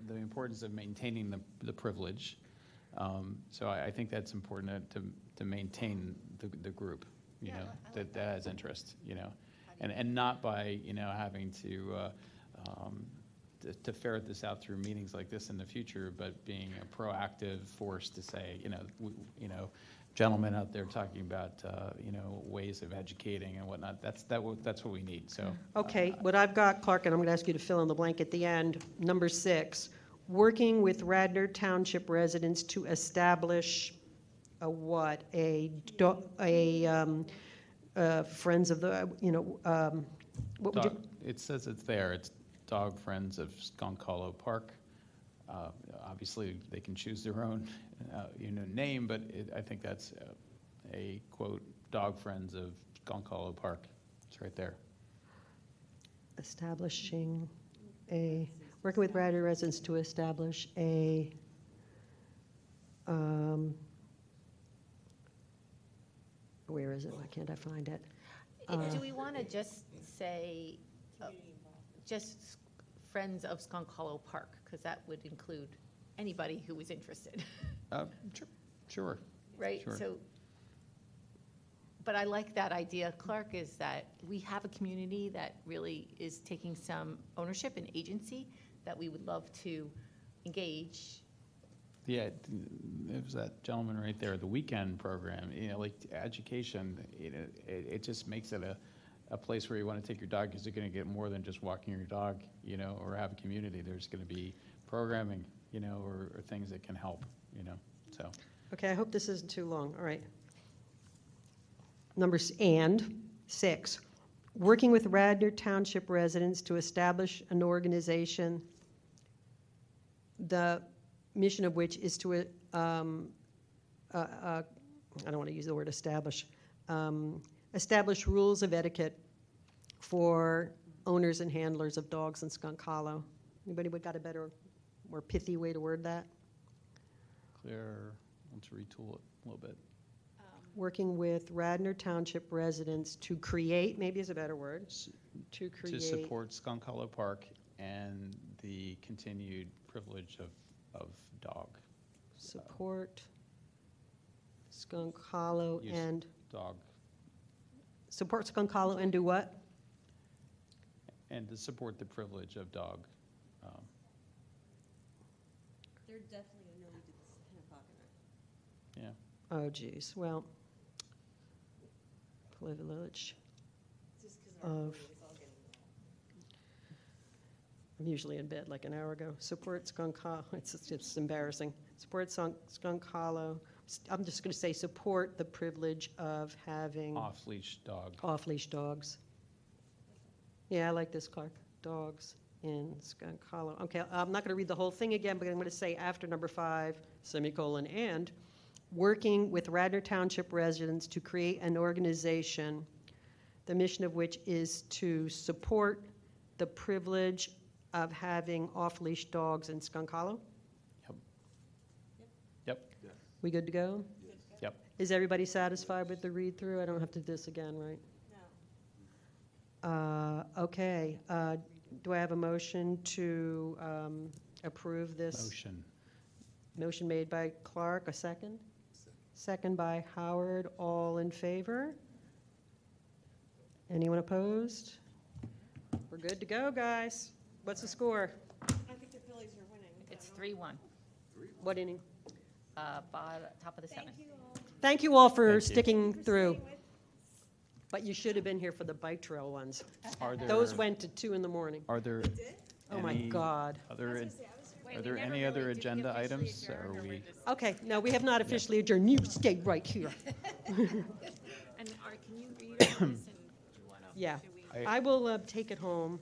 the importance of maintaining the privilege. So I think that's important to maintain the group, you know, that has interest, you know, and not by, you know, having to ferret this out through meetings like this in the future, but being a proactive force to say, you know, gentlemen out there talking about, you know, ways of educating and whatnot. That's what we need. So Okay, what I've got, Clark, and I'm going to ask you to fill in the blank at the end, number 6, working with Radnor Township residents to establish a what? Friends of the, you know, what would you? It says it's there. It's Dog Friends of Skunk Hollow Park. Obviously, they can choose their own, you know, name, but I think that's a quote, Dog Friends of Skunk Hollow Park. It's right there. Establishing working with Radnor residents to establish where is it? Why can't I find it? Do we want to just say, just Friends of Skunk Hollow Park? Because that would include anybody who was interested. Sure. Right? Sure. So, but I like that idea, Clark, is that we have a community that really is taking some ownership and agency that we would love to engage. Yeah, it was that gentleman right there, the weekend program, you know, like education, you know, it just makes it a place where you want to take your dog because you're going to get more than just walking your dog, you know, or have a community. There's going to be programming, you know, or things that can help, you know, so. Okay, I hope this isn't too long. All right. And 6, working with Radnor Township residents to establish an organization, the mission of which is to, I don't want to use the word establish, establish rules of etiquette for owners and handlers of dogs in Skunk Hollow. Anybody got a better, more pithy way to word that? Claire, let's retool it a little bit. Working with Radnor Township residents to create, maybe is a better word, to create. To support Skunk Hollow Park and the continued privilege of dog. Support Skunk Hollow Use and. Dog. Support Skunk Hollow and do what? And to support the privilege of dog. They're definitely, I know we did this 10 o'clock at night. Yeah. Oh, geez, well, privilege Just because our of, meeting is all getting I'm usually in bed like an hour ago. Support Skunk Hollow, it's embarrassing. Support Skunk Hollow, I'm just going to say support the privilege of having. Off-leash dog. Off-leash dogs. Yeah, I like this, Clark. Dogs in Skunk Hollow. Okay, I'm not going to read the whole thing again, but I'm going to say after number 5, semicolon, and working with Radnor Township residents to create an organization, the mission of which is to support the privilege of having off-leash dogs in Skunk Hollow. Yep. We good to go? Yep. Is everybody satisfied with the read-through? I don't have to do this again, right? No. Okay. Do I have a motion to approve this? Motion. Motion made by Clark, a second? Second by Howard. All in favor? Anyone opposed? We're good to go, guys. What's the score? I think the Phillies are winning. It's 3-1, What inning? top of the 7th. Thank you all for Thank you. sticking through. But you should have been here for the bike trail ones. Are there, Those went to 2 in the morning. Are there Oh, my any other Are there any other agenda items? Or are we? Okay, no, we have not officially adjourned. You stay right here. And can you read this and do you want to? Yeah. I will take it home.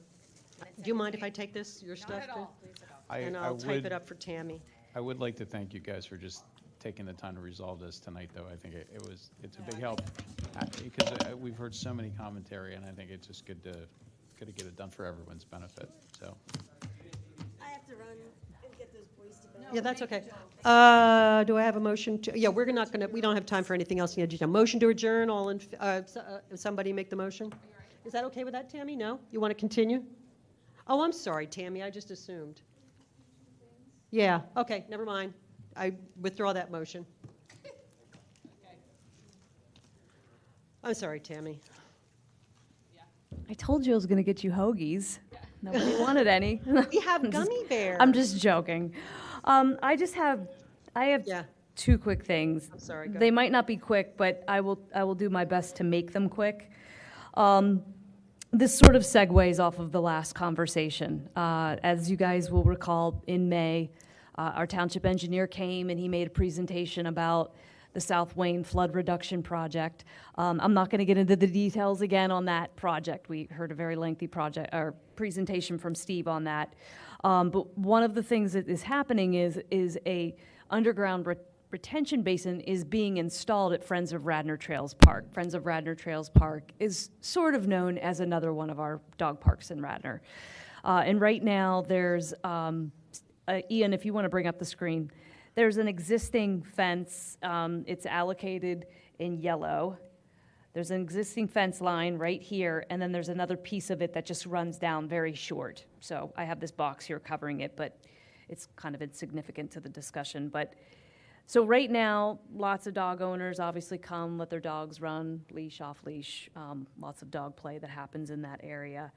Do you mind if I take this, your stuff? Not at all, please at all. And I'll type it up for Tammy. I would like to thank you guys for just taking the time to resolve this tonight, though. I think it's a big help, because we've heard so many commentary, and I think it's just good to get it done for everyone's benefit, so. I have to run and get those boys to bed. Yeah, that's okay. Do I have a motion to, yeah, we're not gonna, we don't have time for anything else in the agenda. Motion to adjourn, all in, somebody make the motion? Is that okay with that, Tammy? No? You want to continue? Oh, I'm sorry, Tammy, I just assumed. Yeah, okay, never mind. I withdraw that motion. I'm sorry, Tammy. I told you I was going to get you hoagies. Nobody wanted any. We have I'm just- gummy bears. I'm just joking. I have Yeah. two quick things. I'm sorry, go They ahead. might not be quick, but I will do my best to make them quick. This sort of segues off of the last conversation. As you guys will recall, in May, our township engineer came and he made a presentation about the South Wayne flood reduction project. I'm not going to get into the details again on that project. We heard a very lengthy presentation from Steve on that. But one of the things that is happening is a underground retention basin is being installed at Friends of Radnor Trails Park. Friends of Radnor Trails Park is sort of known as another one of our dog parks in Radnor. And right now, there's, Ian, if you want to bring up the screen, there's an existing fence. It's allocated in yellow. There's an existing fence line right here, and then there's another piece of it that just runs down very short. So I have this box here covering it, but it's kind of insignificant to the discussion. So right now, lots of dog owners obviously come, let their dogs run, leash, off leash, lots of dog play that happens in that area.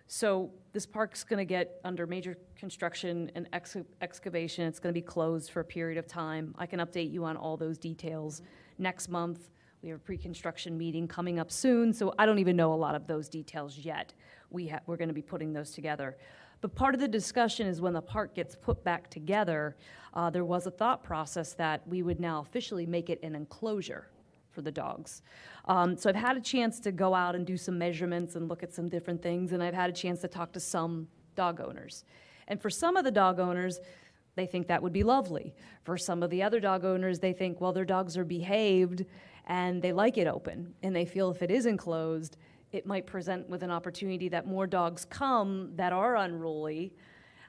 So this park's going to get under major construction and excavation. It's going to be closed for a period of time. I can update you on all those details next month. We have a pre-construction meeting coming up soon, so I don't even know a lot of those details yet. We're going to be putting those together. But part of the discussion is when the park gets put back together, there was a thought process that we would now officially make it an enclosure for the dogs. So I've had a chance to go out and do some measurements and look at some different things, and I've had a chance to talk to some dog owners. And for some of the dog owners, they think that would be lovely. For some of the other dog owners, they think, well, their dogs are behaved and they like it open, and they feel if it is enclosed, it might present with an opportunity that more dogs come that are unruly,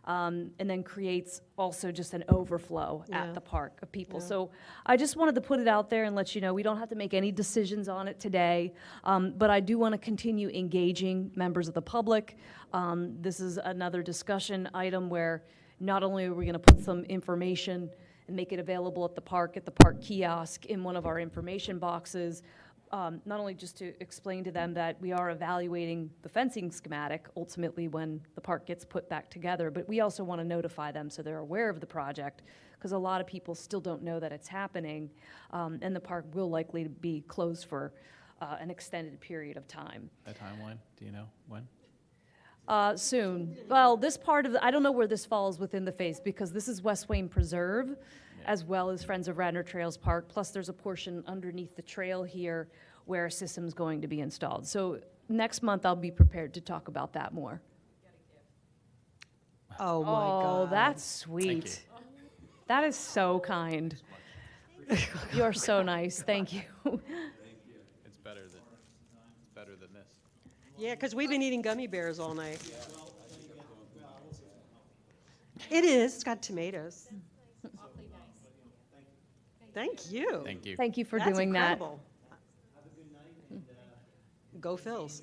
and then creates also just an overflow at the park of people. So I just wanted to put it out there and let you know we don't have to make any decisions on it today, but I do want to continue engaging members of the public. This is another discussion item where not only are we going to put some information and make it available at the park kiosk in one of our information boxes, not only just to explain to them that we are evaluating the fencing schematic ultimately when the park gets put back together, but we also want to notify them so they're aware of the project, because a lot of people still don't know that it's happening, and the park will likely be closed for an extended period of time. A timeline, do you know when? Soon. Well, this part of I don't know where this falls within the phase, because this is West Wayne Preserve, as well as Friends of Radnor Trails Park, plus there's a portion underneath the trail here where a system's going to be installed. So next month, I'll be prepared to talk about that more. Oh, my God. Oh, that's sweet. That is so kind. You're so nice. Thank you. It's better than this. Yeah, because we've been eating gummy bears all night. It is. It's got tomatoes. Thank you. Thank you. Thank you for That's doing that. incredible. Go Phils.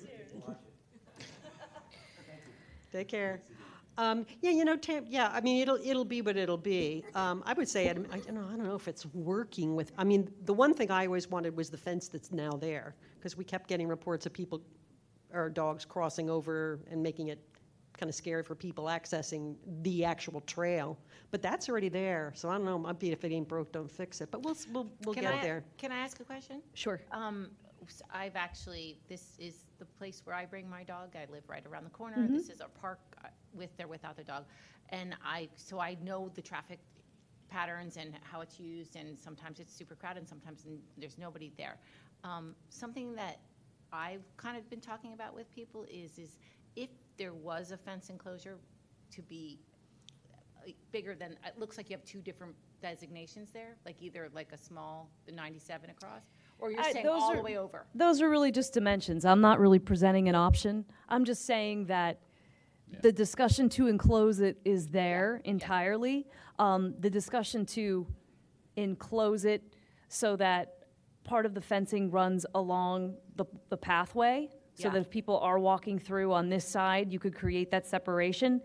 Take care. Yeah, you know, yeah, I mean, it'll be what it'll be. I would say, I don't know if it's working with, I mean, the one thing I always wanted was the fence that's now there, because we kept getting reports of people, or dogs crossing over and making it kind of scary for people accessing the actual trail. But that's already there, so I don't know, might be if it ain't broke, don't fix it, but we'll get there. Can I ask a question? Sure. I've actually, this is the place where I bring my dog. I live right around the corner. This is our park with or without the dog. And so I know the traffic patterns and how it's used, and sometimes it's super crowded and sometimes there's nobody there. Something that I've kind of been talking about with people is if there was a fence enclosure to be bigger than, it looks like you have two different designations there, like either like a small, the 97 across, or you're saying all the way over? Those are really just dimensions. I'm not really presenting an option. I'm just saying that the discussion to enclose it is there entirely. The discussion to enclose it so that part of the fencing runs along the pathway, so that if people are walking through on this side, you could create that separation.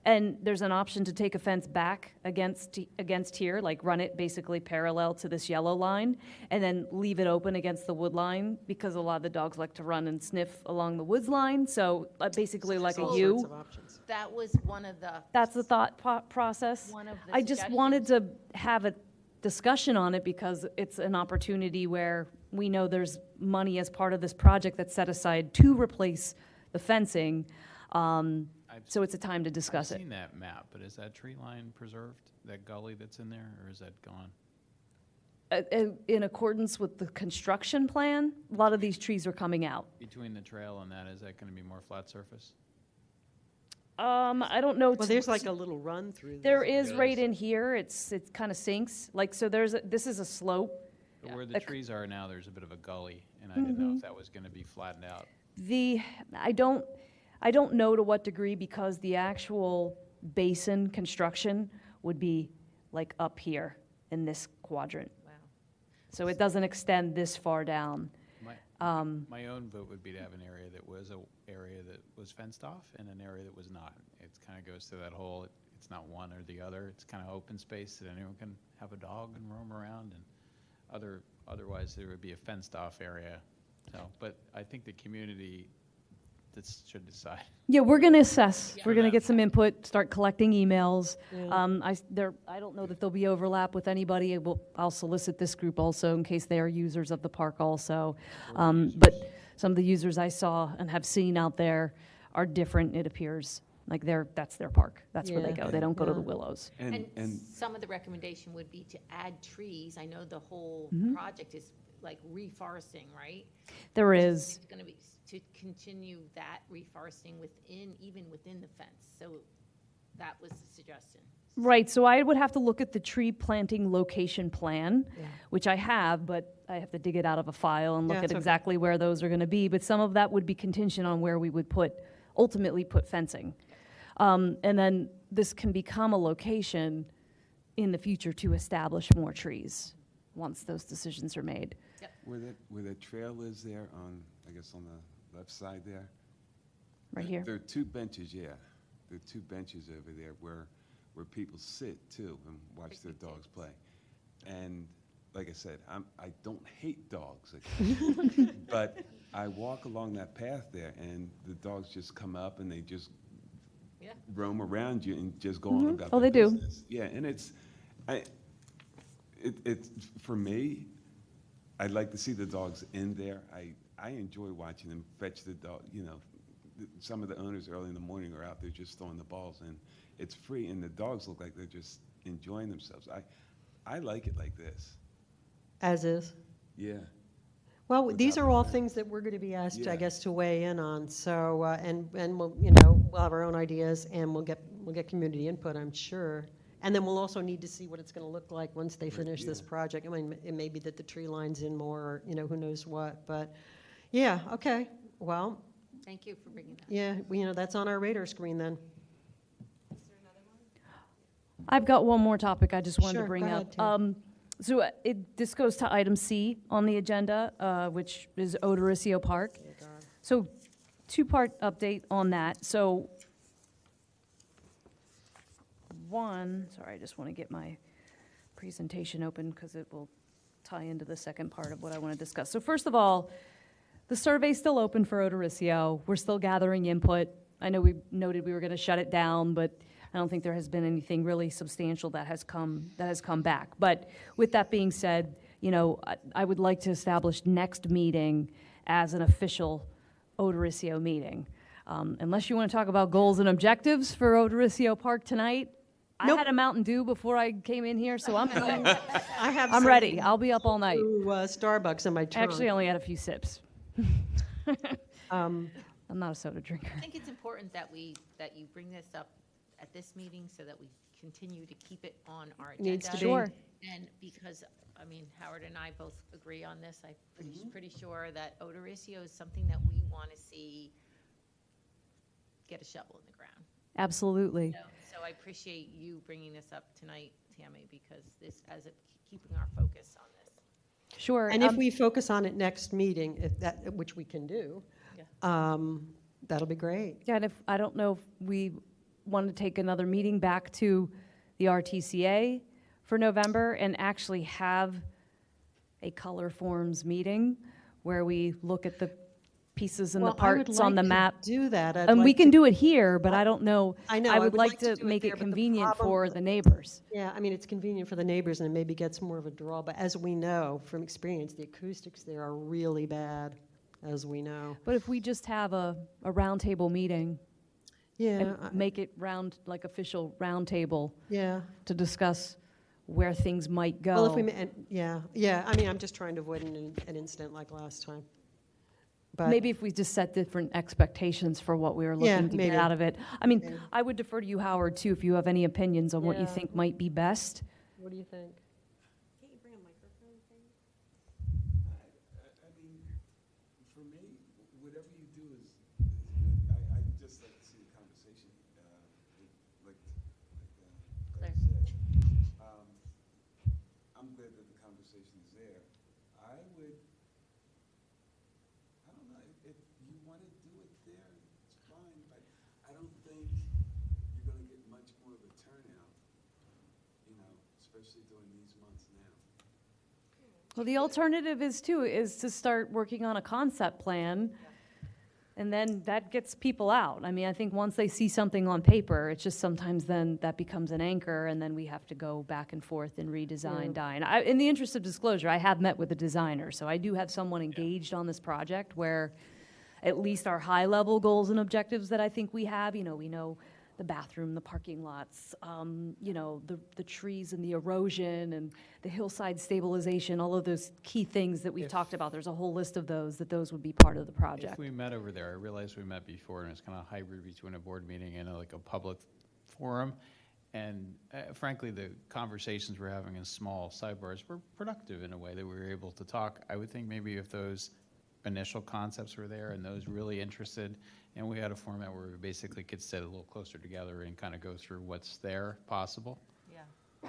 And there's an option to take a fence back against here, like run it basically parallel to this yellow line, and then leave it open against the wood line, because a lot of the dogs like to run and sniff along the woods line, so basically like a All U. sorts of options. That was one of the. That's the thought process. One of the I just wanted to have a discussion on it because it's an opportunity where we know there's money as part of this project that's set aside to replace the fencing. So it's a time to discuss I've it. seen that map, but is that tree line preserved, that gully that's in there, or is that gone? In accordance with the construction plan, a lot of these trees are coming out. Between the trail and that, is that going to be more flat surface? I don't know. Well, there's like a little run through There is right in here. It kind of sinks. Like, so this is a slope. But where the trees are now, there's a bit of a gully, and I didn't know if that was going to be flattened out. I don't know to what degree, because the actual basin construction would be like up here in this quadrant. Wow. So it doesn't extend this far down. My own vote would be to have an area that was fenced off and an area that was not. It kind of goes to that whole, it's not one or the other. It's kind of open space that anyone can have a dog and roam around, and otherwise there would be a fenced off area. So, but I think the community should decide. Yeah, we're going to assess. Yeah. We're going to get some input, start collecting emails. Yeah. I don't know that there'll be overlap with anybody. I'll solicit this group also in case they are users of the park also. But some of the users I saw and have seen out there are different, it appears. Like that's their park. That's where they Yeah. go. They don't go to Yeah. the Willows. And some of the recommendation would be to add trees. I know the whole project is like reforesting, right? There is. It's going to be to continue that reforesting even within the fence. So that was the suggestion. Right, so I would have to look at the tree planting location plan, Yeah. which I have, but I have to dig it out of a file and look Yeah, at it's okay. exactly where those are going to be. But some of that would be contingent on where we would ultimately put fencing. And then this can become a location in the future to establish more trees once those decisions are made. Where that trail is there on, I guess on the left side there? Right here. There are two benches, yeah. There are two benches over there where people sit too and watch their dogs play. And like I said, I don't hate dogs, okay? But I walk along that path there and the dogs just come up and they just roam around you and just go on about Oh, their they do. business. Yeah, and it's for me, I'd like to see the dogs in there. I enjoy watching them fetch the dog, some of the owners early in the morning are out there just throwing the balls, and it's free, and the dogs look like they're just enjoying themselves. I like it like this. As is. Yeah. Well, Without these are the all fence. things that we're going to be asked, I Yeah. guess, to weigh in on. So, and we'll, we'll have our own ideas, and we'll get community input, I'm sure. And then we'll also need to see what it's going to look like once they finish this project. I mean, it may be that the tree line's in more, or, who knows what. But, yeah, okay. Well, Thank you for bringing that. yeah, that's on our radar screen then. I've got one more topic I just wanted Sure, to bring go up. ahead, So this goes to item C on the agenda, which is Odorosio Park. So two-part update on that. So sorry, I just want to get my presentation open because it will tie into the second part of what I want to discuss. So first of all, the survey's still open for Odorosio. We're still gathering input. I know we noted we were going to shut it down, but I don't think there has been anything really substantial that has come back. But with that being said, I would like to establish next meeting as an official Odorosio meeting. Unless you want to talk about goals and objectives for Odorosio Park tonight. Nope. I had a Mountain Dew before I came in here, so I'm I'm I'm ready. I'll be up all night. Starbucks in my trunk. Actually, I only had a few sips. I'm not a soda drinker. I think it's important that you bring this up at this meeting so that we continue to keep it on our agenda. Needs to be. Sure. And because, Howard and I both agree on this, I'm pretty sure that Odorosio is something that we want to see get a shovel in the ground. Absolutely. So I appreciate you bringing this up tonight, Tammy, because keeping our focus on this. Sure. And if we focus on it next meeting, which we can do, Yeah. that'll be great. Yeah, and I don't know if we want to take another meeting back to the RTCA for November and actually have a color forms meeting where we look at the pieces and the Well, I would parts on the like to map. do that. I'd And we like can to- do it here, but I don't know. I know, I would like to to do it make there, it but the convenient problem- for the neighbors. Yeah, I mean, it's convenient for the neighbors, and it maybe gets more of a draw, but as we know from experience, the acoustics there are really bad, as we know. But if we just have a roundtable meeting Yeah, and make it like official roundtable yeah. to discuss where things might go. Well, if we, yeah, I mean, I'm just trying to avoid an incident like last time. But Maybe if we just set different expectations for what we were Yeah, looking to maybe. get out of it. I mean, Maybe. I would defer to you, Howard, too, if you have any opinions on what you Yeah. think might be best. What do you think? Can't you bring a microphone thing? I mean, for me, whatever you do is good. I just like to see the conversation, like Claire said. I'm glad that the conversation is there. I don't know, if you want to do it there, it's fine, but I don't think you're going to get much more of a turnout, especially during these months now. Well, the alternative is to start working on a concept plan, and then that gets people out. I mean, I think once they see something on paper, it's just sometimes then that becomes an anchor, and then we have to go back and forth and redesign, And in the interest of disclosure, I have met with a designer, so I do have someone engaged on this project where at least our high-level goals and objectives that I think we have, we know the bathroom, the parking lots, the trees and the erosion and the hillside stabilization, all of those key things that we've talked about. There's a whole list of those would be part of the project. If we met over there, I realized we met before, and it's kind of a hybrid between a board meeting and like a public forum. And frankly, the conversations we're having in small sidebars were productive in a way that we were able to talk. I would think maybe if those initial concepts were there and those really interested, and we had a format where we basically could sit a little closer together and kind of go through what's there possible. Yeah.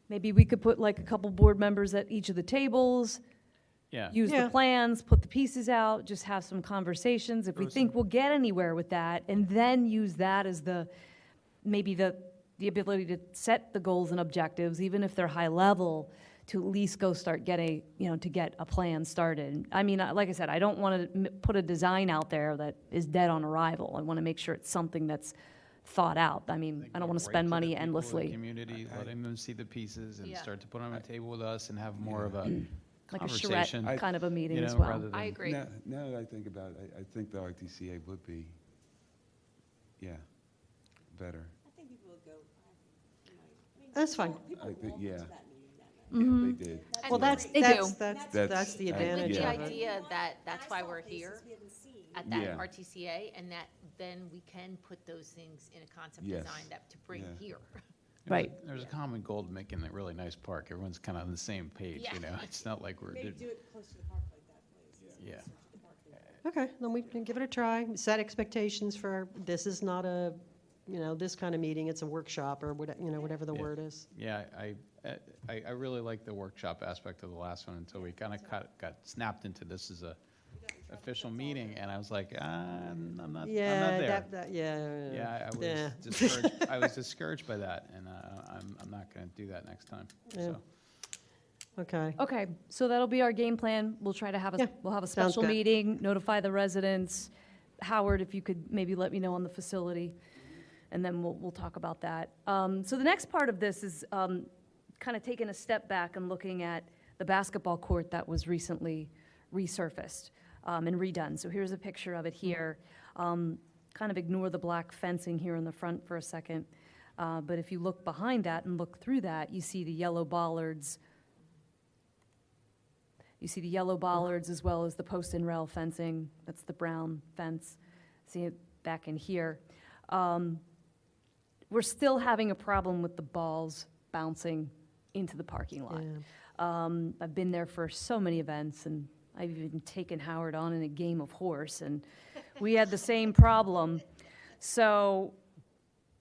Maybe we could put like a couple board members at each of the tables, Yeah. use the plans, put the pieces out, just have some conversations. If we think we'll get anywhere with that, and then use that as maybe the ability to set the goals and objectives, even if they're high level, to at least go start getting, to get a plan started. I mean, like I said, I don't want to put a design out there that is dead on arrival. I want to make sure it's something that's thought out. I mean, I don't want to spend money endlessly. Community, letting them see the pieces and Yeah. start to put them on the table with us and have more of a Like a conversation. charrette kind of a meeting you as know, well. rather than- I agree. Now that I think about it, I think the RTCA would be, better. I think people will go. That's fine. People I think, walk into yeah. that meeting that night. They did. Well, that's They do. that's the I- advantage With the yeah. of it. idea that's And I why saw we're faces here we haven't seen. at that Yeah. RTCA, and that then we can put those things in a concept Yes. design to bring Yeah. here. Right. There's a common goal to making a really nice park. Everyone's kind of on the same page, Yeah. It's not like we're, Maybe do it close to the park like that place. Yeah. Closer to the park than that. Okay, then we can give it a try, set expectations for, this is not a, this kind of meeting, it's a workshop, or whatever the Yeah. word is. yeah, I really like the workshop aspect of the last one until we kind of got snapped into this as a official meeting, and I was like, I'm not there. Yeah, I was Yeah. discouraged. I was discouraged by that, and I'm not going to do that next time. Yeah. So. Okay, Okay, so that'll be our game plan. We'll try to have Yeah, we'll have a sounds special good. meeting, notify the residents. Howard, if you could maybe let me know on the facility, and then we'll talk about that. So the next part of this is kind of taking a step back and looking at the basketball court that was recently resurfaced and redone. So here's a picture of it here. Kind of ignore the black fencing here in the front for a second. But if you look behind that and look through that, you see the yellow bollards. You see the yellow bollards as well as the post and rail fencing. That's the brown fence. See it back in here. We're still having a problem with the balls bouncing into the parking lot. Yeah. I've been there for so many events, and I've even taken Howard on in a game of horse, and we had the same problem. So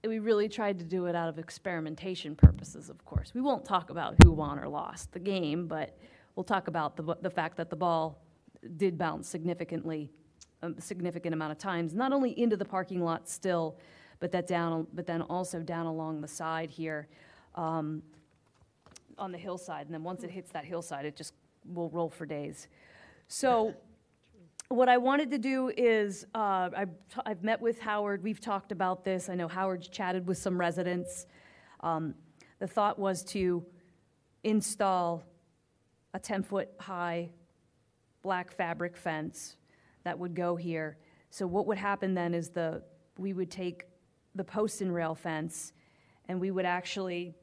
we really tried to do it out of experimentation purposes, of course. We won't talk about who won or lost the game, but we'll talk about the fact that the ball did bounce significantly, a significant amount of times, not only into the parking lot still, but then also down along the side here, on the hillside. And then once it hits that hillside, it just will roll for days. So what I wanted to do is, I've met with Howard, we've talked about this, I know Howard's chatted with some residents. The thought was to install a 10-foot high black fabric fence that would go here. So what would happen then is we would take the post and rail fence and we would actually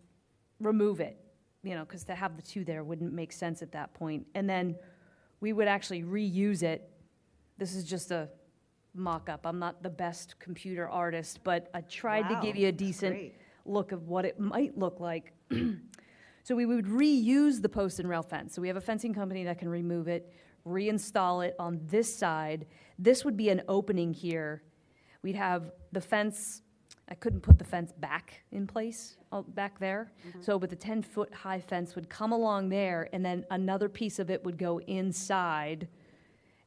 remove it, because to have the two there wouldn't make sense at that point. And then we would actually reuse it. This is just a mock-up. I'm not the best computer artist, but I tried to give you a decent look of what it might look like. So we would reuse the post and rail fence. So we have a fencing company that can remove it, reinstall it on this side. This would be an opening here. We'd have the fence. I couldn't put the fence back in place, back there. So, but the 10-foot high fence would come along there, and then another piece of it would go inside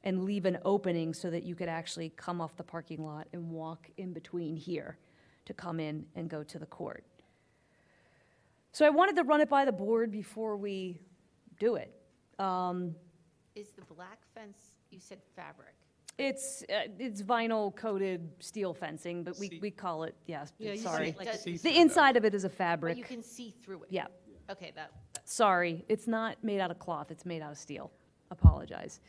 and leave an opening so that you could actually come off the parking lot and walk in between here to come in and go to the court. So I wanted to run it by the board before we do it. Is the black fence, you said fabric? It's vinyl coated steel fencing, but we call it, yes, Yeah, you sorry. see, like, The inside of it is a But fabric. you can see through it? Yeah, Okay, sorry, it's not made out of cloth, it's made out of steel. Apologize.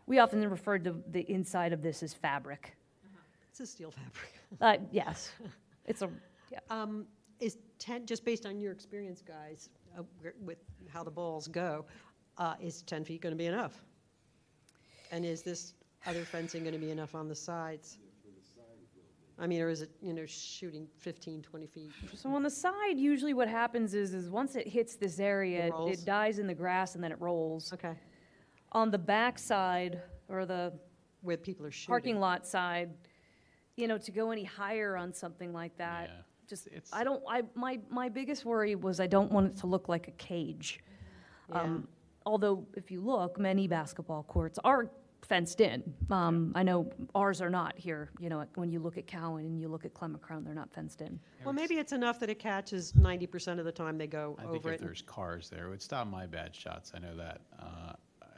We often refer to the inside of this as fabric. It's a steel fabric. Yes, it's a, yeah. Is 10, just based on your experience, guys, with how the balls go, is 10 feet going to be enough? And is this other fencing going to be enough on the sides? I mean, or is it, shooting 15, 20 feet? So on the side, usually what happens is once it hits this area, it dies in the grass and then it rolls. Okay. On the back side, or the Where people are shooting. parking lot side, to go any higher on something like that, my biggest worry was I don't want it to look like a cage. Yeah. Although, if you look, many basketball courts are fenced in. I know ours are not here, when you look at Cowan and you look at Clement Crown, they're not fenced in. Well, maybe it's enough that it catches 90% of the time they go I think over if it. there's cars there, it would stop my bad shots, I know that.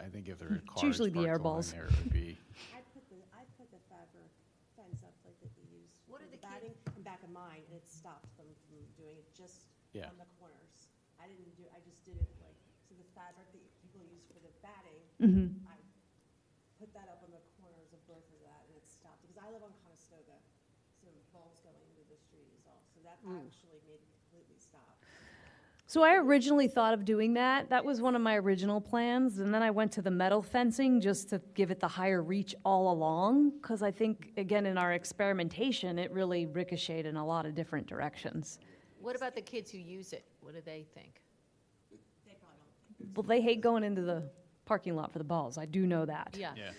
I think if there are cars usually the air parked along balls. there, it would be, I put the fabric fence up like that they use for the batting in back of mine, and it stopped them from doing it just Yeah. on the corners. I just did it like, so the fabric that people use for the batting, I put that up on the corners of both of that, and it stopped. Because I live on Conestoga, so balls going into the street is all, so that actually made it completely stop. So I originally thought of doing that. That was one of my original plans. And then I went to the metal fencing just to give it the higher reach all along. Because I think, again, in our experimentation, it really ricocheted in a lot of different directions. What about the kids who use it? What do they think? They probably don't. Well, they hate going into the parking lot for the balls. I do know that. Yeah. yeah.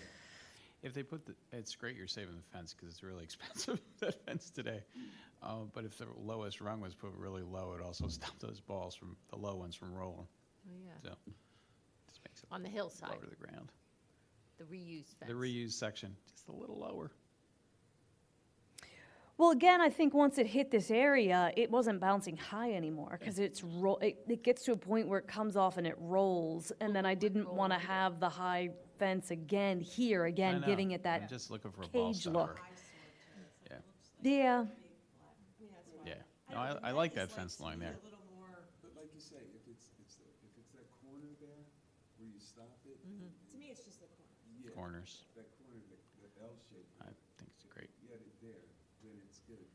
If they put it's great you're saving the fence because it's really expensive, that fence today. But if the lowest rung was put really low, it also stopped those balls the low ones from rolling. Oh, yeah. So just makes it On the hillside, lower to the ground. the reused fence. The reused section, just a little lower. Well, again, I think once it hit this area, it wasn't bouncing high anymore because it gets to a point where it comes off and it rolls. And then I didn't want to have the high fence again here, I again, know. giving it I'm that just looking for a ball cage stopper. look. Yeah. Yeah. Yeah. No, I like that fence line there. But like you say, if it's that corner there where you stop it. To me, it's just the corner. Yeah, Corners. that corner, the L shape. I think it's great. You had it there, then it's good.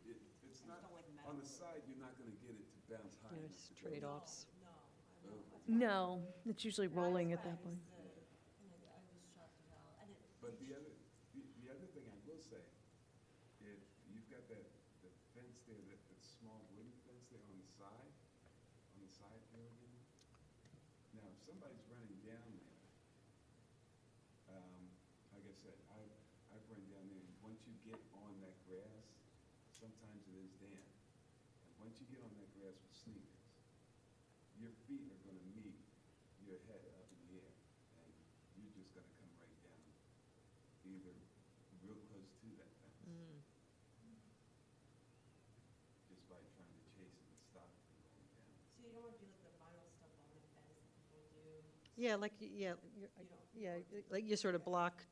It's not, on the side, you're not gonna get it to bounce high. enough There's to go. trade-offs. No, it's usually rolling at that point. But the other thing I will say, if you've got the fence there, that small wooden fence there on the side area. Now, if somebody's running down there, like I said, I've run down there, and once you get on that grass, sometimes it is damp. And once you get on that grass with sneakers, your feet are gonna meet your head up in the air, and you're just gonna come right down, either real close to that fence. Yeah, like, like you sort of block,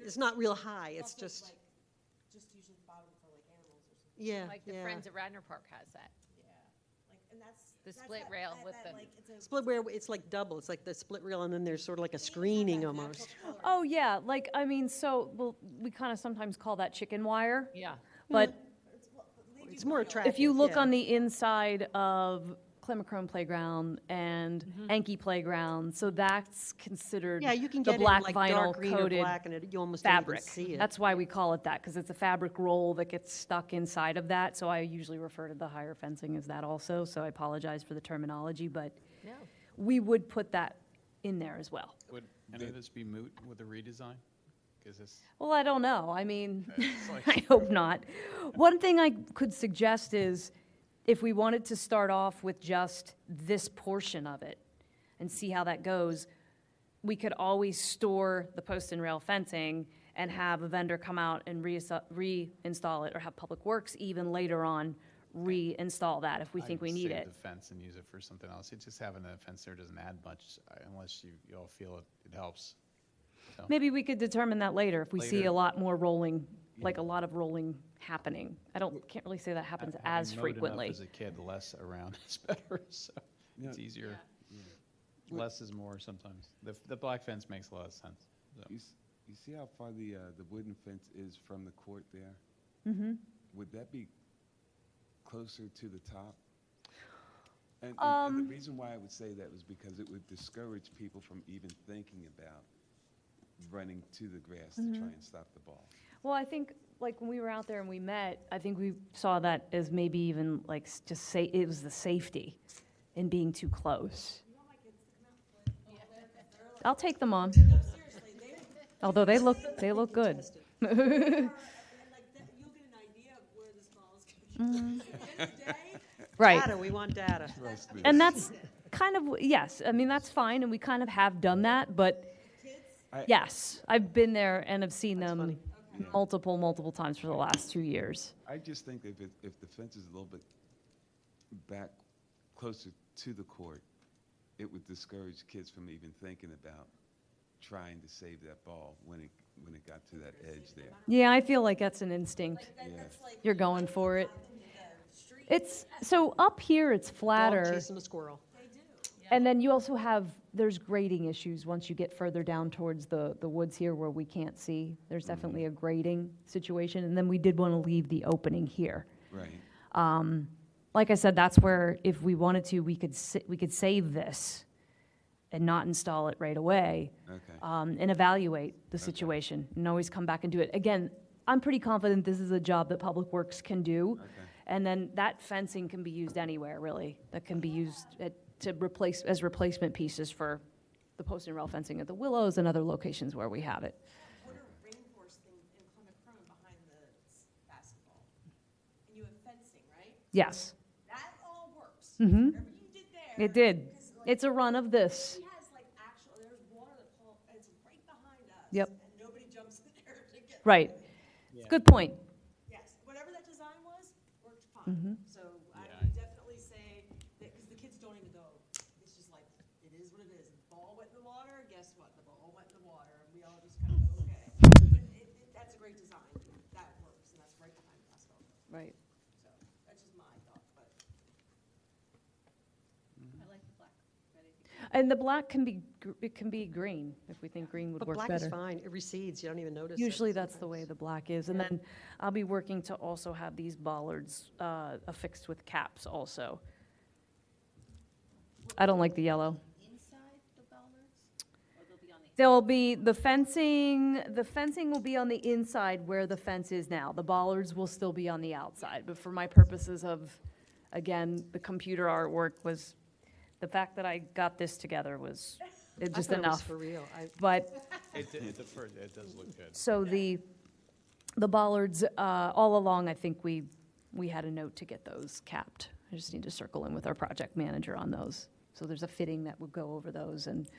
it's not real high, it's just, Just usually bottom for like animals or something. yeah, Like the yeah. Friends at Radnor Park has that. Like, and that's. The that's split that- rail that- with that, the- like, it's a- Split rail, it's like double, it's like the split rail, and then there's sort of like a screening almost. Oh, yeah, like, I mean, so, well, we kind of sometimes call that chicken wire. Yeah. But It's more attractive. if you look yeah. on the inside of Clemacrone Playground and Enki Playground, so that's considered Yeah, you can the get it in black like vinyl dark green or coated black, and you almost don't even fabric. see it. That's why we call it that, because it's a fabric roll that gets stuck inside of that. So I usually refer to the higher fencing as that also, so I apologize for the terminology, but No. we would put that in there as well. Would any of this be moot with a redesign? Because this, Well, I don't know. I mean, It's like- I hope not. One thing I could suggest is if we wanted to start off with just this portion of it and see how that goes, we could always store the post and rail fencing and have a vendor come out and reinstall it, or have Public Works even later on reinstall that if we think we need I'd it. save the fence and use it for something else. It's just having a fence there doesn't add much unless you all feel it helps. So, Maybe we could determine that later if we see Later. a lot more rolling, like a lot of rolling happening. Can't really say that happens having as mowed enough frequently. As a kid, less around is better, so it's easier. Less is more sometimes. The black fence makes a lot of sense. So. You see how far the wooden fence is from the court there? Mm-hmm. Would that be closer to the top? And the reason why I would say that was because it would discourage people from even thinking about running to the grass to try and stop the ball. Well, I think, like, when we were out there and we met, I think we saw that as maybe even, like, just say, it was the safety in being too close. I'll take them on. Although they look good. Right. Data, we want data. And that's kind of, yes, I mean, that's fine, and we kind of have done that, but yes, I've been there and have seen them multiple times for the last 2 years. I just think if the fence is a little bit back closer to the court, it would discourage kids from even thinking about trying to save that ball when it got to that edge there. Yeah, I feel like that's an instinct. You're going for it. It's, so up here, it's Dog flatter. chasing a squirrel. And then you also have, there's grading issues once you get further down towards the woods here where we can't see. There's definitely a grading situation, and then we did want to leave the opening here. Right. Like I said, that's where if we wanted to, we could save this and not install it right away. Okay. And evaluate the situation and always come back and do it. Again, I'm pretty confident this is a job that Public Works can do. Okay. And then that fencing can be used anywhere, really. That can be used to replace, as replacement pieces for the post and rail fencing at the Willows and other locations where we have it. Put a rainforest thing in Clemacrone behind the basketball. And you have fencing, right? Yes. That all works. Mm-hmm. Whatever you did there. It did. 'cause, like, It's a run of this. He has like actual, there's water that it's right behind us. Yep. And nobody jumps in there to get. Right. Good point. Yes, whatever that design was, worked fine. Mhm. So I would definitely say that, because the kids don't even go, it's just like, it is what it is. The ball went in the water, guess what? The ball went in the water, and we all just kind of go, okay. But that's a great design. That works, and that's right behind the basketball. Right. So that's just my thought, but. I like the black. And the black can be, it can be green, if we think green would But work black better. is fine, it recedes, you don't even notice it. Usually that's the way the black is. And then I'll be working to also have these bollards affixed with caps also. I don't like the yellow. Inside the bollards? Or they'll be on the There'll be, the fencing will be on the inside where the fence is now. The bollards will still be on the outside. But for my purposes of, again, the computer artwork was, the fact that I got this together was I just thought it was enough. for real. But It does look good. so the bollards, all along, I think we had a note to get those capped. I just need to circle in with our project manager on those. So there's a fitting that would go over those and Is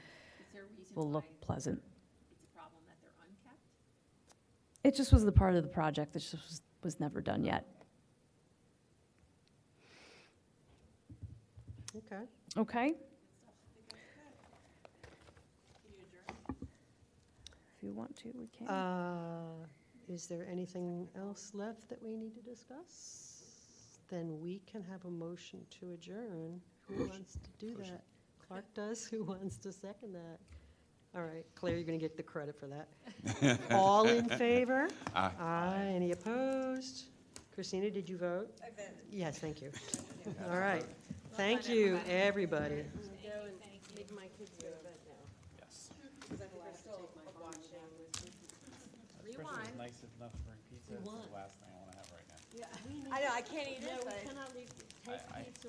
there a reason will look why pleasant. it's a problem that they're unkept? It just was the part of the project that just was never done yet. Okay. Okay? if you want to, we can. Is there anything else left that we need to discuss? Then we can have a motion to adjourn. Who wants to do that? Clark does. Who wants to second that? All right, Claire, you're going to get the credit for that. All in favor? Aye. Aye. Any opposed? Christina, did you vote? I voted. Yes, thank you. All right. Thank you, everybody. Maybe my kids go to bed now. Yes. Because I think they're still watching. Christmas is nice enough to bring pizza. It's the last thing I want to have right now. I know, I can't eat it, No, but. we cannot leave. Take I- pizza